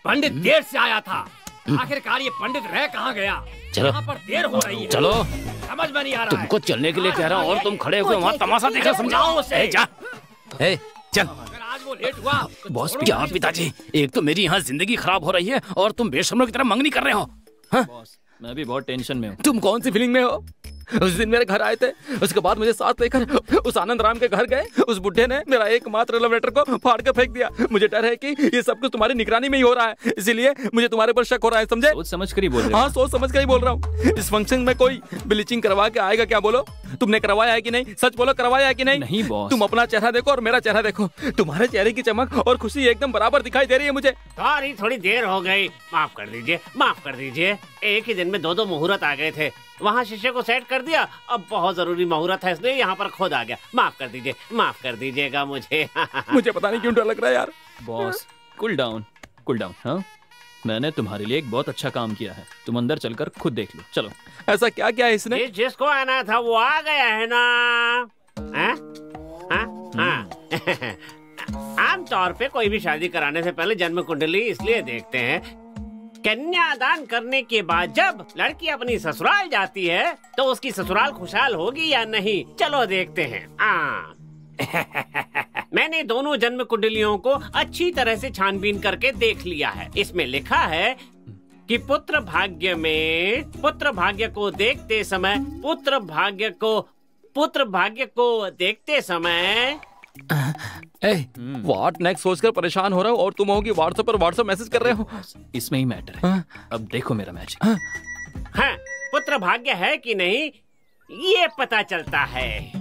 पंडित देर से आया था। आखिरकार ये पंडित रह कहाँ गया? चलो, यहाँ पर देर हो रही है। चलो, समझ में नहीं आ रहा तुमको चलने के लिए कह रहा हूँ और तुम खड़े होकर वहाँ तमाशा देखा, समझाओ उसे। जा। चल। अगर आज वो लेट हुआ बॉस क्या पिताजी, एक तो मेरी यहाँ जिंदगी खराब हो रही है और तुम बेशर्मों की तरह मंगनी कर रहे हो। बॉस मैं भी बहुत टेंशन में हूँ। तुम कौन सी फीलिंग में हो? उस दिन मेरे घर आए थे, उसके बाद मुझे साथ लेकर उस आनंद राम के घर गए। उस बुढ़े ने मेरा एकमात्र लव लेटर को फाड़ कर फेंक दिया। मुझे डर है कि ये सब कुछ तुम्हारी निगरानी में ही हो रहा है, इसीलिए मुझे तुम्हारे पर शक हो रहा है, समझे? सोच समझ कर ही बोल रहे हो। हाँ, सोच समझ कर ही बोल रहा हूँ। इस फंक्शन में कोई ब्लीचिंग करवा के आएगा क्या? बोलो, तुमने करवाया है कि नहीं? सच बोलो, करवाया है कि नहीं? नहीं बॉस। तुम अपना चेहरा देखो और मेरा चेहरा देखो, तुम्हारे चेहरे की चमक और खुशी एकदम बराबर दिखाई दे रही है मुझे। सॉरी, थोड़ी देर हो गई, माफ कर दीजिए, माफ कर दीजिए। एक ही दिन में 2 मुहूर्त आ गए थे, वहाँ शीशे को सेट कर दिया। अब बहुत जरूरी मुहूर्त है इसलिए यहाँ पर खुद आ गया। माफ कर दीजिए, माफ कर दीजिएगा मुझे। मुझे पता नहीं क्यों डर लग रहा है यार। Boss cool down, cool down. हाँ मैंने तुम्हारे लिए एक बहुत अच्छा काम किया है, तुम अंदर चलकर खुद देख लो। चलो। ऐसा क्या किया है इसने? जिसको आना था वो आ गया है ना? आमतौर पे कोई भी शादी कराने से पहले जन्म कुंडली इसलिए देखते हैं, कन्यादान करने के बाद जब लड़की अपनी ससुराल जाती है तो उसकी ससुराल खुशहाल होगी या नहीं, चलो देखते हैं। मैंने दोनों जन्म कुंडलियों को अच्छी तरह से छानबीन करके देख लिया है। इसमें लिखा है कि पुत्र भाग्य को देखते समय देखते समय व्हाट नेक्स्ट सोचकर परेशान हो रहा हूँ और तुम होगी व्हाट्सएप मैसेज कर रहे हो। इसमें ही मैटर है। अब देखो मेरा मैजिक। हाँ, पुत्र भाग्य है कि नहीं ये पता चलता है।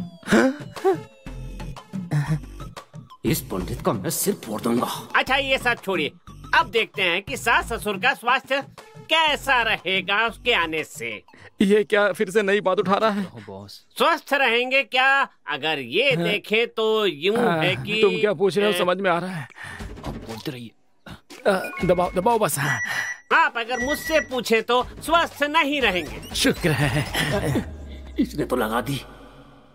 इस पंडित का मैं सिर फोड़ दूंगा। अच्छा ये सब छोड़िए, अब देखते हैं कि सास ससुर का स्वास्थ्य कैसा रहेगा उसके आने से। ये क्या फिर से नई बात उठा रहा है? बॉस स्वस्थ रहेंगे क्या? अगर ये देखें तो यूं है कि तुम क्या पूछ रहे हो समझ में आ रहा है। अब बोलते रहिए। दबाओ दबाओ बस। आप अगर मुझसे पूछे तो स्वस्थ नहीं रहेंगे। शुक्र है इसने तो लगा दी।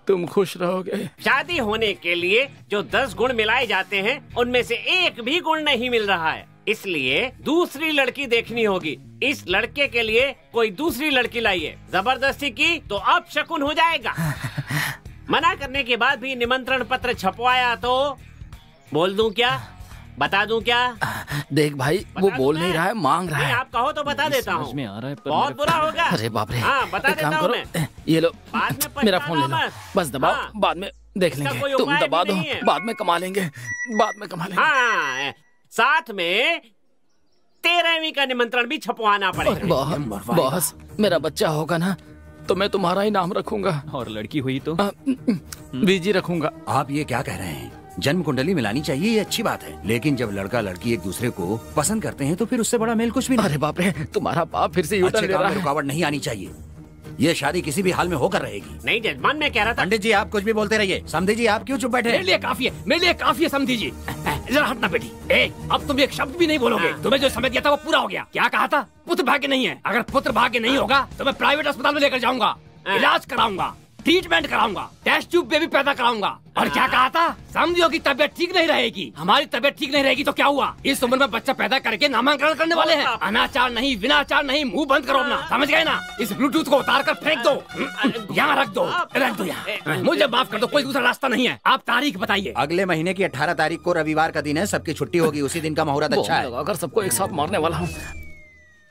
तुम खुश रहोगे। शादी होने के लिए जो 10 गुण मिलाए जाते हैं उनमें से एक भी गुण नहीं मिल रहा है, इसलिए दूसरी लड़की देखनी होगी। इस लड़के के लिए कोई दूसरी लड़की लाइए। जबरदस्ती की तो अपशकुन हो जाएगा। मना करने के बाद भी निमंत्रण पत्र छपवाया तो बोल दूं क्या? बता दूं क्या? देख भाई वो बोल नहीं रहा है, मांग रहा है। आप कहो तो बता देता हूँ। में आ रहा है बहुत बुरा होगा। अरे बाप रे। हाँ बता देता हूँ मैं। ये लो बाद में मेरा फोन ले लो, बस दबाओ। हाँ। बाद में देख लेंगे। तुम दबा दो, बाद में कमा लेंगे। हाँ, साथ में 13वीं का निमंत्रण भी छपवाना पड़ेगा। बॉस मेरा बच्चा होगा ना तो मैं तुम्हारा ही नाम रखूंगा, और लड़की हुई तो बीजी रखूंगा। आप ये क्या कह रहे हैं? जन्म कुंडली मिलानी चाहिए, ये अच्छी बात है, लेकिन जब लड़का लड़की एक दूसरे को पसंद करते हैं तो फिर उससे बड़ा मेल कुछ भी नहीं। अरे बाप रे, तुम्हारा बाप फिर से यूटर्न ले रहा है। रुकावट नहीं आनी चाहिए। ये शादी किसी भी हाल में होकर रहेगी। नहीं जजमान, मैं कह रहा था। पंडित जी आप कुछ भी बोलते रहिए। समधी जी आप क्यों चुप बैठे? मेरे लिए काफी है, मेरे लिए काफी है समधी जी। जरा हटना बेटी। अब तुम एक शब्द भी नहीं बोलोगे। तुम्हें जो समय दिया था वो पूरा हो गया। क्या कहा था? पुत्र भाग्य नहीं है। अगर पुत्र भाग्य नहीं होगा तो मैं प्राइवेट अस्पताल में लेकर जाऊंगा, इलाज कराऊंगा, ट्रीटमेंट कराऊंगा, टेस्ट ट्यूब बेबी पैदा कराऊंगा। और क्या कहा था? समझियो की तबियत ठीक नहीं रहेगी। हमारी तबियत ठीक नहीं रहेगी तो क्या हुआ? इस उम्र में बच्चा पैदा करके नामांकन करने वाले हैं। अनाचार नहीं, विनाचार नहीं, मुंह बंद करो अपना, समझ गए ना? इस ब्लूटूथ को उतार कर फेंक दो, यहाँ रख दो यहाँ। मुझे माफ कर दो, कोई दूसरा रास्ता नहीं है। आप तारीख बताइए। अगले महीने की 18 तारीख को रविवार का दिन है, सबकी छुट्टी होगी, उसी दिन का मुहूर्त अच्छा है। अगर सबको एक साथ मारने वाला हूँ।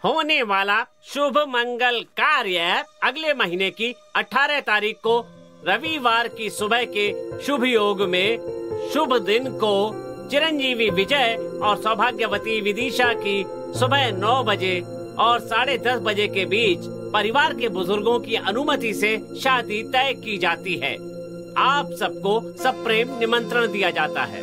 होने वाला शुभ मंगल कार्य अगले महीने की 18 तारीख को रविवार की सुबह के शुभ योग में शुभ दिन को चिरंजीवी विजय और सौभाग्यवती विदिशा की सुबह 9 बजे और 10:30 बजे के बीच परिवार के बुजुर्गों की अनुमति से शादी तय की जाती है। आप सबको सप्रेम निमंत्रण दिया जाता है।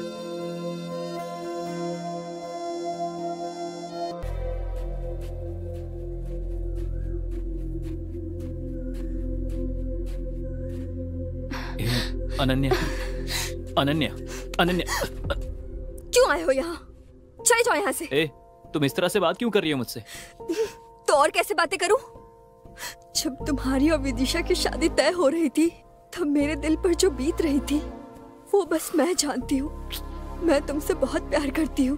अनन्या, अनन्या, अनन्या, क्यों आए हो यहाँ? चले जाओ यहाँ से। ए, तुम इस तरह से बात क्यों कर रही हो मुझसे? तो और कैसे बातें करूं? जब तुम्हारी और विदिशा की शादी तय हो रही थी तब मेरे दिल पर जो बीत रही थी वो बस मैं जानती हूँ। मैं तुमसे बहुत प्यार करती हूँ।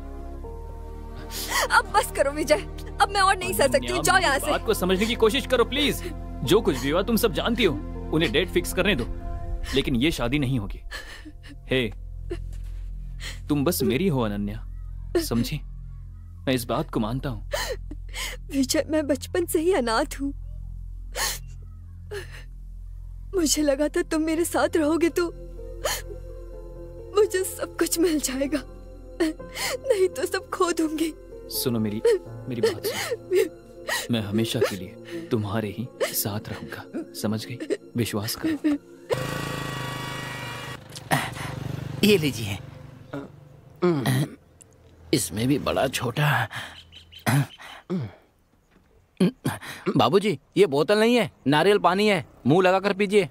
अब बस करो विजय, अब मैं और नहीं सह सकती हूँ। जाओ यहाँ से। बात को समझने की कोशिश करो प्लीज। जो कुछ भी हुआ तुम सब जानती हो। उन्हें डेट फिक्स करने दो, लेकिन ये शादी नहीं होगी। हे, तुम बस मेरी हो अनन्या, समझी? मैं इस बात को मानता हूँ। विजय, मैं बचपन से ही अनाथ हूँ। मुझे लगा था तुम मेरे साथ रहोगे तो मुझे सब कुछ मिल जाएगा, नहीं तो सब खो दूंगी। सुनो मेरी बात सुनो। मैं हमेशा के लिए तुम्हारे ही साथ रहूंगा, समझ गई? विश्वास करो। ये लीजिए। इसमें भी बड़ा छोटा। बाबूजी, ये बोतल नहीं है, नारियल पानी है, मुंह लगाकर पीजिए।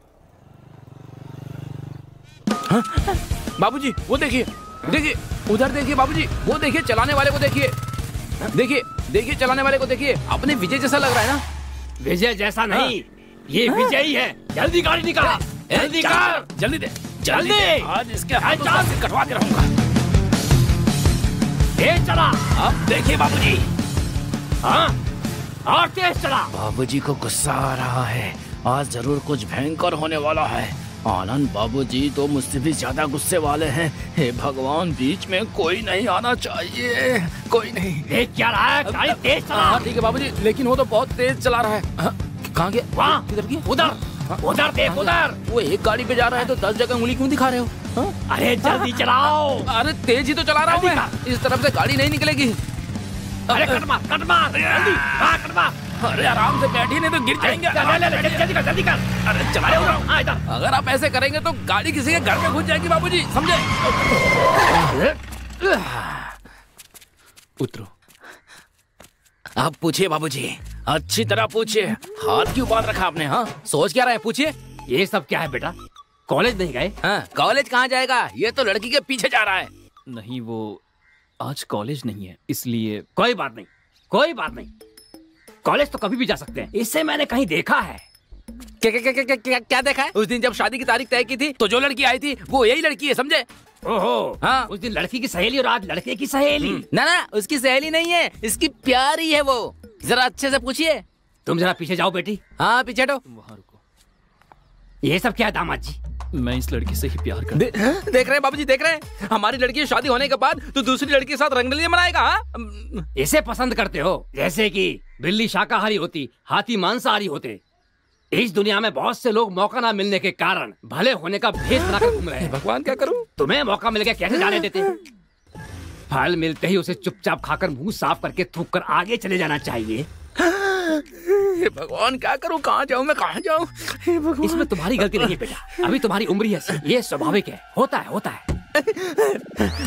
बाबूजी, वो देखिए, देखिए उधर देखिए बाबूजी, वो देखिए चलाने वाले को देखिए। देखिए देखिए चलाने वाले को देखिए, अपने विजय जैसा लग रहा है ना। विजय जैसा नहीं, ये विजय ही है। जल्दी गाड़ी निकाल, जल्दी कर, जल्दी दे, जल्दी। आज इसके हाथ से कटवा के रहूंगा। तेज चला। अब देखिए बाबूजी। हाँ, और तेज चला। बाबूजी को गुस्सा आ रहा है, आज जरूर कुछ भयंकर होने वाला है। आनंद बाबूजी तो मुझसे भी ज्यादा गुस्से वाले हैं। हे भगवान, बीच में कोई नहीं आना चाहिए, कोई नहीं। देख क्या रहा है, गाड़ी तेज चला। ठीक है बाबूजी, लेकिन वो तो बहुत तेज चला रहा है। कहाँ गया? वहाँ, किधर गया? उधर, उधर देख, उधर। वो एक गाड़ी पे जा रहा है तो 10 जगह उंगली क्यों दिखा रहे हो? अरे जल्दी चलाओ। अरे तेज ही तो चला रहा हूँ मैं, इस तरफ से गाड़ी नहीं निकलेगी। अरे कट मार, जल्दी, हाँ कट मार। अरे आराम से बैठी, नहीं तो गिर जाएंगे। जल्दी कर। अरे चला उधर। अगर आप ऐसे करेंगे तो गाड़ी किसी के घर में घुस जाएगी बाबूजी, समझे? उतरो। आप पूछिए बाबूजी, अच्छी तरह पूछिए। हाथ क्यों बांध रखा आपने? हाँ, सोच क्या रहे हैं? पूछिए। ये सब क्या है बेटा? कॉलेज नहीं गए? हाँ, कॉलेज कहाँ जाएगा? ये तो लड़की के पीछे जा रहा है। नहीं, वो आज कॉलेज नहीं है, इसलिए। कोई बात नहीं, कोई बात नहीं। कॉलेज तो कभी भी जा सकते हैं, इससे मैंने कहीं देखा है। क्या देखा है? उस दिन जब शादी की तारीख तय की थी तो जो लड़की आई थी वो यही लड़की है, समझे? ओहो, हाँ, उस दिन लड़की की सहेली और आज लड़के की सहेली। ना, उसकी सहेली नहीं है, इसकी प्यारी है वो। जरा अच्छे से पूछिए। तुम जरा पीछे जाओ बेटी। हाँ, पीछे हटो। वहाँ रुको। ये सब क्या है दामाद जी? मैं इस लड़की से ही प्यार करता देख रहे हैं बाबूजी, देख रहे हैं? हमारी लड़की की शादी होने के बाद तो दूसरी लड़की के साथ रंगरलियां मनाएगा। हाँ? इसे पसंद करते हो? जैसे कि बिल्ली शाकाहारी होती, हाथी मांसाहारी होते। इस दुनिया में बहुत से लोग मौका ना मिलने के कारण भले होने का भेष बनाकर घूम रहे हैं। भगवान, क्या करूं? तुम्हें मौका मिल गया, कैसे जाने देते? फल मिलते ही उसे चुपचाप खाकर मुंह साफ करके थूक कर आगे चले जाना चाहिए। भगवान, क्या करूं? कहाँ जाऊं मैं, कहाँ जाऊं? इसमें तुम्हारी गलती नहीं है बेटा, अभी तुम्हारी उम्र ही है, ये स्वाभाविक है, होता है।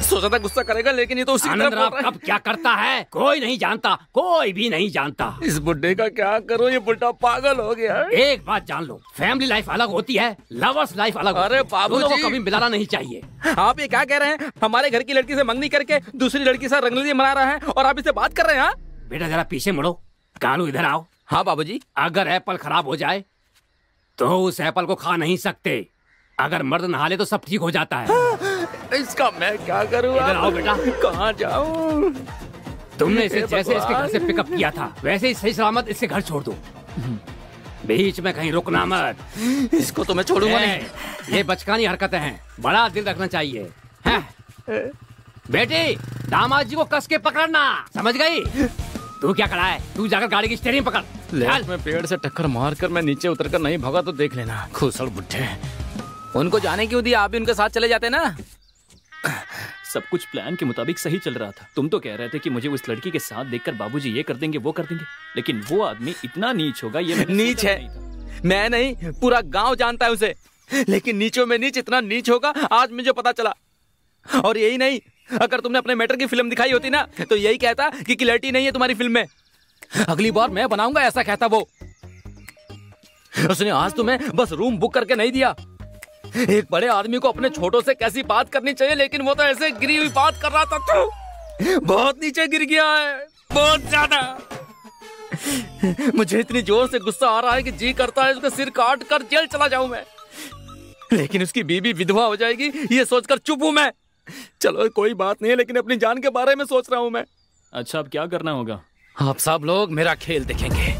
सोचा था गुस्सा करेगा, लेकिन ये तो उसी आनंद राव कब क्या करता है कोई नहीं जानता, कोई भी नहीं जानता। इस बुड्ढे का क्या करूं? ये बुड्ढा पागल हो गया है। एक बात जान लो, फैमिली लाइफ अलग होती है, लवर्स लाइफ अलग। अरे बाबूजी, दोनों को कभी मिलाना नहीं चाहिए। आप ये क्या कह रहे हैं? हमारे घर की लड़की से मंगनी करके दूसरी लड़की से रंगरलियां मना रहा है और आप इससे बात कर रहे हैं? बेटा जरा पीछे मुड़ो, कालू इधर आओ। हाँ बाबूजी। अगर एप्पल खराब हो जाए तो उस एप्पल को खा नहीं सकते, अगर मर्द नहा ले तो सब ठीक हो जाता है। इसका मैं क्या करूँ? इधर आओ बेटा। कहाँ जाऊँ? तुमने इसे जैसे इसके घर से पिकअप किया था वैसे ही सही सलामत इससे घर छोड़ दो, बीच में कहीं रुकना मत। इसको तो मैं छोड़ूंगा नहीं। ये बचकानी हरकतें हैं, बड़ा दिल रखना चाहिए। बेटी, दामाद जी को कस के पकड़ना, समझ गई? तू क्या खड़ा है? तू जाकर गाड़ी की स्टीयरिंग पकड़। मैं पेड़ से टक्कर मारकर मैं नीचे उतरकर नहीं भागा तो देख लेना। खुसड़ बुड्ढे, उनको जाने क्यों दिया? आप भी उनके साथ चले जाते ना। सब कुछ प्लान के मुताबिक सही चल रहा था। तुम तो कह रहे थे कि मुझे उस लड़की के साथ देखकर बाबूजी ये कर देंगे वो कर देंगे, लेकिन वो आदमी इतना नीच होगा ये नीच है। मैं नहीं, पूरा गांव जानता है उसे, लेकिन नीचों में नीच इतना नीच होगा आज मुझे पता चला। और यही नहीं, अगर तुमने अपने मैटर की फिल्म दिखाई होती ना तो यही कहता कि क्लैरिटी नहीं है तुम्हारी फिल्म में, अगली बार मैं बनाऊंगा ऐसा कहता वो। उसने आज तुम्हें बस रूम बुक करके नहीं दिया। एक बड़े आदमी को अपने छोटों से कैसी बात करनी चाहिए, लेकिन वो तो ऐसे गिरी हुई बात कर रहा था। तो बहुत नीचे गिर गया है, बहुत ज्यादा। मुझे इतनी जोर से गुस्सा आ रहा है कि जी करता है उसका सिर काट कर जेल चला जाऊं मैं, लेकिन उसकी बीवी विधवा हो जाएगी ये सोचकर चुप हूं मैं। चलो कोई बात नहीं है, लेकिन अपनी जान के बारे में सोच रहा हूं मैं। अच्छा, अब क्या करना होगा? आप सब लोग मेरा खेल देखेंगे।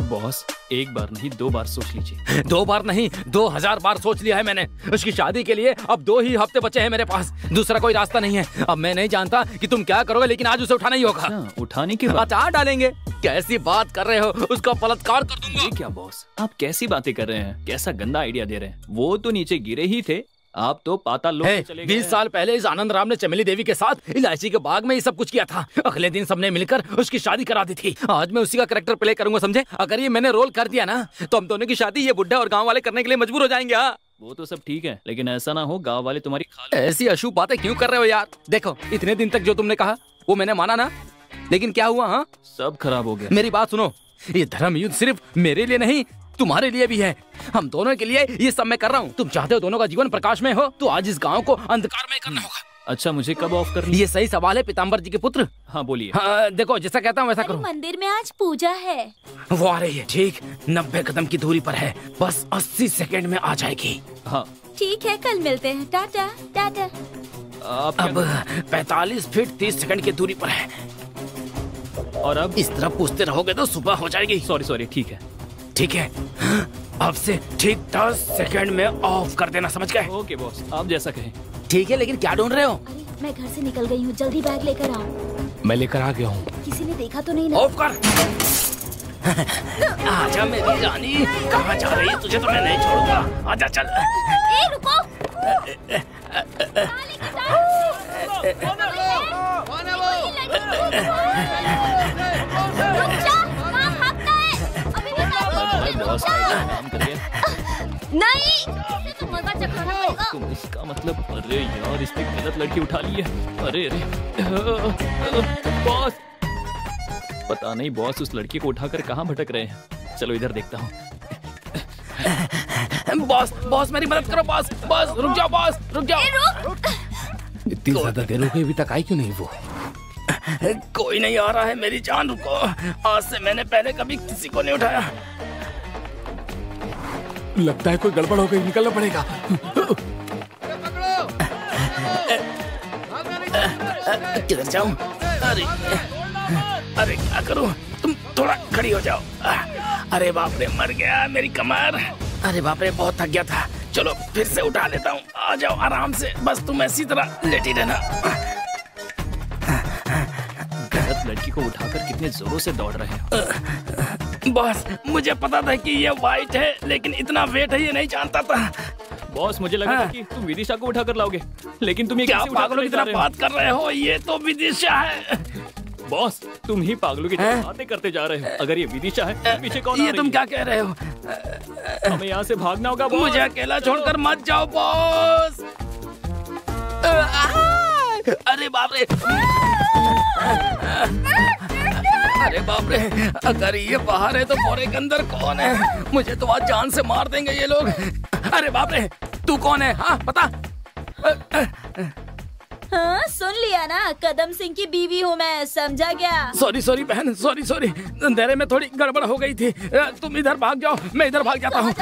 बॉस, एक बार नहीं 2 बार सोच लीजिए। 2 बार नहीं, 2000 बार सोच लिया है मैंने। उसकी शादी के लिए अब 2 ही हफ्ते बचे हैं मेरे पास, दूसरा कोई रास्ता नहीं है। अब मैं नहीं जानता कि तुम क्या करोगे, लेकिन आज उसे उठाना ही होगा। अच्छा, उठाने के बाद अचार डालेंगे। कैसी बात कर रहे हो? उसका बलात्कार कर दूंगा। ये क्या बॉस, आप कैसी बातें कर रहे हैं? कैसा गंदा आइडिया दे रहे हैं? वो तो नीचे गिरे ही थे, आप तो पाताल लोक में चले गए। 20 साल पहले इस आनंद राम ने चमेली देवी के साथ इलायची के बाग में ये सब कुछ किया था। अगले दिन सबने मिलकर उसकी शादी करा दी थी। आज मैं उसी का कैरेक्टर प्ले करूंगा, समझे? अगर ये मैंने रोल कर दिया ना तो हम दोनों की शादी ये बुढ़ा और गांव वाले करने के लिए मजबूर हो जाएंगे। हाँ, वो तो सब ठीक है, लेकिन ऐसा ना हो गांव वाले तुम्हारी खाल। ऐसी अशुभ बातें क्यों कर रहे हो यार? देखो, इतने दिन तक जो तुमने कहा वो मैंने माना ना, लेकिन क्या हुआ? हाँ, सब खराब हो गया। मेरी बात सुनो, ये धर्म युद्ध सिर्फ मेरे लिए नहीं तुम्हारे लिए भी है। हम दोनों के लिए ये सब मैं कर रहा हूँ। तुम चाहते हो दोनों का जीवन प्रकाश में हो, तो आज इस गांव को अंधकार में करना होगा। अच्छा, मुझे कब ऑफ करनी? ये सही सवाल है पीताम्बर जी के पुत्र। हाँ बोलिए। हाँ, देखो जैसा कहता हूँ वैसा करो। मंदिर में आज पूजा है। वो आ रही है, ठीक 90 कदम की दूरी पर है, बस 80 सेकंड में आ जाएगी। हाँ ठीक है, कल मिलते हैं। टाटा टाटा। अब 45 फीट 30 सेकंड की दूरी पर है। और अब इस तरह पूछते रहोगे तो सुबह हो जाएगी। सॉरी, ठीक है। ठीक है, अब से ठीक 10 सेकंड में ऑफ कर देना, समझ गए? ओके बॉस, आप जैसा कहें। ठीक है, लेकिन क्या ढूंढ रहे हो? अरे मैं घर से निकल गई हूँ, जल्दी बैग लेकर आओ। मैं लेकर आ गया हूँ। किसी ने देखा तो नहीं ना? ऑफ कर। आजा मेरी रानी, कहाँ जा रही है? तुझे तो मैं नहीं छोड़ूंगा, आजा चल। ए रुको। नहीं, तुम मजा चखाना पड़ेगा। तुम इसका मतलब, अरे यार इसने गलत लड़की उठा ली है। अरे बॉस, पता नहीं बॉस उस लड़की को उठाकर कहाँ भटक रहे हैं। चलो इधर देखता हूँ। बॉस मेरी मदद करो बॉस। रुक जाओ बॉस, रुक जाओ। इतनी ज्यादा देर हो गई, अभी तक आई क्यों नहीं वो? कोई नहीं आ रहा है मेरी जान, रुको। आज से मैंने पहले कभी किसी को नहीं उठाया। लगता है कोई गड़बड़ हो गई, निकलना पड़ेगा। किधर जाऊं? अरे क्या करूं? तुम थोड़ा खड़ी हो जाओ। अरे बाप रे, मर गया मेरी कमर। अरे बाप रे, बहुत थक गया था। चलो फिर से उठा लेता हूँ। आ जाओ आराम से, बस तुम ऐसी तरह लेटी रहना। गलत लड़की को उठाकर कितने जोरों से दौड़ रहे हैं। बॉस, मुझे पता था कि ये वाइट है, लेकिन इतना वेट है ये नहीं जानता था। बॉस, मुझे लगा था कि तुम विदिशा को उठाकर लाओगे, लेकिन तुम ये क्या कैसे पागलों की तरह उठाकर बात कर रहे हो? ये तो विदिशा है। बॉस, तुम ही पागलों की तरह बातें करते जा रहे हो। अगर ये विदिशा है तो पीछे कौन? ये तुम क्या कह रहे हो? हमें यहाँ से भागना होगा बॉस। मुझे अकेला छोड़कर मत जाओ बॉस। अरे बाप रे, अरे बाप रे, अगर ये बाहर है तो बोरे के अंदर कौन है? मुझे तो आज जान से मार देंगे ये लोग। अरे बाप रे, तू कौन है? हाँ बता। हाँ, सुन लिया ना, कदम सिंह की बीवी हूँ मैं, समझा क्या? सॉरी बहन, सॉरी। अंधेरे में थोड़ी गड़बड़ हो गई थी। तुम इधर भाग जाओ, मैं इधर भाग जाता हूँ।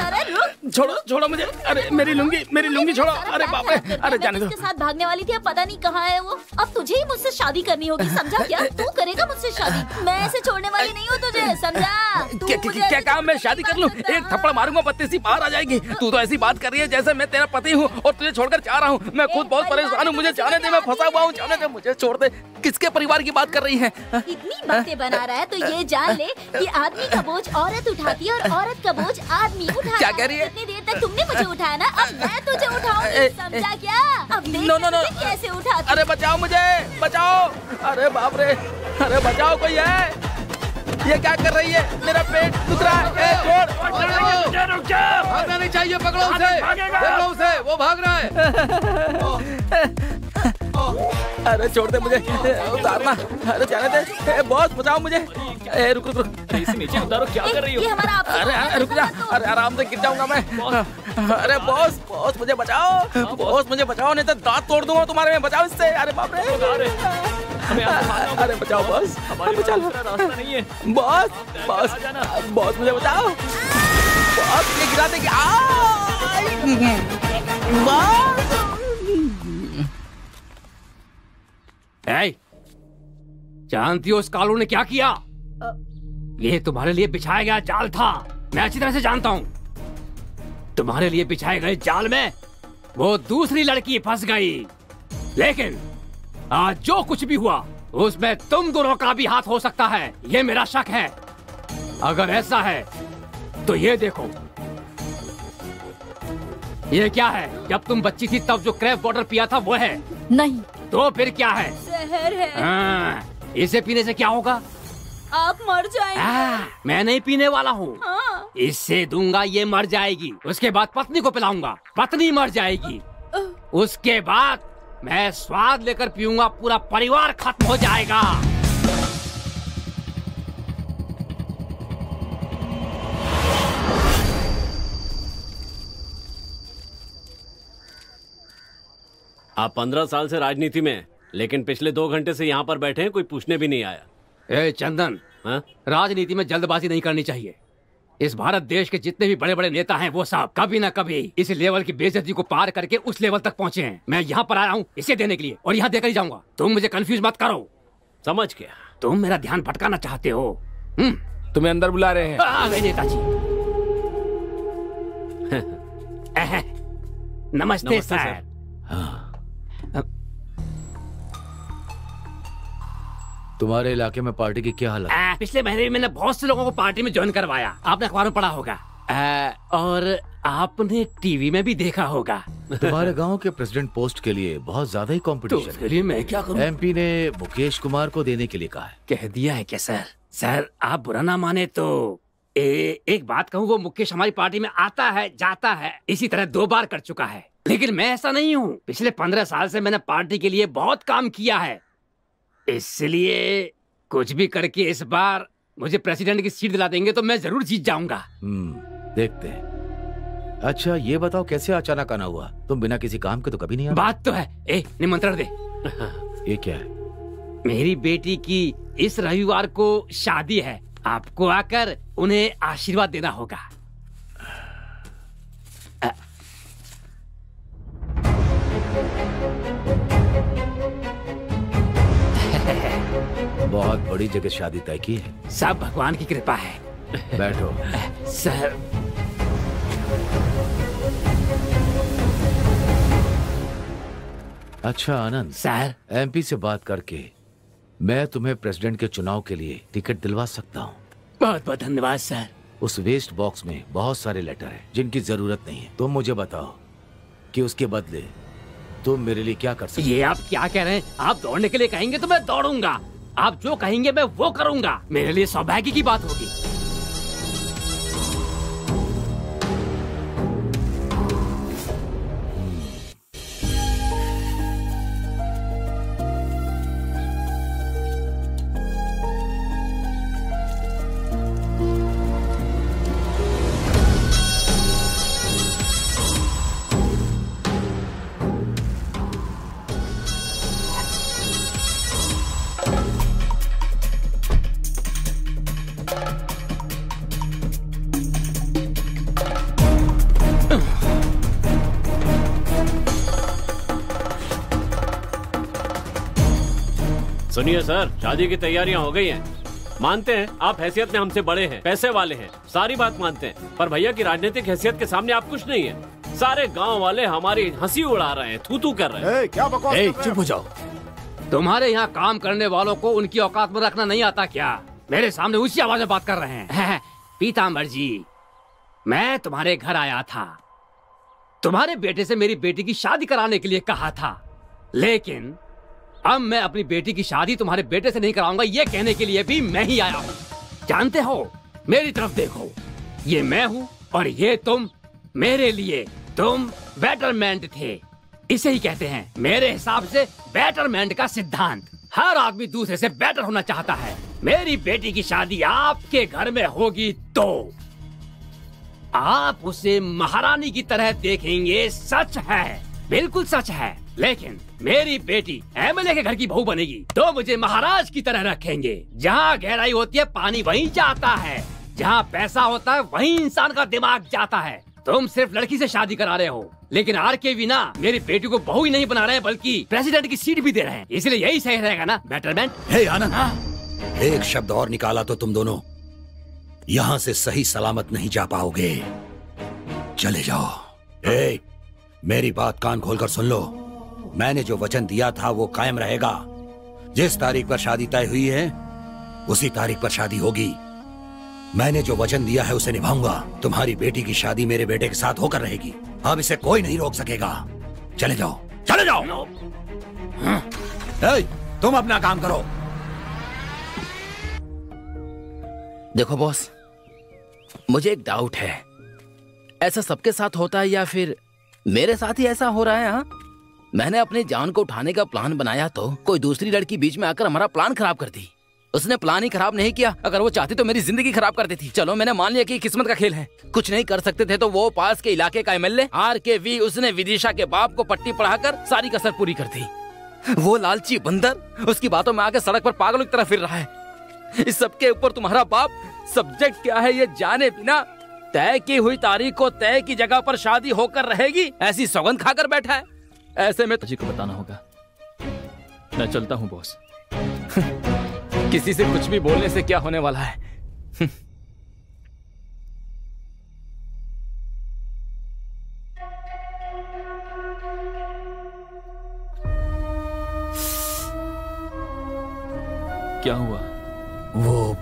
छोड़ो मुझे। अरे मेरी लुंगी छोड़ो। अरे बाप रे, अरे जाने दो। उसके साथ भागने वाली थी, अब पता नहीं कहाँ है वो। अब तुझे ही मुझसे शादी करनी होगी, समझा क्या? तू करेगा मुझसे शादी, मैं ऐसे छोड़ने वाली नहीं हूँ तुझे, समझा? क्या काम मैं शादी कर लूँ? एक थप्पड़ मारूंगा, बत्ती सी बाहर आ जाएगी। तू तो ऐसी बात कर रही है जैसे मैं तेरा पति हूँ और तुझे छोड़कर जा रहा हूँ। मैं खुद बहुत परेशान हूँ, मुझे जाने दे, मैं फंसा हुआ हूँ, जाने दे, मुझे छोड़ दे। किसके परिवार की बात कर रही है? इतनी बातें बना रहा है तो ये जान ले कि आदमी का बोझ औरत उठाती है और औरत का बोझ आदमी उठाता है। क्या कह रही है? इतनी देर तक तुमने मुझे उठाया ना, अब मैं तुझे उठाऊंगी, समझा क्या? अब देख नो। कैसे उठाती। अरे बचाओ मुझे, बचाओ। अरे बाप रे, अरे बचाओ, कोई है? ये क्या कर रही है? मेरा पेट दुख रहा है। रुक जा। भागना नहीं चाहिए, पकड़ो उसे, वो भाग रहा है। अरे छोड़ दे मुझे, उतारना। अरे जाने दे। बॉस बचाओ मुझे। रुक। इसे नीचे उतारो, क्या कर रही हो? अरे रुक जा, अरे आराम से गिर जाऊंगा मैं। अरे बॉस मुझे बचाओ, बॉस मुझे बचाओ, नहीं तो दांत तोड़ दूंगा तुम्हारे में। बचाओ इससे। अरे बाप रे, अरे बचाओ बॉस, हमारे पास दूसरा रास्ता नहीं है। बॉस मुझे बचाओ। बॉस ये गिरा देगी। जानती हो उस कालू ने क्या किया? ये तुम्हारे लिए बिछाया गया जाल था, मैं अच्छी तरह से जानता हूँ। तुम्हारे लिए बिछाए गए जाल में वो दूसरी लड़की फंस गई, लेकिन आज जो कुछ भी हुआ उसमें तुम दोनों का भी हाथ हो सकता है, ये मेरा शक है। अगर ऐसा है तो ये देखो, ये क्या है? जब तुम बच्ची थी तब जो क्रैप वाटर पिया था वो है? नहीं। तो फिर क्या है? जहर है। इसे पीने से क्या होगा? आप मर जाएंगे। मैं नहीं पीने वाला हूँ। हाँ। इससे दूंगा, ये मर जाएगी। उसके बाद पत्नी को पिलाऊंगा, पत्नी मर जाएगी। उसके बाद मैं स्वाद लेकर पीऊंगा, पूरा परिवार खत्म हो जाएगा। आप 15 साल से राजनीति में हैं, लेकिन पिछले 2 घंटे से यहाँ पर बैठे हैं, कोई पूछने भी नहीं आया। ए चंदन, राजनीति में जल्दबाजी नहीं करनी चाहिए। इस भारत देश के जितने भी बड़े बड़े नेता हैं वो सब कभी ना कभी इस लेवल की बेइज्जती को पार करके उस लेवल तक पहुँचे हैं। मैं यहाँ पर आया हूँ इसे देने के लिए और यहाँ देकर ही जाऊंगा। तुम मुझे कंफ्यूज मत करो। समझ गया। तुम मेरा ध्यान भटकाना चाहते हो। तुम्हें अंदर बुला रहे हैं। आ गए नेताजी। नमस्ते सर। तुम्हारे इलाके में पार्टी की क्या हालत? पिछले महीने में मैंने बहुत से लोगों को पार्टी में ज्वाइन करवाया। आपने अखबार में पढ़ा होगा और आपने टीवी में भी देखा होगा। तुम्हारे गांव के प्रेसिडेंट पोस्ट के लिए बहुत ज्यादा ही कंपटीशन तो उसके लिए मैं क्या करूं? एमपी ने मुकेश कुमार को देने के लिए कहा है। कह दिया है क्या सर? सर आप बुरा ना माने तो एक बात कहूँ, वो मुकेश हमारी पार्टी में आता है जाता है, इसी तरह 2 बार कर चुका है। लेकिन मैं ऐसा नहीं हूँ। पिछले 15 साल से मैंने पार्टी के लिए बहुत काम किया है, इसलिए कुछ भी करके इस बार मुझे प्रेसिडेंट की सीट दिला देंगे तो मैं जरूर जीत जाऊंगा। देखते हैं। अच्छा ये बताओ कैसे अचानक आना हुआ? तुम बिना किसी काम के तो कभी नहीं आते। बात तो है। निमंत्रण दे। ये क्या है? मेरी बेटी की इस रविवार को शादी है, आपको आकर उन्हें आशीर्वाद देना होगा। बहुत बड़ी जगह शादी तय की है। सब भगवान की कृपा है। बैठो। सर अच्छा आनंद सर, एमपी से बात करके मैं तुम्हें प्रेसिडेंट के चुनाव के लिए टिकट दिलवा सकता हूँ। बहुत बहुत धन्यवाद सर। उस वेस्ट बॉक्स में बहुत सारे लेटर हैं जिनकी जरूरत नहीं है। तुम मुझे बताओ कि उसके बदले तुम मेरे लिए क्या कर सकते? ये आप क्या कह रहे हैं? आप दौड़ने के लिए कहेंगे तो मैं दौड़ूंगा। आप जो कहेंगे मैं वो करूंगा। मेरे लिए सौभाग्य की बात होगी। सुनिए सर, शादी की तैयारियां हो गई हैं। मानते हैं आप हैसियत में हमसे बड़े हैं, पैसे वाले हैं, सारी बात मानते हैं, पर भैया की राजनीतिक हैसियत के सामने आप कुछ नहीं है। सारे गांव वाले हमारी हंसी उड़ा रहे हैं, थू थू कर रहे हैं। क्या बकवास? चुप हो जाओ। तुम्हारे यहाँ काम करने वालों को उनकी औकात में रखना नहीं आता क्या? मेरे सामने ऊंची आवाज में बात कर रहे हैं। पीताम्बर जी, मैं तुम्हारे घर आया था, तुम्हारे बेटे से मेरी बेटी की शादी कराने के लिए कहा था, लेकिन अब मैं अपनी बेटी की शादी तुम्हारे बेटे से नहीं कराऊंगा ये कहने के लिए भी मैं ही आया हूँ। जानते हो, मेरी तरफ देखो, ये मैं हूँ और ये तुम। मेरे लिए तुम बेटरमेंट थे, इसे ही कहते हैं मेरे हिसाब से बेटरमेंट का सिद्धांत। हर आदमी दूसरे से बेटर होना चाहता है। मेरी बेटी की शादी आपके घर में होगी तो आप उसे महारानी की तरह देखेंगे। सच है, बिल्कुल सच है। लेकिन मेरी बेटी एमएलए के घर की बहू बनेगी तो मुझे महाराज की तरह रखेंगे। जहाँ गहराई होती है पानी वहीं जाता है, जहाँ पैसा होता है वहीं इंसान का दिमाग जाता है। तुम सिर्फ लड़की से शादी करा रहे हो, लेकिन आरके बिना मेरी बेटी को बहू ही नहीं बना रहे बल्कि प्रेसिडेंट की सीट भी दे रहे हैं। इसलिए यही सही रहेगा ना बेटरमेंट? हे आनंद, एक शब्द और निकाला तो तुम दोनों यहाँ से सही सलामत नहीं जा पाओगे। चले जाओ। हे, मेरी बात कान खोलकर सुन लो। मैंने जो वचन दिया था वो कायम रहेगा। जिस तारीख पर शादी तय हुई है उसी तारीख पर शादी होगी। मैंने जो वचन दिया है उसे निभाऊंगा। तुम्हारी बेटी की शादी मेरे बेटे के साथ होकर रहेगी। अब इसे कोई नहीं रोक सकेगा। चले जाओ, चले जाओ। तुम अपना काम करो। देखो बॉस, मुझे एक डाउट है, ऐसा सबके साथ होता है या फिर मेरे साथ ही ऐसा हो रहा है? हाँ, मैंने अपनी जान को उठाने का प्लान बनाया तो कोई दूसरी लड़की बीच में आकर हमारा प्लान खराब कर दी। उसने प्लान ही खराब नहीं किया। अगर वो चाहती तो मेरी जिंदगी खराब कर देती। चलो मैंने मान लिया कि किस्मत का खेल है, कुछ नहीं कर सकते थे तो वो पास के इलाके का एमएलए RKV, उसने विदिशा के बाप को पट्टी पढ़ाकर सारी कसर पूरी कर दी। वो लालची बंदर उसकी बातों में आके सड़क पर पागलों की तरह फिर रहा है। इस सबके ऊपर तुम्हारा बाप सब्जेक्ट क्या है ये जाने बिना तय की हुई तारीख को तय की जगह पर शादी होकर रहेगी ऐसी सौगंध खाकर बैठा है। ऐसे में जी को बताना होगा। मैं चलता हूँ बॉस। किसी से कुछ भी बोलने से क्या होने वाला है। क्या हुआ? वो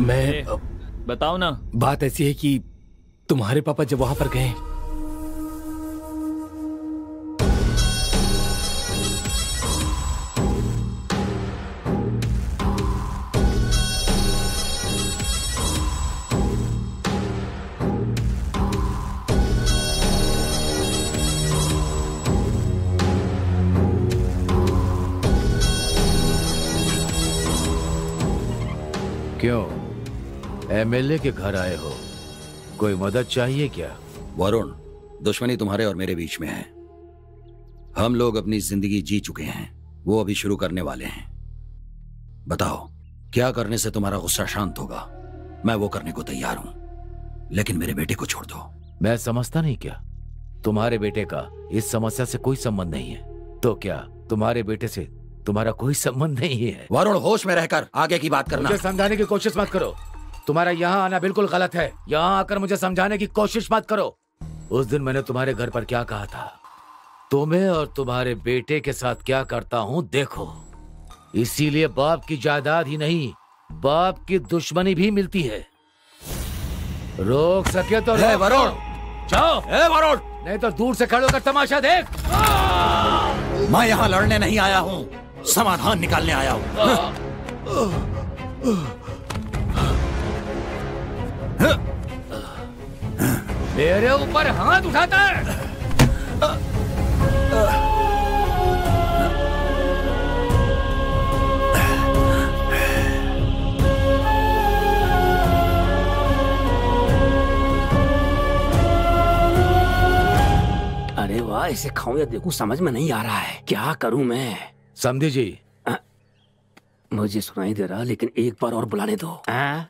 मैं बताओ ना। बात ऐसी है कि तुम्हारे पापा जब वहां पर गए क्यों एमएलए के घर आए हो? कोई मदद चाहिए क्या? वरुण, दुश्मनी तुम्हारे और मेरे बीच में है। हम लोग अपनी जिंदगी जी चुके हैं, वो अभी शुरू करने वाले हैं। बताओ क्या करने से तुम्हारा गुस्सा शांत होगा? मैं वो करने को तैयार हूं, लेकिन मेरे बेटे को छोड़ दो। मैं समझता नहीं क्या तुम्हारे बेटे का इस समस्या से कोई संबंध नहीं है? तो क्या तुम्हारे बेटे से तुम्हारा कोई संबंध नहीं है? वरुण, होश में रहकर आगे की बात करना। मुझे समझाने की कोशिश मत करो। तुम्हारा यहाँ आना बिल्कुल गलत है। यहाँ आकर मुझे समझाने की कोशिश मत करो। उस दिन मैंने तुम्हारे घर पर क्या कहा था, तुम्हें और तुम्हारे बेटे के साथ क्या करता हूँ देखो। इसीलिए बाप की जायदाद ही नहीं, बाप की दुश्मनी भी मिलती है। रोक सके तो रोक। वरुण, जाओ। वरुण, नहीं तो दूर से खड़े होकर तमाशा देख। मैं यहाँ लड़ने नहीं आया हूँ, समाधान निकालने आया हूँ। मेरे ऊपर हाथ उठाता है। अरे वाह, इसे खाऊं या देखूं समझ में नहीं आ रहा है। क्या करूं मैं? समझी जी। मुझे सुनाई दे रहा, लेकिन एक बार और बुलाने दो।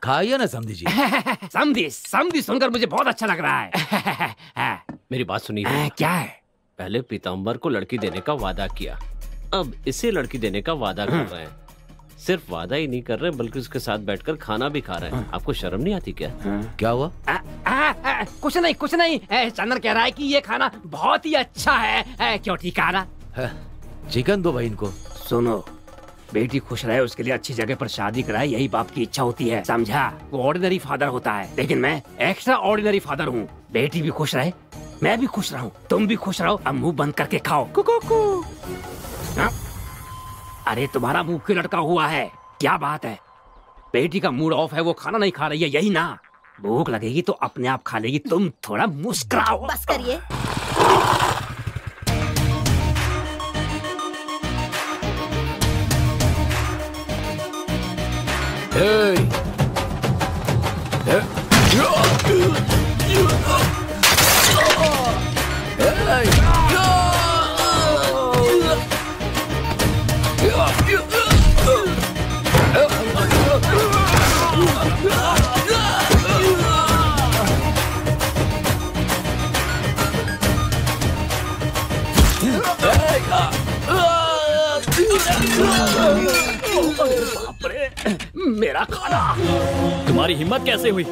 खाइए ना समझी जी। समझी समझी सुनकर मुझे बहुत अच्छा लग रहा है। मेरी बात सुनिए। क्या है? पहले पीताम्बर को लड़की देने का वादा किया, अब इसे लड़की देने का वादा कर रहे हैं। सिर्फ वादा ही नहीं कर रहे बल्कि उसके साथ बैठकर खाना भी खा रहे हैं। आपको शर्म नहीं आती क्या? क्या हुआ? कुछ नहीं कुछ नहीं। चंदन कह रहा है कि ये खाना बहुत ही अच्छा है। क्यों ठीक है ना? चिकन दो भाई इनको। सुनो, बेटी खुश रहे उसके लिए अच्छी जगह पर शादी कराए, यही बाप की इच्छा होती है, समझा? वो ऑर्डिनरी फादर होता है, लेकिन मैं एक्स्ट्रा ऑर्डिनरी फादर हूँ। बेटी भी खुश रहे, मैं भी खुश रहूँ, तुम भी खुश रहो। अब मुंह बंद करके खाओ। कुकू। अरे तुम्हारा मुंह क्यों लटका हुआ है? क्या बात है? बेटी का मूड ऑफ है, वो खाना नहीं खा रही है, यही ना? भूख लगेगी तो अपने आप खा लेगी, तुम थोड़ा मुस्कुराओ। बस करिए। मेरा खाना। तुम्हारी हिम्मत कैसे हुई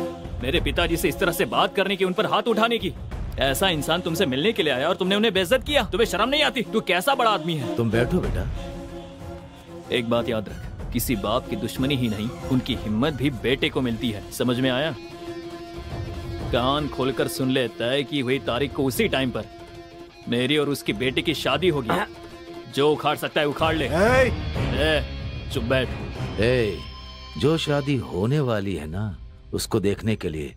मेरे पिताजी से इस तरह से बात करने की, उन पर हाथ उठाने की? ऐसा इंसान तुमसे मिलने के लिए आया और तुमने उन्हें बेइज्जत किया। तुम्हें शर्म नहीं आती? तू कैसा बड़ा आदमी है? तुम बैठो बेटा। एक बात याद रख, किसी बाप की दुश्मनी ही नहीं, उनकी हिम्मत भी बेटे को मिलती है। समझ में आया? कान खोलकर सुन ले, तय की हुई तारीख को उसी टाइम पर मेरी और उसकी बेटी की शादी होगी। जो उखाड़ सकता है उखाड़ ले। चुप बैठ। जो शादी होने वाली है ना, उसको देखने के लिए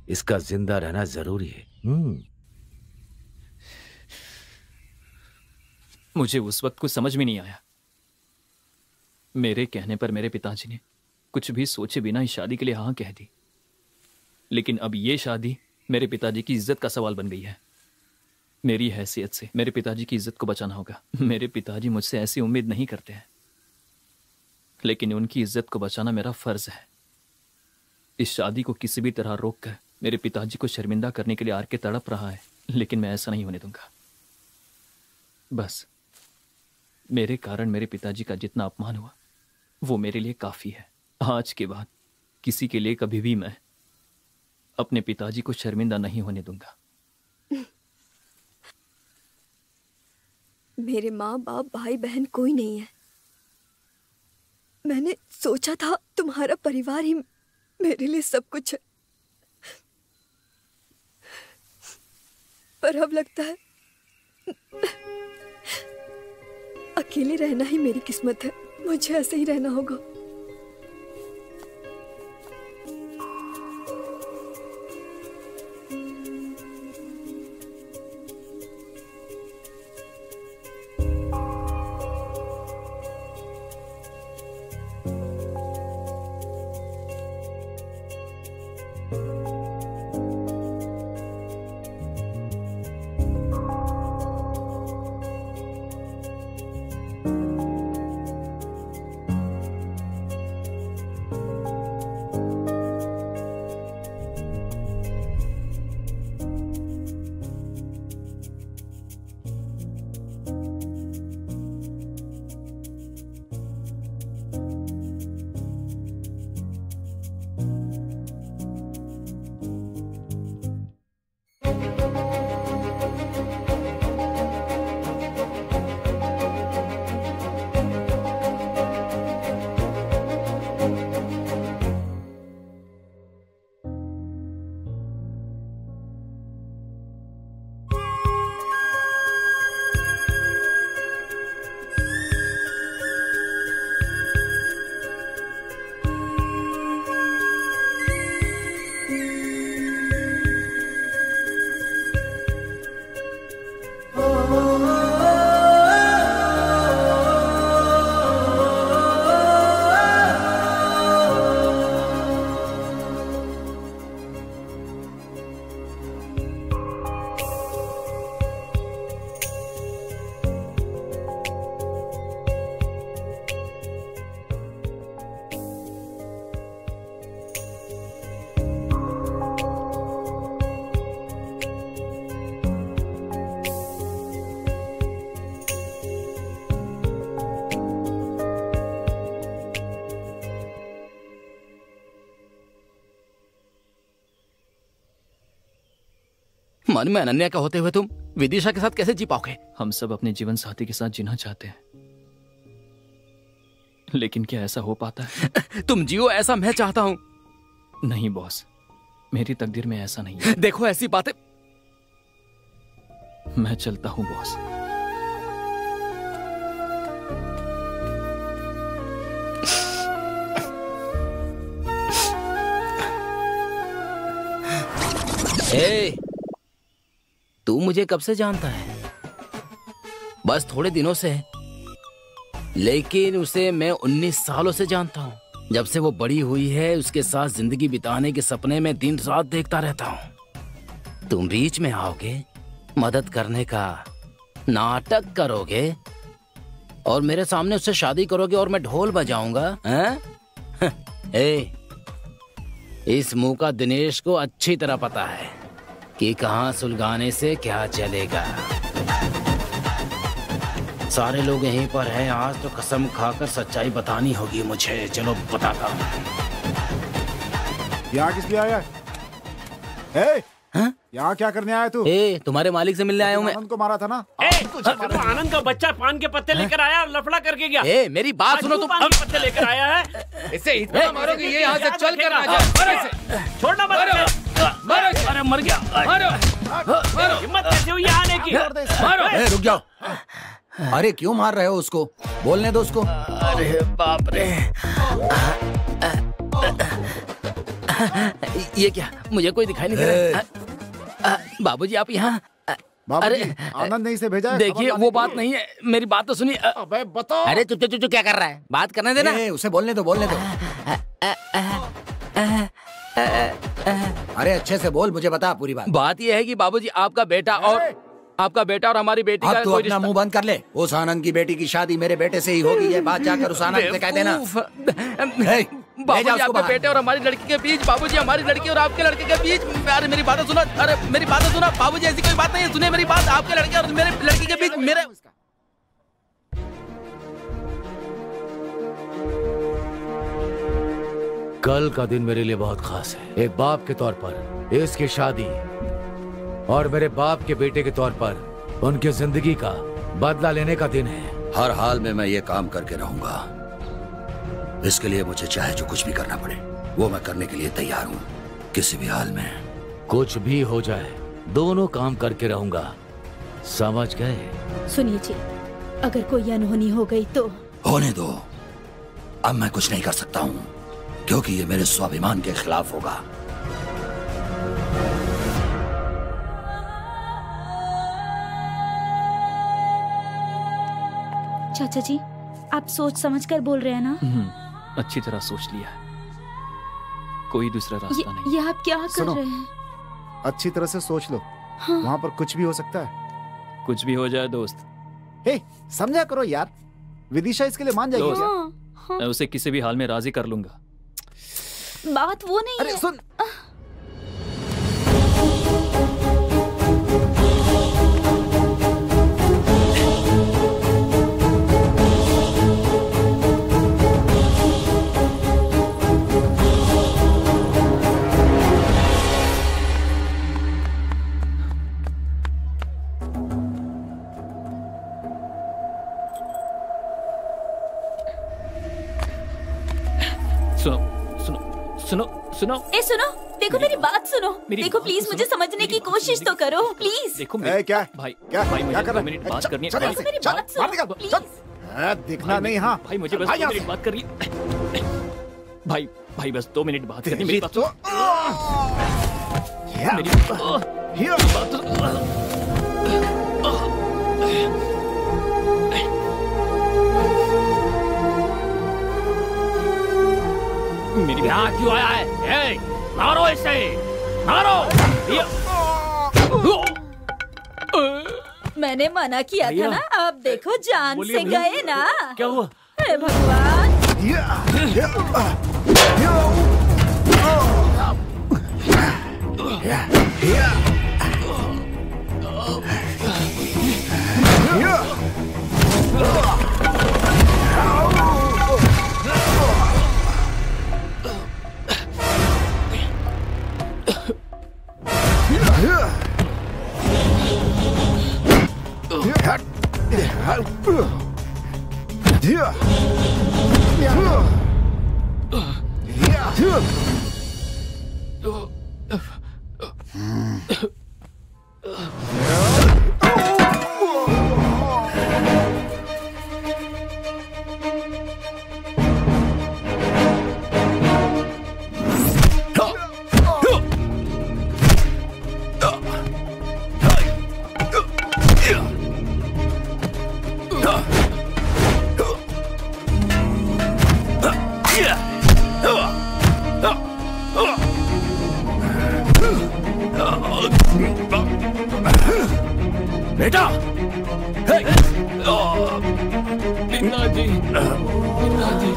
इसका जिंदा रहना जरूरी है। मुझे उस वक्त कुछ समझ में नहीं आया। मेरे कहने पर मेरे पिताजी ने कुछ भी सोचे बिना इस शादी के लिए हाँ कह दी, लेकिन अब ये शादी मेरे पिताजी की इज्जत का सवाल बन गई है। मेरी हैसियत से मेरे पिताजी की इज्जत को बचाना होगा। मेरे पिताजी मुझसे ऐसी उम्मीद नहीं करते हैं, लेकिन उनकी इज्जत को बचाना मेरा फर्ज है। इस शादी को किसी भी तरह रोककर मेरे पिताजी को शर्मिंदा करने के लिए आर के तड़प रहा है, लेकिन मैं ऐसा नहीं होने दूंगा। बस मेरे कारण मेरे पिताजी का जितना अपमान हुआ वो मेरे लिए काफी है। आज के बाद किसी के लिए कभी भी मैं अपने पिताजी को शर्मिंदा नहीं होने दूंगा। मेरे माँ बाप भाई बहन कोई नहीं है। मैंने सोचा था तुम्हारा परिवार ही मेरे लिए सब कुछ है, पर अब लगता है अकेले रहना ही मेरी किस्मत है। मुझे ऐसे ही रहना होगा। मन में अनन्या का होते हुए तुम विदिशा के साथ कैसे जी पाओगे? हम सब अपने जीवन साथी के साथ जीना चाहते हैं, लेकिन क्या ऐसा हो पाता है? तुम जियो ऐसा मैं चाहता हूं। नहीं बॉस, मेरी तकदीर में ऐसा नहीं है। देखो ऐसी बातें। मैं चलता हूं बॉस। ए, तू मुझे कब से जानता है? बस थोड़े दिनों से, लेकिन उसे मैं 19 सालों से जानता हूँ। जब से वो बड़ी हुई है उसके साथ जिंदगी बिताने के सपने में दिन रात देखता रहता हूँ। तुम बीच में आओगे, मदद करने का नाटक करोगे और मेरे सामने उससे शादी करोगे और मैं ढोल बजाऊंगा? इस मुंह का दिनेश को अच्छी तरह पता है कि कहाँ सुलगाने से क्या चलेगा। सारे लोग यहीं पर हैं। आज तो कसम खाकर सच्चाई बतानी होगी मुझे। चलो बताता हूँ। यहाँ किस लिए आया है? यहाँ क्या करने आया तू? तुम्हारे मालिक से मिलने आया हूँ मैं। आनंद को मारा था ना? आनंद का बच्चा पान के पत्ते लेकर आया और लफड़ा करके गया। मेरी बात सुनो तुम। पान के पत्ते लेकर आया है। इसे इतना मारो कि ये यहाँ से चल कर ना जाए। छोड़ना मत। अरे मर गया। हिम्मत कैसे हुई आने की? रुक जाओ। अरे क्यों मार रहे हो उसको? बोलने दो उसको। अरे बाप रे, ये क्या? मुझे कोई दिखाई नहीं दे रहा। बाबूजी आप यहाँ? बाबूजी, आनंद ने इसे भेजा है। देखिए वो बात नहीं है, मेरी बात तो सुनिए। अबे बताओ। अरे चुप चुप चुप क्या कर रहा है, बात करने देना। उसे बोलने दो, बोलने दो। अरे अच्छे से बोल, मुझे बता पूरी बात। बात ये है कि बाबूजी आपका बेटा और हमारी बेटी का अब तू कोई अपना मुंह बंद कर ले। उस आनंद की बेटी की शादी मेरे बेटे से ही होगी, ये बात जाकर उस आनंद से कह देना। बाबूजी आपके बेटे और हमारी लड़की के बीच, बाबूजी हमारी लड़की और आपके लड़के के बीच। अरे मेरी बातें सुनो, अरे मेरी बातें सुनो बाबूजी, ऐसी कोई बात नहीं है, सुनिए मेरी बात। आपके लड़के और मेरे लड़की के बीच मेरे कल का दिन मेरे लिए बहुत खास है। एक बाप के तौर पर इसकी शादी और मेरे बाप के बेटे के तौर पर उनकी जिंदगी का बदला लेने का दिन है। हर हाल में मैं ये काम करके रहूंगा। इसके लिए मुझे चाहे जो कुछ भी करना पड़े वो मैं करने के लिए तैयार हूँ, किसी भी हाल में। कुछ भी हो जाए दोनों काम करके रहूंगा, समझ गए? सुनिए जी, अगर कोई अनहोनी हो गई तो होने दो। अब मैं कुछ नहीं कर सकता हूँ क्योंकि ये मेरे स्वाभिमान के खिलाफ होगा। चाचा जी, आप सोच समझकर बोल रहे हैं ना? अच्छी तरह सोच लिया है, कोई दूसरा रास्ता नहीं। ये आप क्या कर रहे हैं? अच्छी तरह से सोच लो। हाँ। वहाँ पर कुछ भी हो सकता है। कुछ भी हो जाए दोस्त। हे, समझा करो यार, विदिशा इसके लिए मान जाएगी क्या? हाँ। मैं उसे किसी भी हाल में राजी कर लूंगा। बात वो नहीं अरे है। सुन, सुनो। ए सुनो, देखो मेरी बात सुनो। देखो प्लीज मुझे समझने की कोशिश तो करो प्लीज। देखो क्या भाई क्या भाई मुझे क्या कर 2 मिनट बात करनी है। मेरी बात सुनो प्लीज। दिखना नहीं। हाँ भाई मुझे बस 2 मिनट बात करनी। भाई बस 2 मिनट बात करनी। मेरी बात सुनो। मेरी यहाँ क्यों आया है? मारो इसे, मारो। मैंने मना किया था ना, अब देखो जान से गए ना। क्या हुआ? हे भगवान। बेटा, पिताजी, पिताजी।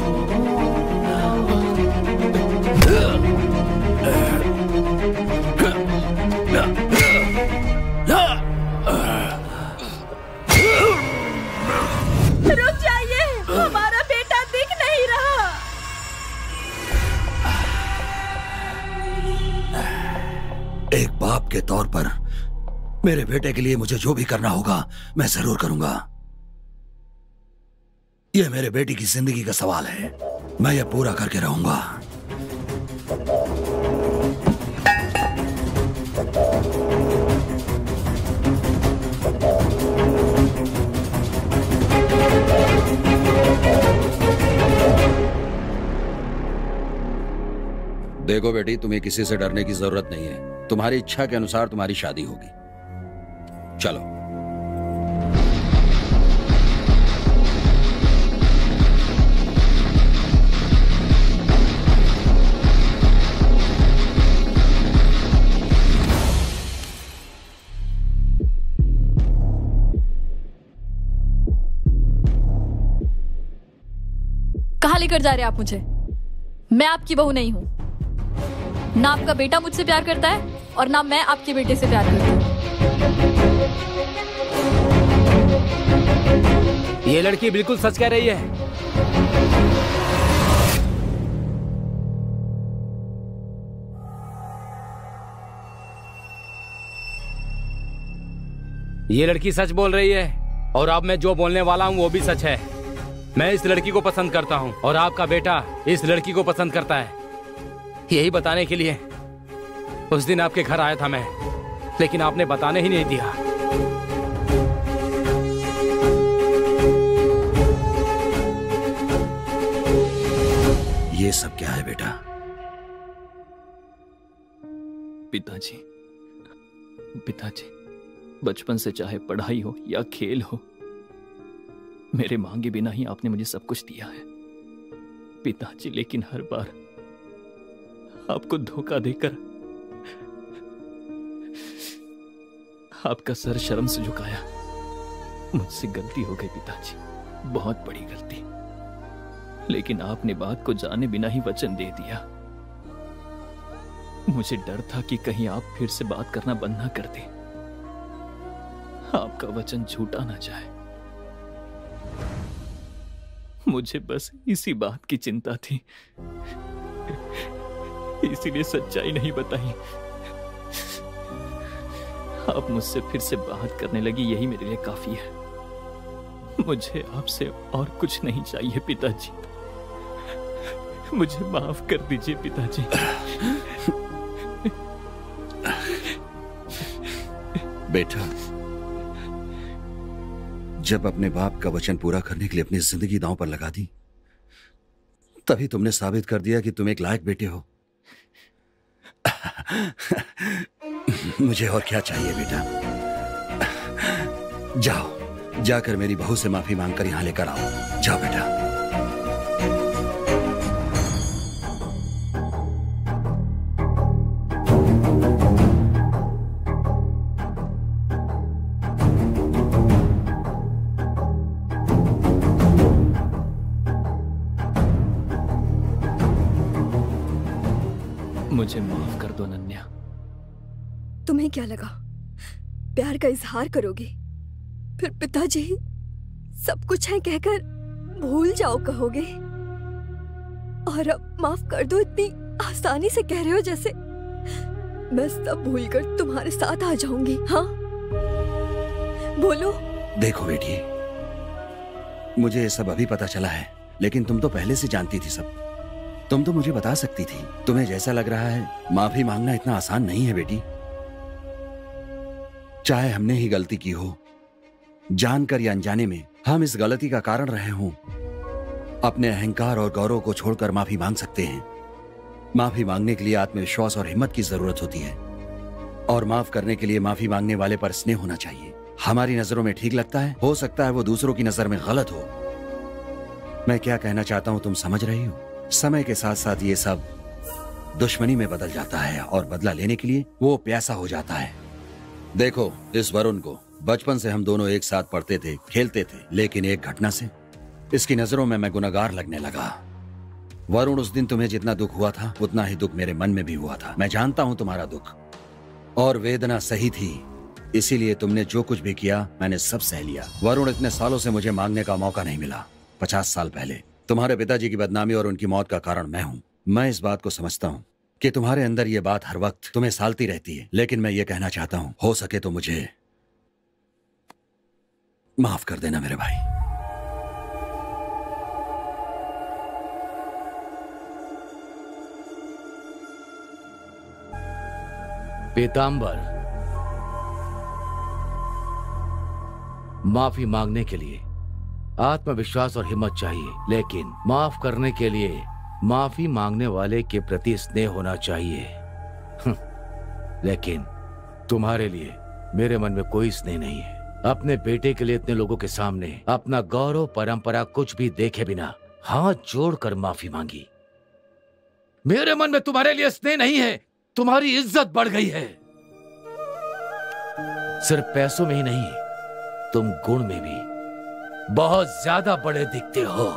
रुक जाइए, हमारा बेटा दिख नहीं रहा। एक बाप के तौर पर मेरे बेटे के लिए मुझे जो भी करना होगा मैं जरूर करूंगा। ये मेरे बेटी की जिंदगी का सवाल है, मैं ये पूरा करके रहूंगा। देखो बेटी, तुम्हें किसी से डरने की जरूरत नहीं है। तुम्हारी इच्छा के अनुसार तुम्हारी शादी होगी। चलो। कहाँ लेकर जा रहे हैं आप मुझे? मैं आपकी बहू नहीं हूँ। ना आपका बेटा मुझसे प्यार करता है और ना मैं आपके बेटे से प्यार करती हूँ। ये लड़की बिल्कुल सच कह रही है। ये लड़की सच बोल रही है और अब मैं जो बोलने वाला हूँ वो भी सच है। मैं इस लड़की को पसंद करता हूँ और आपका बेटा इस लड़की को पसंद करता है। यही बताने के लिए उस दिन आपके घर आया था मैं, लेकिन आपने बताने ही नहीं दिया। ये सब क्या है बेटा? पिताजी, पिताजी, बचपन से चाहे पढ़ाई हो या खेल हो, मेरे मांगे बिना ही आपने मुझे सब कुछ दिया है पिताजी। लेकिन हर बार आपको धोखा देकर आपका सर शर्म से झुकाया। मुझसे गलती हो गई पिताजी, बहुत बड़ी गलती। लेकिन आपने बात को जाने बिना ही वचन दे दिया। मुझे डर था कि कहीं आप फिर से बात करना बंद ना कर दें, आपका वचन झूठा ना जाए। मुझे बस इसी बात की चिंता थी, इसीलिए सच्चाई नहीं बताई। आप मुझसे फिर से बात करने लगी, यही मेरे लिए काफी है। मुझे आपसे और कुछ नहीं चाहिए पिताजी। मुझे माफ कर दीजिए पिताजी। बेटा, जब अपने बाप का वचन पूरा करने के लिए अपनी जिंदगी दांव पर लगा दी, तभी तुमने साबित कर दिया कि तुम एक लायक बेटे हो। मुझे और क्या चाहिए बेटा? जाओ, जाकर मेरी बहू से माफी मांगकर यहां लेकर आओ। जाओ बेटा। मुझे माफ कर दो नन्या। तुम्हें क्या लगा प्यार का इजहार करोगे, फिर पिताजी सब कुछ है कहकर भूल जाओ कहोगे? और अब माफ कर दो इतनी आसानी से कह रहे हो जैसे मैं सब भूलकर तुम्हारे साथ आ जाऊंगी। हाँ बोलो। देखो बेटी, मुझे ये सब अभी पता चला है, लेकिन तुम तो पहले से जानती थी सब। तुम तो मुझे बता सकती थी। तुम्हें जैसा लग रहा है, माफी मांगना इतना आसान नहीं है बेटी। चाहे हमने ही गलती की हो, जानकर या अनजाने में हम इस गलती का कारण रहे हों, अपने अहंकार और गौरव को छोड़कर माफी मांग सकते हैं। माफी मांगने के लिए आत्मविश्वास और हिम्मत की जरूरत होती है, और माफ करने के लिए माफी मांगने वाले पर स्नेह होना चाहिए। हमारी नजरों में ठीक लगता है, हो सकता है वो दूसरों की नजर में गलत हो। मैं क्या कहना चाहता हूं तुम समझ रही हो? समय के साथ साथ ये सब दुश्मनी में बदल जाता है, और बदला लेने के लिए वो प्यासा हो जाता है। देखो, इस वरुण को बचपन से हम दोनों एक साथ पढ़ते थे, खेलते थे, लेकिन एक घटना से इसकी नजरों में मैं गुनहगार लगने लगा। वरुण, उस दिन तुम्हें जितना दुख हुआ था, उतना ही दुख मेरे मन में भी हुआ था। मैं जानता हूं तुम्हारा दुख और वेदना सही थी, इसीलिए तुमने जो कुछ भी किया मैंने सब सह लिया। वरुण, इतने सालों से मुझे मांगने का मौका नहीं मिला। 50 साल पहले तुम्हारे पिताजी की बदनामी और उनकी मौत का कारण मैं हूं। मैं इस बात को समझता हूं कि तुम्हारे अंदर ये बात हर वक्त तुम्हें सालती रहती है, लेकिन मैं ये कहना चाहता हूं, हो सके तो मुझे माफ कर देना मेरे भाई। पीतांबर, माफी मांगने के लिए आत्मविश्वास और हिम्मत चाहिए, लेकिन माफ करने के लिए माफी मांगने वाले के प्रति स्नेह होना चाहिए। लेकिन तुम्हारे लिए मेरे मन में कोई स्नेह नहीं है। अपने बेटे के लिए इतने लोगों के सामने अपना गौरव परंपरा कुछ भी देखे बिना हाथ जोड़कर माफी मांगी। मेरे मन में तुम्हारे लिए स्नेह नहीं है, तुम्हारी इज्जत बढ़ गई है। सिर्फ पैसों में ही नहीं, तुम गुण में भी बहुत ज्यादा बड़े दिखते हो।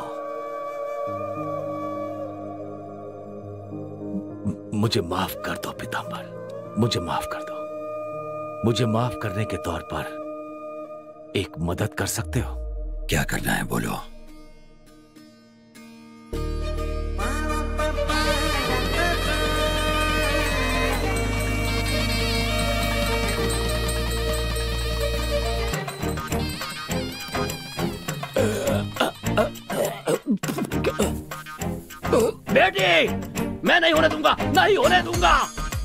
मुझे माफ कर दो पीताम्बर, मुझे माफ कर दो। मुझे माफ करने के तौर पर एक मदद कर सकते हो? क्या करना है बोलो। बेटी, मैं नहीं होने दूंगा, नहीं होने दूंगा।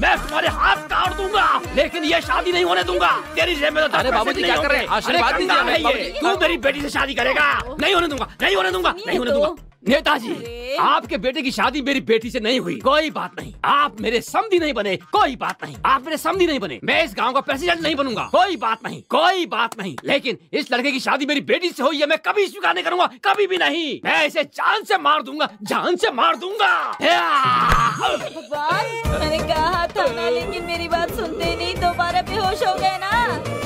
मैं तुम्हारे हाथ काट दूंगा, लेकिन ये शादी नहीं होने दूंगा। तेरी जेब में तो अरे बाबूजी क्या कर रहे हैं? आशीर्वाद दीजिए हमें बाबूजी। तू मेरी बेटी से शादी करेगा? नहीं होने दूंगा, नहीं होने दूंगा, नहीं होने दूंगा। नेताजी, आपके बेटे की शादी मेरी बेटी से नहीं हुई, कोई बात नहीं। आप मेरे समधी नहीं बने, कोई बात नहीं। आप मेरे समधी नहीं बने, मैं इस गांव का प्रेसिडेंट नहीं बनूंगा, कोई बात नहीं, कोई बात नहीं। लेकिन इस लड़के की शादी मेरी बेटी से हुई है, मैं कभी स्वीकार नहीं करूंगा, कभी भी नहीं। मैं इसे जान से मार दूंगा, जान से मार दूंगा। भगवान, मैंने कहा था ना, लेकिन मेरी बात सुनते नहीं, दोबारा बेहोश हो गए ना।